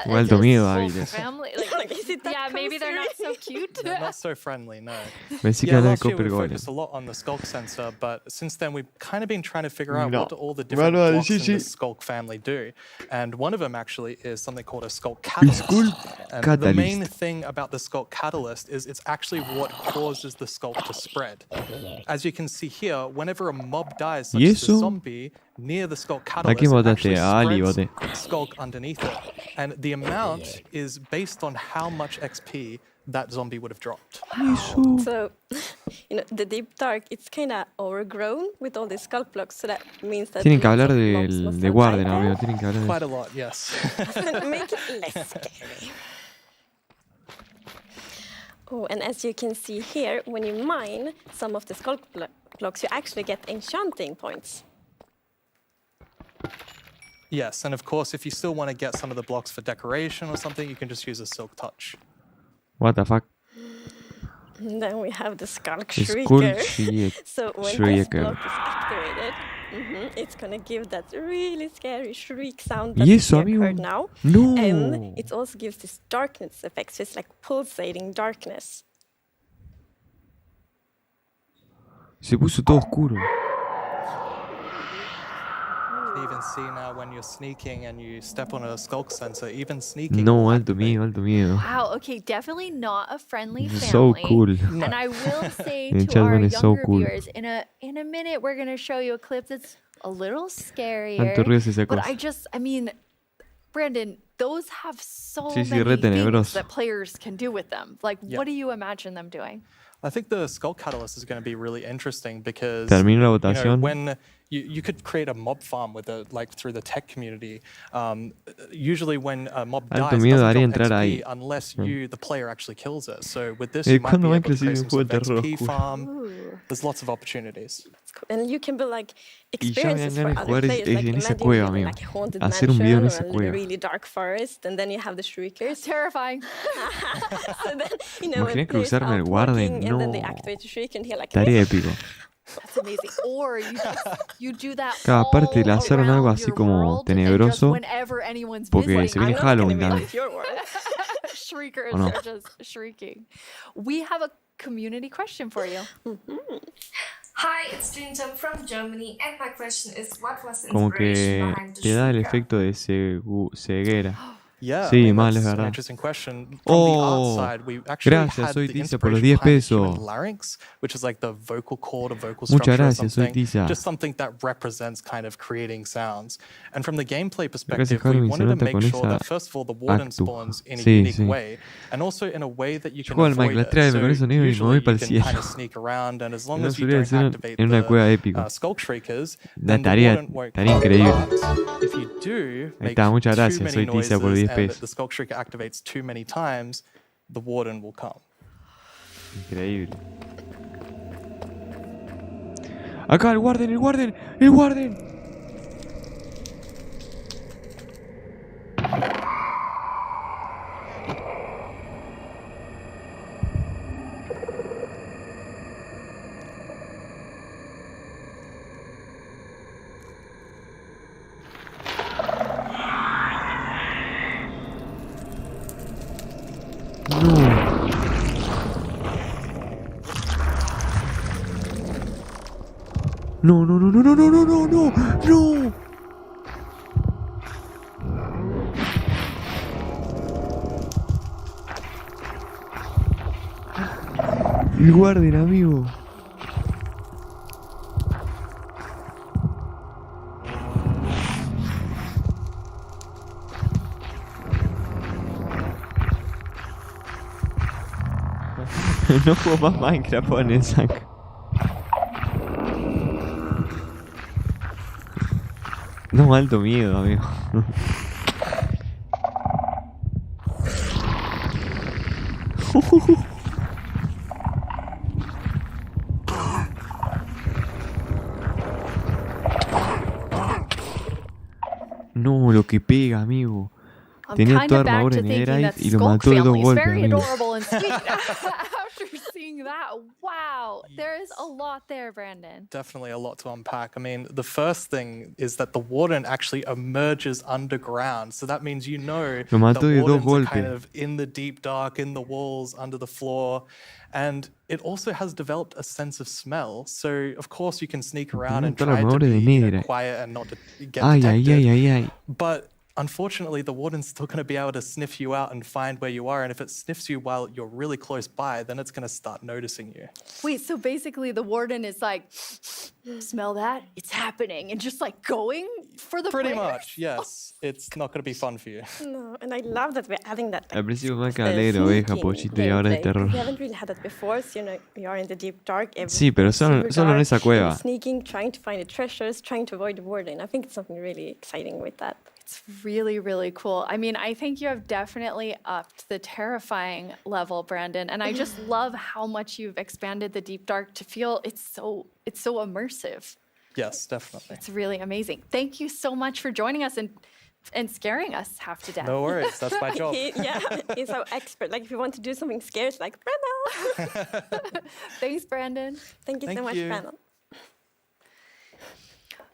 S1: Alto miedo,
S5: Skulk
S1: David.
S5: family. Like, yeah, maybe they're not so cute.
S24: They're not so friendly, no.
S1: Pensé que hablaba de
S24: Last year
S1: Copper
S24: we
S1: Golem.
S24: focused a lot on the skulk sensor, but since then we've kind of been trying to figure out
S1: No.
S24: what do all the different
S1: Bueno,
S24: blocks
S1: sí,
S24: in
S1: sí.
S24: the skulk family do. And one of them actually is something called a skulk catalyst. And the
S1: Catalyst.
S24: main thing about the skulk catalyst is it's actually what causes the skulk to spread. As you can see here, whenever a mob dies, such
S1: ¿Y
S24: as
S1: eso?
S24: a zombie, near the skulk
S1: ¿A
S24: catalyst,
S1: quién
S24: it
S1: votaste?
S24: actually
S1: A Ali
S24: spreads
S1: voté.
S24: skulk underneath it. And the amount is based on how much XP that zombie would have dropped.
S23: So, the Deep Dark, it's kind of overgrown with all these skull blocks, so that means that
S1: Tienen que
S23: lots
S1: hablar
S23: of mobs
S1: de
S23: must have
S1: Warden,
S23: died
S1: amigo. Tienen que hablar
S24: Quite
S1: de...
S24: a lot, yes.
S23: there. Make it less scary. Oh, and as you can see here, when you mine some of the skull blocks, you actually get enchanting points.
S24: Yes, and of course, if you still want to get some of the blocks for decoration or something, you can just use a silk touch.
S1: What the fuck?
S23: And then we have the Skulk
S1: Skull
S23: Shrieker. So when this
S1: Shrieker.
S23: block is activated, it's gonna give that really scary shriek sound
S1: ¿Y
S23: that
S1: eso,
S23: you
S1: amigo?
S23: heard now.
S1: No.
S23: And it also gives this darkness effect, so it's like pulsating darkness.
S1: Se puso todo oscuro.
S24: You can even see now when you're sneaking and you step on a skulk sensor, even sneaking.
S1: No, alto miedo, alto miedo.
S5: Wow, okay, definitely not a friendly family.
S1: So cool.
S5: And I will say
S1: El
S5: to our
S1: chatbot es so
S5: younger
S1: cool.
S5: viewers, in a minute we're gonna show you a clip that's a little scarier.
S1: Tanto ruido es esa
S5: But
S1: cosa.
S5: I mean, Brandon, those have so
S1: Sí, sí,
S5: many
S1: re
S5: things
S1: tenebroso.
S5: that players can do with them. Like,
S24: Yeah.
S5: what do you imagine them doing?
S24: I think the Skull Catalyst is going to be really interesting because
S1: Termino la votación.
S24: when you could create a mob farm with through the tech community. Usually when a mob
S1: Alto
S24: dies, it
S1: miedo
S24: doesn't
S1: daría
S24: drop
S1: entrar
S24: XP
S1: ahí.
S24: unless the player actually kills it. So with this,
S1: Eh,
S24: you might be
S1: ¿cuándo va a
S24: able to
S1: inclusive
S24: create
S1: un
S24: some
S1: juego
S24: sort
S1: de
S24: of
S1: terror
S24: XP
S1: oscuro?
S24: farm. There's lots of opportunities.
S23: And you can build like
S1: Y ya me dan
S23: experiences for
S1: ganas de
S23: other
S1: jugar
S23: players. Like
S1: en esa
S23: imagine
S1: cueva,
S23: building
S1: amigo.
S23: like a haunted
S1: Hacer un video en
S23: mansion
S1: esa
S23: or a
S1: cueva.
S23: really dark forest, and then you have the shriekers.
S5: Terrifying.
S23: So then, when
S1: Imaginé
S23: players
S1: cruzarme
S23: are
S1: el Warden.
S23: walking, and then they
S1: No.
S23: activate the shriek and hear like.
S1: Estaría épico.
S5: That's amazing. Or you do that
S1: Claro, aparte
S5: all
S1: lanzaron algo
S5: around
S1: así
S5: your
S1: como
S5: world, and just
S1: tenebroso.
S5: whenever anyone's
S1: Porque
S5: visiting,
S1: se viene
S23: I'm not gonna
S1: Halloween
S23: be
S1: también.
S23: like your world.
S5: Shriekers
S1: ¿O no?
S5: are just shrieking. We have a community question for you.
S11: Hi, it's Jinjam from Germany, and my question is, what was the
S1: Como
S11: inspiration
S1: que
S11: behind the
S1: te da el
S11: Shrieker?
S1: efecto de ceguera.
S24: Yeah,
S1: Sí,
S24: I mean,
S1: mal, es
S24: that's an
S1: verdad.
S24: interesting question. From
S1: Oh,
S24: the art side, we actually
S1: gracias,
S24: had
S1: soy
S24: the
S1: Tiza por los
S24: inspiration
S1: 10
S24: behind the human
S1: pesos.
S24: larynx, which is like the vocal cord or vocal
S1: Muchas
S24: structure or
S1: gracias, soy
S24: something.
S1: Tiza.
S24: Just something that represents kind of creating sounds. And from the gameplay
S1: Gracias,
S24: perspective, we
S1: Javi, se
S24: wanted to
S1: nota
S24: make
S1: con
S24: sure
S1: esa
S24: that first of all, the warden
S1: actu.
S24: spawns in a
S1: Sí,
S24: unique
S1: sí.
S24: way, and also in a way that you
S1: Yo
S24: can
S1: juego al
S24: avoid
S1: Minecraft,
S24: it.
S1: tráeme
S24: So
S1: con esos niveles y me
S24: usually
S1: voy para
S24: you
S1: el
S24: can kind
S1: cielo.
S24: of sneak around, and as long
S1: No
S24: as you
S1: suele
S24: don't
S1: ser
S24: activate
S1: en una
S24: the
S1: cueva épico.
S24: skull shriekers,
S1: La
S24: then the
S1: tarea
S24: warden won't
S1: estaría
S24: come.
S1: increíble.
S24: But if you do
S1: Ahí
S24: make
S1: está, muchas
S24: too
S1: gracias,
S24: many
S1: soy Tiza por
S24: noises
S1: 10
S24: and
S1: pesos.
S24: the skull shrieker activates too many times, the warden will come.
S1: Increíble. Acá, el guarden, el guarden, el guarden. No, no, no, no, no, no, no, no, no, no. El guarden, amigo. No juego más Minecraft con el saco. No, alto miedo, amigo. No, lo que pega, amigo.
S5: I'm
S1: Tenía
S5: kind
S1: toda
S5: of back
S1: armadura
S5: to
S1: en
S5: thinking
S1: Netherite
S5: that
S1: y lo
S5: Skulk
S1: mató de dos
S5: family is
S1: golpes,
S5: very
S1: amigo.
S5: adorable and sweet. After seeing that, wow, there is a lot there, Brandon.
S24: Definitely a lot to unpack. I mean, the first thing is that the warden actually emerges underground. So that means you know
S1: Lo mató de
S24: the
S1: dos
S24: wardens are kind
S1: golpes.
S24: of in the deep dark, in the walls, under the floor. And it also has developed a sense of smell. So, of course, you can sneak around and
S1: Toda la
S24: try to
S1: armadura
S24: be
S1: de Netherite.
S24: quiet and not to get
S1: Ay, ay,
S24: detected.
S1: ay, ay, ay.
S24: But unfortunately, the warden's still going to be able to sniff you out and find where you are. And if it sniffs you while you're really close by, then it's going to start noticing you.
S5: Wait, so basically the warden is like, smell that? It's happening. And just like going for the
S24: Pretty
S5: players?
S24: much, yes. It's not going to be fun for you.
S23: No, and I love that we're adding that.
S1: Al principio me alegre, oveja, pollito y ahora es terror.
S23: We haven't really had that before, so you know, we are in the deep dark.
S1: Sí, pero solo en esa cueva.
S23: Sneaking, trying to find the treasures, trying to avoid the warden. I think it's something really exciting with that.
S5: It's really, really cool. I mean, I think you have definitely upped the terrifying level, Brandon. And I just love how much you've expanded the deep dark to feel it's so immersive.
S24: Yes, definitely.
S5: It's really amazing. Thank you so much for joining us and scaring us half to death.
S24: No worries, that's my job.
S23: He's our expert. Like if you want to do something scary, it's like Brandon.
S5: Thanks, Brandon.
S23: Thank you so much, Brandon.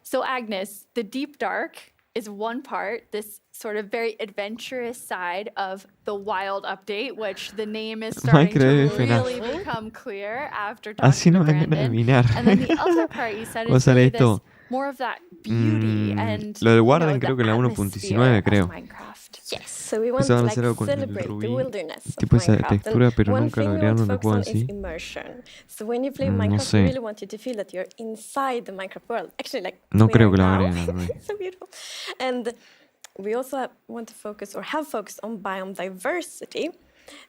S5: So Agnes, the deep dark is one part, this sort of very adventurous side of the wild update, which the name is starting to really become clear after talking
S1: Así no
S5: to
S1: me van a
S5: Brandon.
S1: adivinar.
S5: And then the other part you said
S1: O
S5: is
S1: sea,
S5: really
S1: esto.
S5: this, more of that beauty and
S1: Lo del
S5: you know,
S1: guarden
S5: the
S1: creo que la
S5: atmosphere
S1: 1.19
S5: of
S1: creo.
S5: Minecraft.
S23: Yes, so we want
S1: Eso
S23: to
S1: van a
S23: like
S1: hacer algo con el
S23: celebrate the
S1: rubí.
S23: wilderness of
S1: Tipo esa
S23: Minecraft.
S1: textura,
S23: And
S1: pero
S23: one
S1: nunca
S23: thing
S1: lo
S23: we
S1: agregaron
S23: want
S1: en
S23: to
S1: el juego en
S23: focus on is
S1: sí.
S23: immersion. So when you play
S1: No
S23: Minecraft, we
S1: sé.
S23: really want you to feel that you're inside the Minecraft world. Actually, like
S1: No
S23: we
S1: creo
S23: are
S1: que lo
S23: now.
S1: agreguen al rubí.
S23: So beautiful. And we also want to focus or have focused on biome diversity.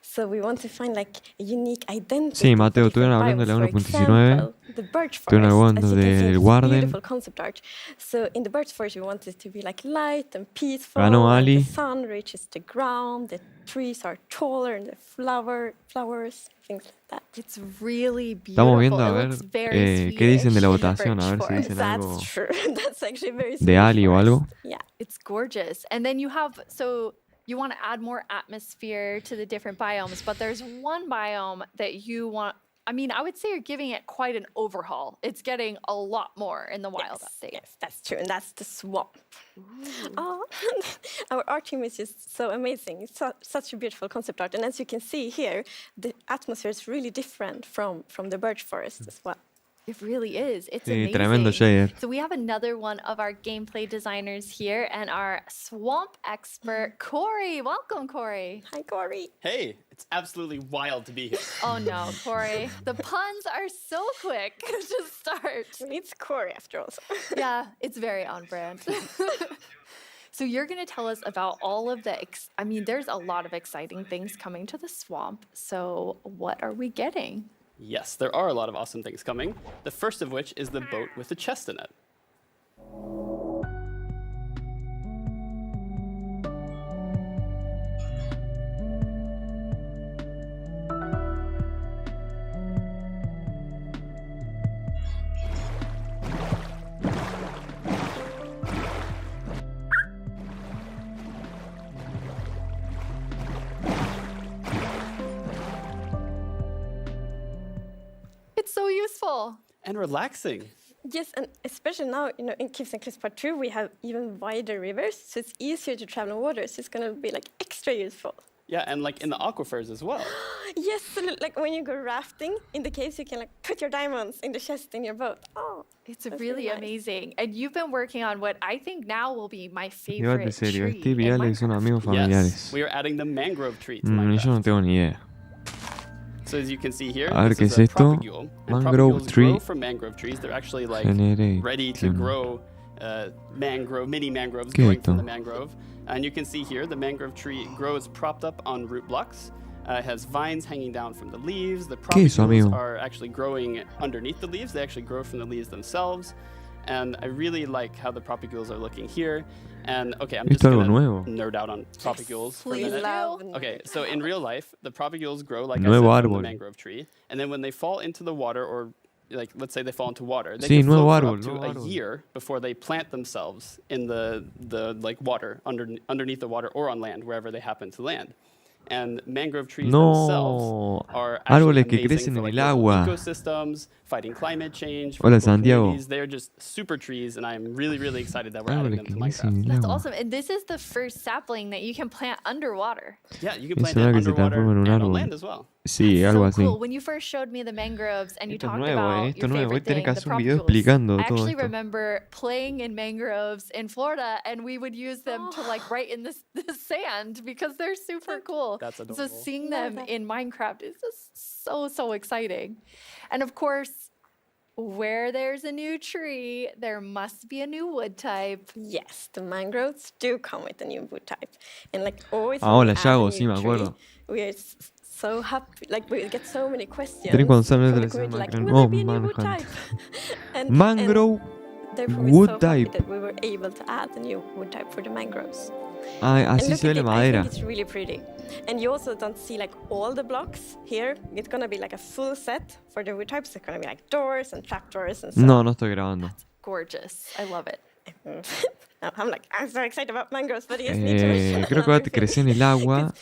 S23: So we want to find like a unique identity.
S1: Sí, Mateo, estuvieron hablando de la 1.19. Estuvieron hablando del Warden.
S23: Beautiful concept art. So in the birch forest, we want it to be like light and peaceful.
S1: Ganó
S23: and
S1: Ali.
S23: the sun reaches the ground. The trees are taller, and the flowers, things like that.
S5: It's really beautiful.
S1: Estamos viendo a
S5: It
S1: ver
S5: looks very
S1: qué dicen de la
S5: Swedish in the
S1: votación, a ver
S5: birch
S1: si dicen
S23: That's
S1: algo
S23: true. That's actually very
S1: de Ali o algo.
S23: Yeah.
S5: It's gorgeous. And then you have, so you want to add more atmosphere to the different biomes, but there's one biome that you want, I mean, I would say you're giving it quite an overhaul. It's getting a lot more in the wild update.
S23: Yes, that's true. And that's the swamp. Oh, our art team is just so amazing. It's such a beautiful concept art. And as you can see here, the atmosphere is really different from the birch forest as well.
S5: It really is. It's
S1: Sí,
S5: amazing.
S1: tremendo shader.
S5: So we have another one of our gameplay designers here and our swamp expert, Corey. Welcome, Corey.
S23: Hi, Corey.
S13: Hey, it's absolutely wild to be here.
S5: Oh no, Corey. The puns are so quick to start.
S23: It's Corey after all.
S5: Yeah, it's very on brand. So you're going to tell us about all of the, there's a lot of exciting things coming to the swamp. So what are we getting?
S13: Yes, there are a lot of awesome things coming. The first of which is the boat with the chest in it.
S5: It's so useful.
S13: And relaxing.
S23: Yes, and especially now, in Caves and Cliffs Part 2, we have even wider rivers, so it's easier to travel on water, so it's going to be extra useful.
S13: Yeah, and in the aquifers as well.
S23: Yes, so when you go rafting in the caves, you can put your diamonds in the chest in your boat. Oh,
S5: it's really
S23: nice.
S5: Amazing. And you've been working on what I think now will be my
S1: Llévate
S5: favorite
S1: serio,
S5: tree
S1: Steve y
S5: in
S1: Alex son
S5: Minecraft.
S1: amigos familiares.
S13: Yes, we are adding the mangrove tree to
S1: Yo
S13: Minecraft.
S1: no tengo ni idea.
S13: So as you can see here,
S1: A ver, ¿qué
S13: this
S1: es
S13: is a
S1: esto?
S13: propagule. And
S1: Mangrove
S13: propagules
S1: tree
S13: grow from mangrove trees. They're actually ready to
S1: Generation.
S13: grow mini mangroves
S1: ¿Qué es
S13: growing from
S1: esto?
S13: the mangrove. And you can see here the mangrove tree grows propped up on root blocks. It has vines hanging down from the leaves. The
S1: ¿Qué es eso,
S13: propagules
S1: amigo?
S13: are actually growing underneath the leaves. They actually grow from the leaves themselves. And I really like how the propagules are looking here. And okay, I'm just
S1: Esto es algo
S13: gonna
S1: nuevo.
S13: nerd out on propagules for a
S23: Please
S13: minute.
S23: love.
S13: Okay, so in real life, the propagules grow like
S1: Nuevo
S13: I said from the
S1: árbol.
S13: mangrove tree, and then when they fall into the water, or let's say they fall into water, they
S1: Sí,
S13: can
S1: nuevo
S13: float for
S1: árbol,
S13: up to
S1: nuevo
S13: a
S1: árbol.
S13: year before they plant themselves in the water underneath the water or on land wherever they happen to land. And mangrove trees themselves
S1: No,
S13: are actually
S1: árboles que
S13: amazing
S1: crecen
S13: for
S1: en el
S13: local
S1: agua.
S13: ecosystems, fighting climate change. For
S1: Hola,
S13: local
S1: Santiago.
S13: communities. They're just super trees, and I'm really, really excited that we're adding
S1: Árboles
S13: them
S1: que
S13: to
S1: crecen en
S13: Minecraft.
S1: el
S5: That's
S1: agua.
S5: awesome. And this is the first sapling that you can plant underwater.
S13: Yeah, you can
S1: Es
S13: plant it
S1: una que se
S13: underwater
S1: transforma en un
S13: and on
S1: árbol.
S13: land as well.
S1: Sí, algo
S5: So
S1: así.
S5: cool. When you first showed me the mangroves and you
S1: Esto es
S5: talked
S1: nuevo,
S5: about
S1: esto
S5: your
S1: es nuevo. Hoy
S5: favorite
S1: tenés
S5: thing,
S1: que
S5: the
S1: hacer un video
S5: propagules,
S1: explicando
S5: I
S1: todo
S5: actually
S1: esto.
S5: remember playing in mangroves in Florida, and we would use them to write in the sand because they're super cool.
S13: That's
S5: So
S13: adorable.
S5: seeing them in Minecraft is just so exciting. And of course, where there's a new tree, there must be a new wood type.
S23: Yes, the mangroves do come with a new wood type. And always
S1: Ah,
S23: when we
S1: hola,
S23: add a
S1: Yago,
S23: new
S1: sí, me
S23: tree,
S1: acuerdo.
S23: we are so happy. We get so many questions
S1: Tenés cuando sale
S23: from
S1: la
S23: the community,
S1: Minecraft.
S23: will
S1: Oh,
S23: there be a new wood
S1: Manhunt.
S23: type? and
S1: Mangrove
S23: therefore we're
S1: wood
S23: so happy
S1: type.
S23: that we were able to add a new wood type for the mangroves.
S1: Ah,
S23: And
S1: así
S23: look
S1: se ve
S23: at
S1: la
S23: it, I
S1: madera.
S23: think it's really pretty. And you also don't see all the blocks here. It's gonna be a full set for the wood types. It's gonna be doors and trapdoors and so
S1: No, no estoy grabando.
S5: Gorgeous. I love it.
S23: I'm so excited about mangroves, but you just need to mention
S1: Creo que va a
S23: another
S1: crecer en
S23: thing.
S1: el agua,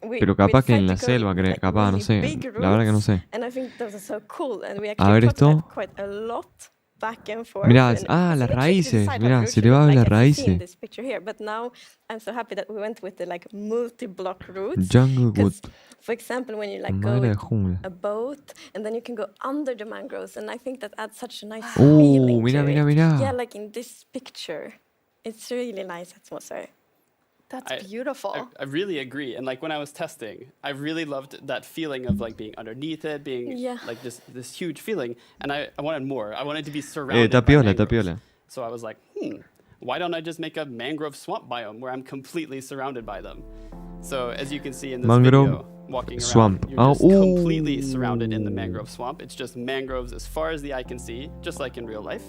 S23: We
S1: pero capaz que en la
S23: decided to go
S1: selva,
S23: with,
S1: capaz, no
S23: really
S1: sé.
S23: big
S1: La verdad que no
S23: roots,
S1: sé.
S23: And I think those are so cool. And we
S1: A
S23: actually
S1: ver
S23: talked about
S1: esto.
S23: quite a lot back and forth.
S1: Mirá,
S23: and
S1: las
S23: it's a bit tricky to
S1: raíces.
S23: decide what
S1: Mirá,
S23: route
S1: se
S23: to
S1: le va a
S23: do,
S1: ver las
S23: as you see in
S1: raíces.
S23: this picture here. But now I'm so happy that we went with the multi-block routes.
S1: Jungle wood.
S23: For example, when you go
S1: Madera de
S23: with
S1: jungla.
S23: a boat and then you can go under the mangroves, and I think that adds such a nice
S1: Oh,
S23: feeling
S1: mira,
S23: to
S1: mira,
S23: it.
S1: mira.
S23: Yeah, like in this picture, it's really nice atmosphere.
S5: That's beautiful.
S13: I really agree. And when I was testing, I really loved that feeling of being underneath it, being
S23: Yeah.
S13: this huge feeling. And I wanted more. I wanted to be surrounded
S1: Está
S13: by
S1: piola, está
S13: mangroves.
S1: piola.
S13: So I was like, why don't I just make a mangrove swamp biome where I'm completely surrounded by them? So as you can see in this
S1: Mangrove
S13: video, walking
S1: swamp.
S13: around, you're just completely surrounded in the mangrove swamp. It's just mangroves as far as the eye can see, just like in real life.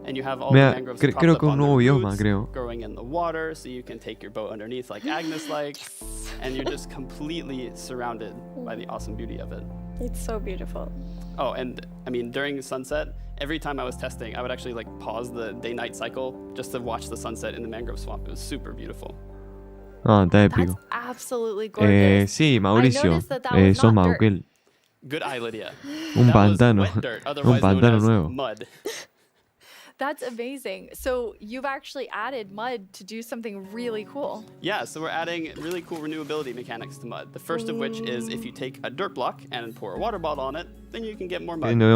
S13: And you have all
S1: Mira,
S13: the mangroves
S1: creo
S13: propped up
S1: que un
S13: on
S1: nuevo
S13: their
S1: bioma,
S13: roots,
S1: creo.
S13: growing in the water, so you can take your boat underneath like Agnes likes, and you're just completely surrounded by the awesome beauty of it.
S23: It's so beautiful.
S13: Oh, and during sunset, every time I was testing, I would actually pause the day-night cycle just to watch the sunset in the mangrove swamp. It was super beautiful.
S1: Ah, está épico.
S5: Absolutely gorgeous.
S1: Sí, Mauricio.
S5: noticed that was
S1: Sos
S5: not dirt.
S1: Mauquel.
S13: Good eye, Lydia.
S1: Un
S13: That was
S1: pantano.
S13: wet dirt,
S1: Un
S13: otherwise known
S1: pantano
S13: as
S1: nuevo.
S13: mud.
S5: That's amazing. So you've actually added mud to do something really cool.
S13: Yeah, so we're adding really cool renewability mechanics to mud. The first of which is if you take a dirt block and pour a water bottle on it, then you can get more mud. And then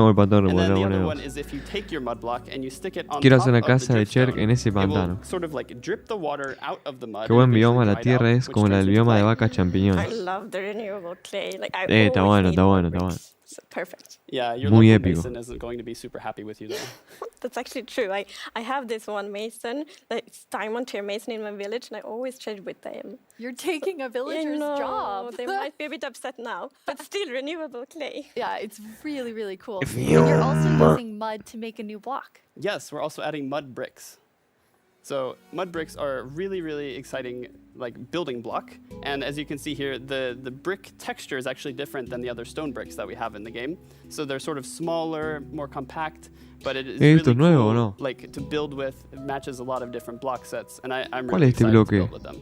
S13: the other one is if you take your mud block and you stick it on
S1: Quiero
S13: top
S1: hacer una
S13: of
S1: casa
S13: the
S1: de
S13: drip
S1: Cherk
S13: stone,
S1: en ese
S13: it will
S1: pantano.
S13: sort of like drip the water out of the mud.
S1: Qué buen
S13: and
S1: bioma, la
S13: eventually dry it
S1: tierra
S13: out,
S1: es
S13: which
S1: como el
S13: turns into
S1: bioma de
S13: clay.
S1: vacas
S23: I
S1: champiñones.
S23: love the renewable clay. Like I
S1: Está
S23: always
S1: bueno,
S23: need
S1: está
S23: more
S1: bueno, está bueno.
S23: bricks. So perfect.
S13: Yeah, your
S1: Muy
S13: local
S1: épico.
S13: mason isn't going to be super happy with you though.
S23: That's actually true. I have this one mason, it's diamond tier mason in my village, and I always trade with them.
S5: You're taking a villager's job.
S23: They might be a bit upset now, but still renewable clay.
S5: Yeah, it's really, really cool. And you're also using mud to make a new block.
S13: Yes, we're also adding mud bricks. So mud bricks are a really, really exciting like building block. And as you can see here, the brick texture is actually different than the other stone bricks that we have in the game. So they're sort of smaller, more compact, but it is really
S1: ¿Esto es nuevo o no?
S13: like to build with. It matches a lot of different block sets, and I'm
S1: ¿Cuál
S13: really
S1: es este
S13: excited to
S1: bloque?
S13: build with them.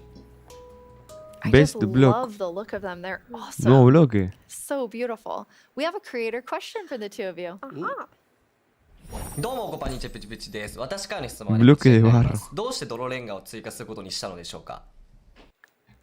S5: I
S1: Best
S5: just
S1: block.
S5: love the look of them. They're awesome.
S1: Nuevo bloque.
S5: So beautiful. We have a creator question for the two of you.
S15: どうも、コパニチェプチプチです。私からの質問は、どうして泥レンガを追加することにしたのでしょうか?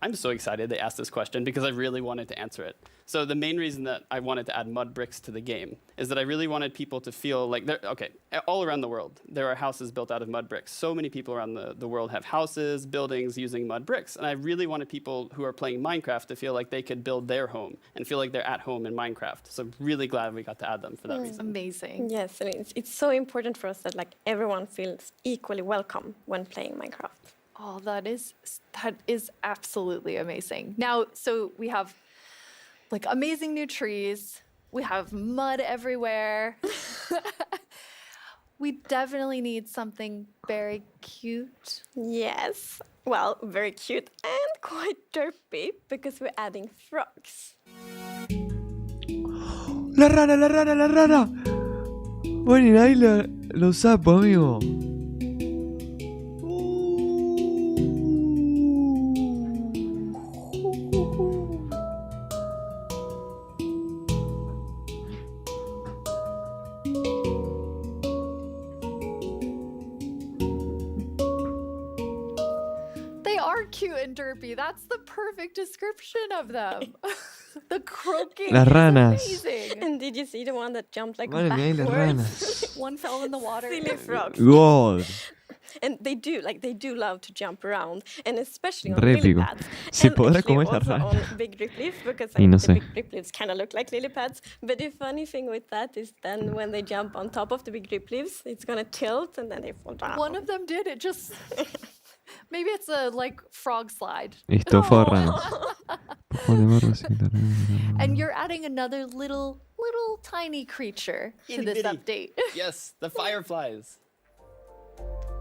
S13: I'm so excited they asked this question because I really wanted to answer it. So the main reason that I wanted to add mud bricks to the game is that I really wanted people to feel like they're, okay, all around the world, there are houses built out of mud bricks. So many people around the world have houses, buildings using mud bricks. And I really wanted people who are playing Minecraft to feel like they could build their home and feel like they're at home in Minecraft. So I'm really glad we got to add them for that reason.
S5: Amazing.
S23: Yes, and it's so important for us that like everyone feels equally welcome when playing Minecraft.
S5: Oh, that is absolutely amazing. Now, so we have like amazing new trees. We have mud everywhere. We definitely need something very cute.
S23: Yes, well, very cute and quite derpy because we're adding frogs.
S1: La rana, la rana, la rana. Ponen ahí los sapos, amigo.
S5: Cute and derpy. That's the perfect description of them. The croaking
S1: Las ranas.
S5: is amazing.
S23: And did you see the one that jumped like
S1: Madre mía, las
S23: backwards?
S1: ranas.
S5: One fell in the water.
S23: Silly frogs.
S1: God.
S23: And they do love to jump around, and especially on
S1: Re
S23: lily
S1: épico.
S23: pads.
S1: ¿Se
S23: And
S1: podrá
S23: actually
S1: comer la
S23: also
S1: rana?
S23: on big drip leaves, because
S1: Y no
S23: the
S1: sé.
S23: big drip leaves kind of look like lily pads. But the funny thing with that is then when they jump on top of the big drip leaves, it's gonna tilt and then they fall down.
S5: One of them did. It just maybe it's a like frog slide.
S1: Esto fue rana.
S5: And you're adding another little tiny creature to this update.
S13: Yes, the fireflies.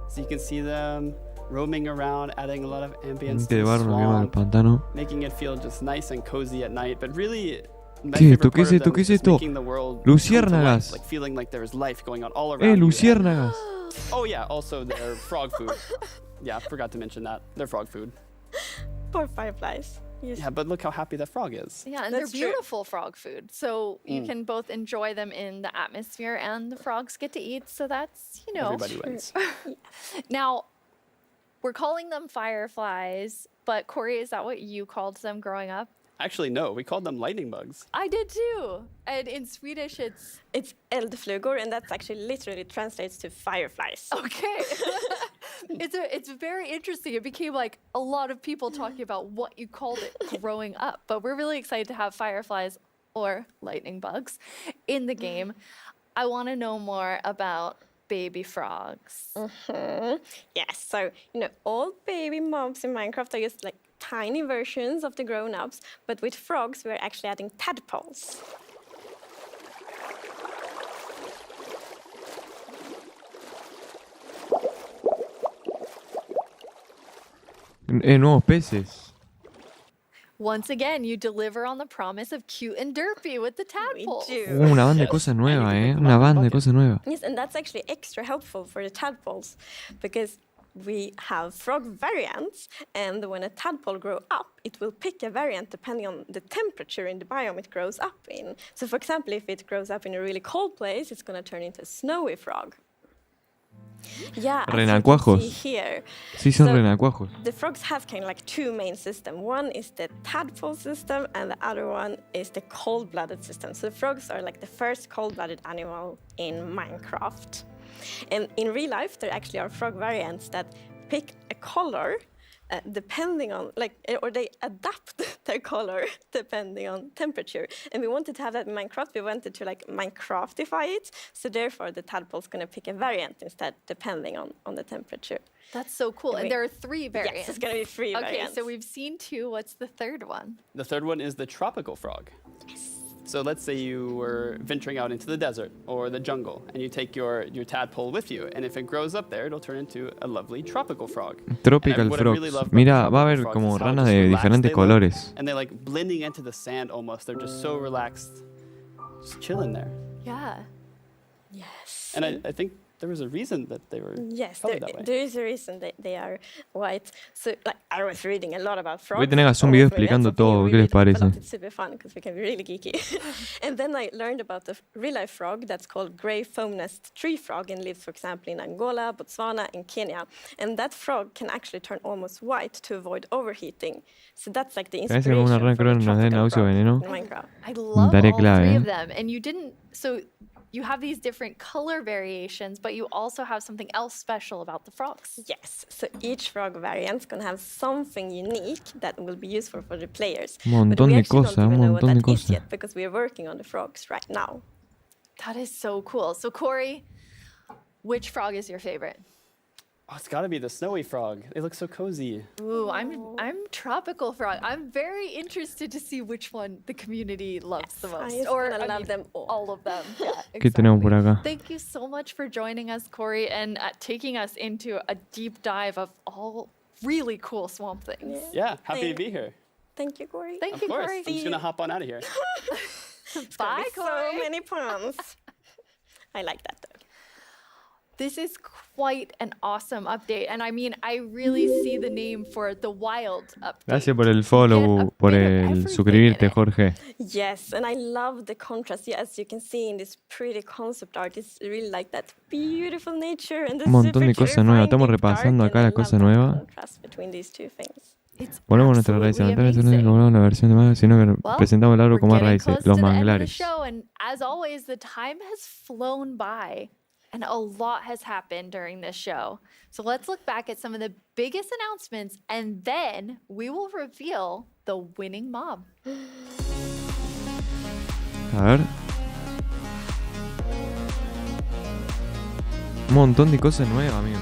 S13: So you can see them roaming around, adding a lot of ambience to the swamp, making it feel just nice and cozy at night. But really, my favorite part of them is just making the world come to life, like feeling like there is life going on all around you.
S1: Luciérnagas.
S13: Oh yeah, also they're frog food. Yeah, forgot to mention that. They're frog food.
S23: Poor fireflies. Yes.
S13: Yeah, but look how happy that frog is.
S5: Yeah, and
S23: That's
S5: they're
S23: true.
S5: beautiful frog food. So you can both enjoy them in the atmosphere and the frogs get to eat. So that's, you know.
S13: Everybody wins.
S5: Now, we're calling them fireflies, but Corey, is that what you called them growing up?
S13: Actually, no, we called them lightning bugs.
S5: I did too. And in Swedish, it's
S23: eldflugor, and that's actually literally translates to fireflies.
S5: okay. It's very interesting. It became like a lot of people talking about what you called it growing up. But we're really excited to have fireflies or lightning bugs in the game. I want to know more about baby frogs.
S23: Yes, so all baby mobs in Minecraft are just like tiny versions of the grown-ups, but with frogs we're actually adding tadpoles.
S1: Nuevos peces.
S5: Once again, you deliver on the promise of cute and derpy with the tadpoles.
S1: Una banda de cosas nuevas, Una banda de cosas nuevas.
S23: Yes, and that's actually extra helpful for the tadpoles because we have frog variants, and when a tadpole grows up, it will pick a variant depending on the temperature in the biome it grows up in. So, for example, if it grows up in a really cold place, it's going to turn into a snowy frog. Yeah, as you can
S1: Renacuajos.
S23: see here.
S1: Sí, son
S23: So,
S1: renacuajos.
S23: The frogs have kind of like two main systems. One is the tadpole system, and the other one is the cold-blooded system. So the frogs are like the first cold-blooded animal in Minecraft. And in real life, there actually are frog variants that pick a color depending on, or they adapt their color depending on temperature. And we wanted to have that in Minecraft. We wanted to Minecraftify it. So therefore, the tadpole's going to pick a variant instead, depending on the temperature.
S5: That's so cool. And there are 3 variants.
S23: Yes, it's going to be 3 variants.
S5: Okay, so we've seen 2. What's the third one?
S13: The third one is the tropical frog. So let's say you were venturing out into the desert or the jungle, and you take your tadpole with you, and if it grows up there, it'll turn into a lovely tropical frog.
S1: Tropical frogs. Mira, va a haber como ranas de diferentes colores.
S13: And they're blending into the sand almost. They're just so relaxed, just chilling there.
S5: Yeah.
S23: Yes.
S13: And I think there was a reason that they were colored that way.
S23: There is a reason that they are white. So, I was reading a lot about frogs.
S1: Voy a tener que hacer un video explicando todo, ¿qué les parece?
S23: It's super fun because we can be really geeky. And then I learned about the real-life frog that's called grey foam-nest tree frog and lives, for example, in Angola, Botswana, and Kenya. And that frog can actually turn almost white to avoid overheating. So that's like the inspiration for the tropical frog in Minecraft.
S5: I love all 3 of them. And you didn't... So you have these different color variations, but you also have something else special about the frogs.
S23: Yes, so each frog variant is going to have something unique that will be useful for the players.
S1: Un montón de cosas, un montón de cosas.
S23: Yet because we are working on the frogs right now.
S5: That is so cool. So Corey, which frog is your favorite?
S13: Oh, it's got to be the snowy frog. They look so cozy.
S5: Ooh, I'm tropical frog. I'm very interested to see which one the community loves the most.
S23: I love them
S5: all of them. Yeah,
S1: ¿Qué tenemos por acá?
S5: Thank you so much for joining us, Corey, and taking us into a deep dive of all really cool swamp things.
S13: Yeah, happy to be here.
S23: Thank you, Corey.
S5: Thank you, Corey.
S13: I'm just going to hop on out of here.
S23: Bye, Corey. So many puns. I like that, though.
S5: This is quite an awesome update. And I mean, I really see the name for the wild update.
S1: Gracias por el follow, por el suscribirte, Jorge.
S23: Yes, and I love the contrast. Yeah, as you can see in this pretty concept art, it's really like that beautiful nature and the
S1: Un montón de cosas nuevas. Estamos repasando acá las cosas nuevas. Volvemos a nuestra raíz. No es la versión de Mago, sino que presentamos el árbol como raíces, los manglares.
S5: And as always, the time has flown by. And a lot has happened during this show. So let's look back at some of the biggest announcements, and then we will reveal the winning mob.
S1: A ver. Un montón de cosas nuevas, amigo.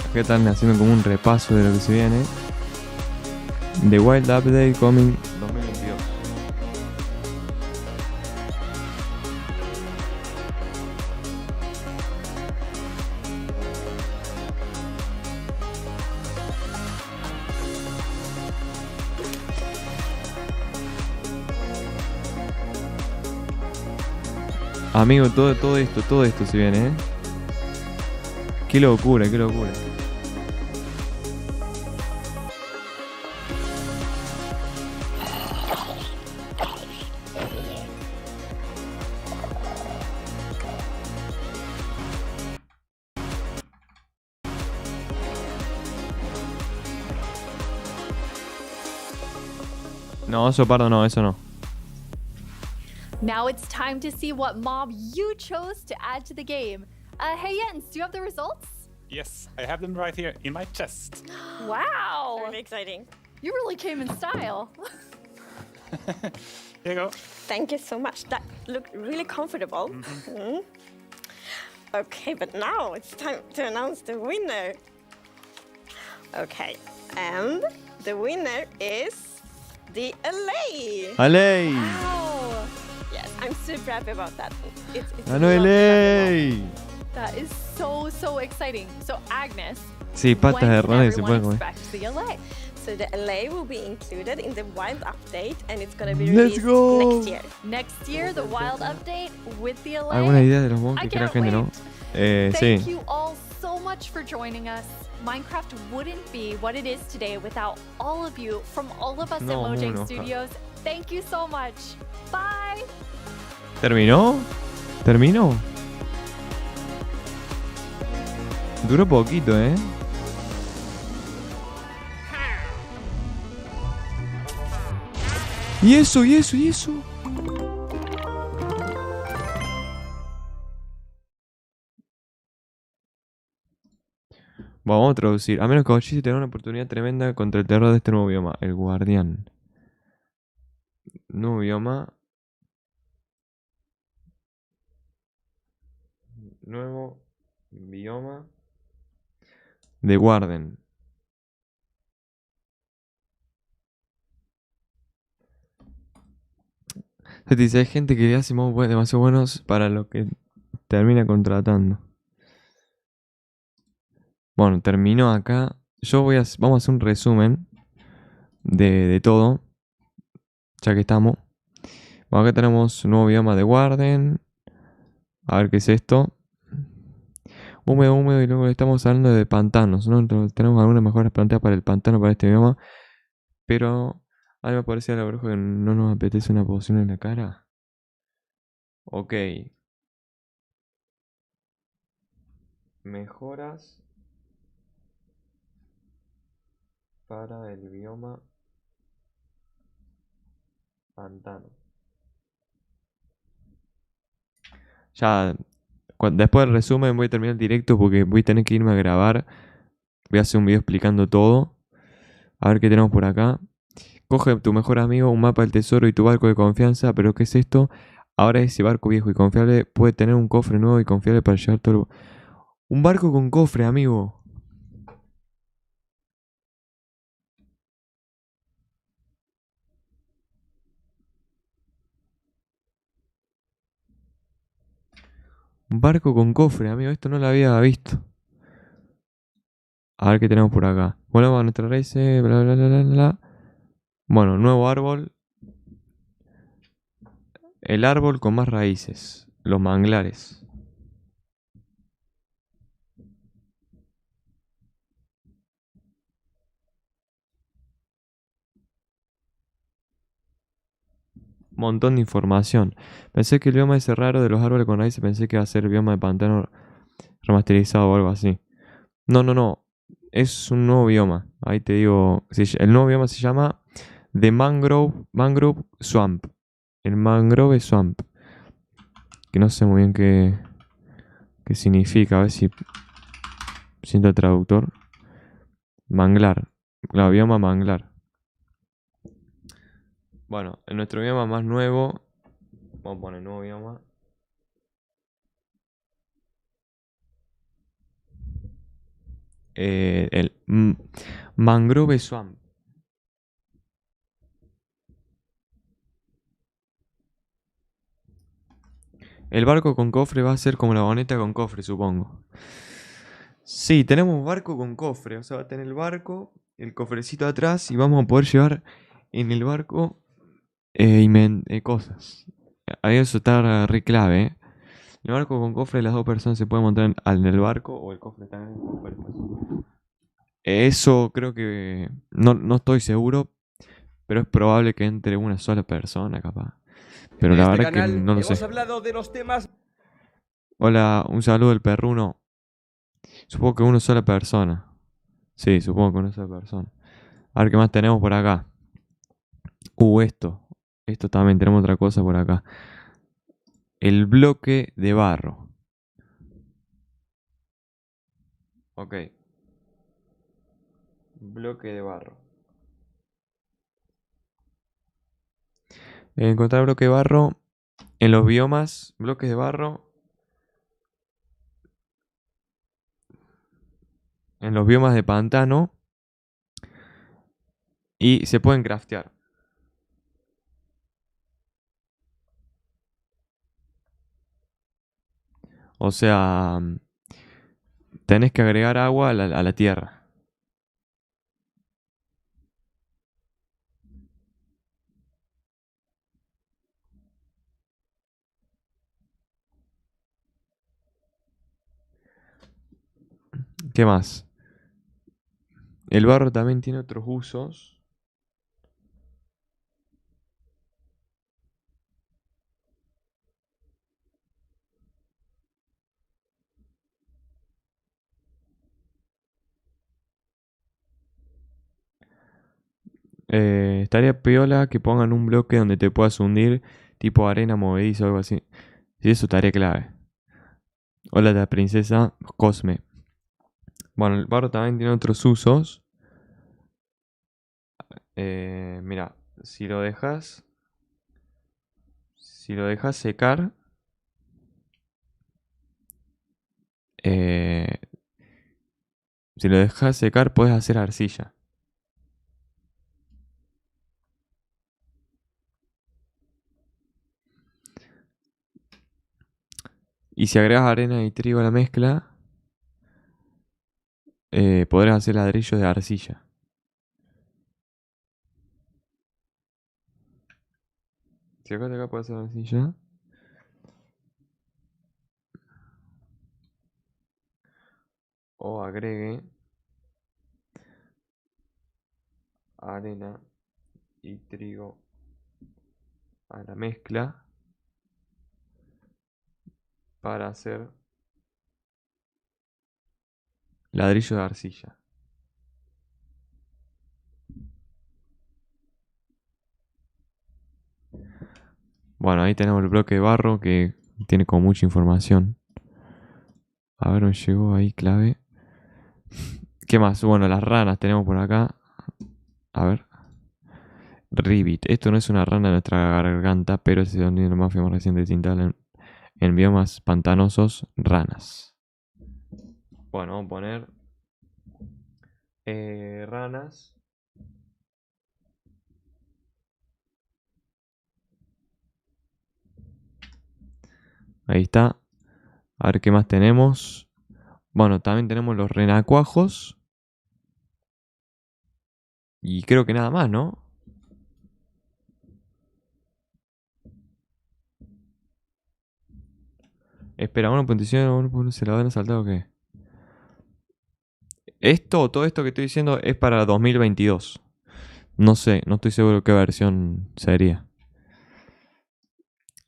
S1: Acá están haciendo como un repaso de lo que se viene. The Wild Update Coming 2022. Amigo, todo esto se viene, ¿eh? Qué locura, qué locura. No, eso pardo no, eso no.
S5: Now it's time to see what mob you chose to add to the game. Hey Jens, do you have the results?
S14: Yes, I have them right here in my chest.
S5: Wow!
S23: Very exciting.
S5: You really came in style.
S14: Here you go.
S23: Thank you so much. That looked really comfortable. Mm-hmm. Okay, but now it's time to announce the winner. Okay, and the winner is the LA.
S1: LA!
S23: Wow! Yes, I'm super happy about that. It's
S1: ¡Ganó LA!
S5: That is so exciting. So Agnes,
S1: sí, patas de ranas se pueden comer.
S5: back to the LA.
S23: So the LA will be included in the wild update, and it's gonna be
S1: Let's
S23: released
S1: go.
S23: next year.
S5: Next year, the wild update with the LA.
S1: ¿Alguna idea de los mods
S5: I
S1: que quiera
S5: can't
S1: gente, no?
S5: wait.
S1: Sí.
S5: Thank you all so much for joining us. Minecraft wouldn't be what it is today without all of you from all of us
S1: No,
S5: at Mojang
S1: no,
S5: Studios. Thank you so much. Bye.
S1: ¿Terminó? ¿Terminó? Duró poquito, ¿eh? ¿Y eso? ¿Y eso? ¿Y eso? Vamos a traducir. A menos que Oasis tenga una oportunidad tremenda contra el terror de este nuevo bioma. El guardián. Nuevo bioma. Nuevo bioma. De Warden. Se te dice, hay gente que hace mods demasiado buenos para lo que termina contratando. Bueno, terminó acá. Vamos a hacer un resumen de todo. Ya que estamos. Bueno, acá tenemos un nuevo bioma de Warden. A ver qué es esto. Húmedo, húmedo, y luego estamos hablando de pantanos, ¿no? Tenemos algunas mejoras planteadas para el pantano, para este bioma. Pero a mí me parece a la bruja que no nos apetece una poción en la cara. Ok. Mejoras para el bioma pantano. Ya, después del resumen voy a terminar el directo porque voy a tener que irme a grabar. Voy a hacer un video explicando todo. A ver qué tenemos por acá. Coge tu mejor amigo, un mapa del tesoro y tu barco de confianza. ¿Pero qué es esto? Ahora ese barco viejo y confiable puede tener un cofre nuevo y confiable para llevar todo. Un barco con cofre, amigo. Un barco con cofre, amigo. Esto no lo había visto. A ver qué tenemos por acá. Volvemos a nuestra raíces. Bla, bla, bla, bla, bla. Bueno, nuevo árbol. El árbol con más raíces. Los manglares. Montón de información. Pensé que el bioma ese raro de los árboles con raíces, pensé que iba a ser el bioma de pantano remasterizado o algo así. No, no, no. Es un nuevo bioma. Ahí te digo. El nuevo bioma se llama The Mangrove Swamp. El Mangrove Swamp. Que no sé muy bien qué significa. A ver si siento el traductor. Manglar. Claro, bioma manglar. Bueno, en nuestro bioma más nuevo. Vamos a poner nuevo bioma. El Mangrove Swamp. El barco con cofre va a ser como la boneta con cofre, supongo. Sí, tenemos barco con cofre. O sea, va a tener el barco, el cofrecito atrás y vamos a poder llevar en el barco cosas. Ahí eso está re clave, ¿eh? El barco con cofre, las dos personas se pueden montar en el barco o el cofre está en el cofre. Eso creo que... No estoy seguro, pero es probable que entre una sola persona, capaz. Pero la verdad que no lo sé.
S16: Hemos hablado de los temas.
S1: Hola, un saludo del perruno. Supongo que una sola persona. Sí, supongo que una sola persona. A ver qué más tenemos por acá. Esto. Esto también tenemos otra cosa por acá. El bloque de barro. Ok. Bloque de barro. Encontrar bloque de barro en los biomas. Bloques de barro. En los biomas de pantano. Y se pueden craftear. O sea, tenés que agregar agua a la tierra. ¿Qué más? El barro también tiene otros usos. Estaría piola que pongan un bloque donde te puedas hundir, tipo arena movediza o algo así. Sí, eso estaría clave. Hola, la princesa Cosme. Bueno, el barro también tiene otros usos. Mira, si lo dejas secar, puedes hacer arcilla. Y si agregas arena y trigo a la mezcla, podrás hacer ladrillos de arcilla. Si acá puedes hacer arcilla. O agregue arena y trigo a la mezcla para hacer ladrillo de arcilla. Bueno, ahí tenemos el bloque de barro que tiene como mucha información. A ver, me llegó ahí clave. ¿Qué más? Bueno, las ranas tenemos por acá. A ver. Ribbit. Esto no es una rana de nuestra garganta, pero es el sonido más reciente de Tintal en biomas pantanosos, ranas. Bueno, vamos a poner ranas. Ahí está. A ver qué más tenemos. Bueno, también tenemos los renacuajos. Y creo que nada más, ¿no? Espera, una puntuación, ¿se la van a saltar o qué? Todo esto que estoy diciendo es para 2022. No sé, no estoy seguro qué versión sería.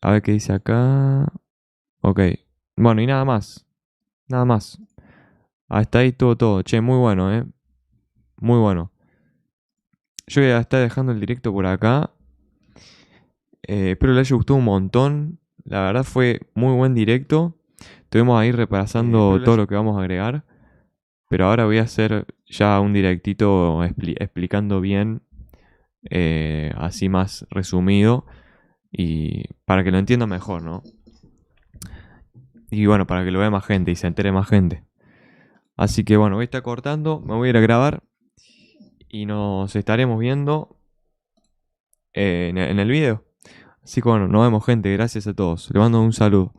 S1: A ver qué dice acá. Ok. Bueno, y nada más. Nada más. Hasta ahí todo. Che, muy bueno, muy bueno. Yo voy a estar dejando el directo por acá. Espero les haya gustado un montón. La verdad fue muy buen directo. Estuvimos ahí repasando todo lo que vamos a agregar. Pero ahora voy a hacer ya un directito explicando bien. Así más resumido. Y para que lo entienda mejor, ¿no? Y bueno, para que lo vea más gente y se entere más gente. Así que bueno, voy a estar cortando. Me voy a ir a grabar. Y nos estaremos viendo en el video. Así que bueno, nos vemos gente. Gracias a todos. Les mando un saludo.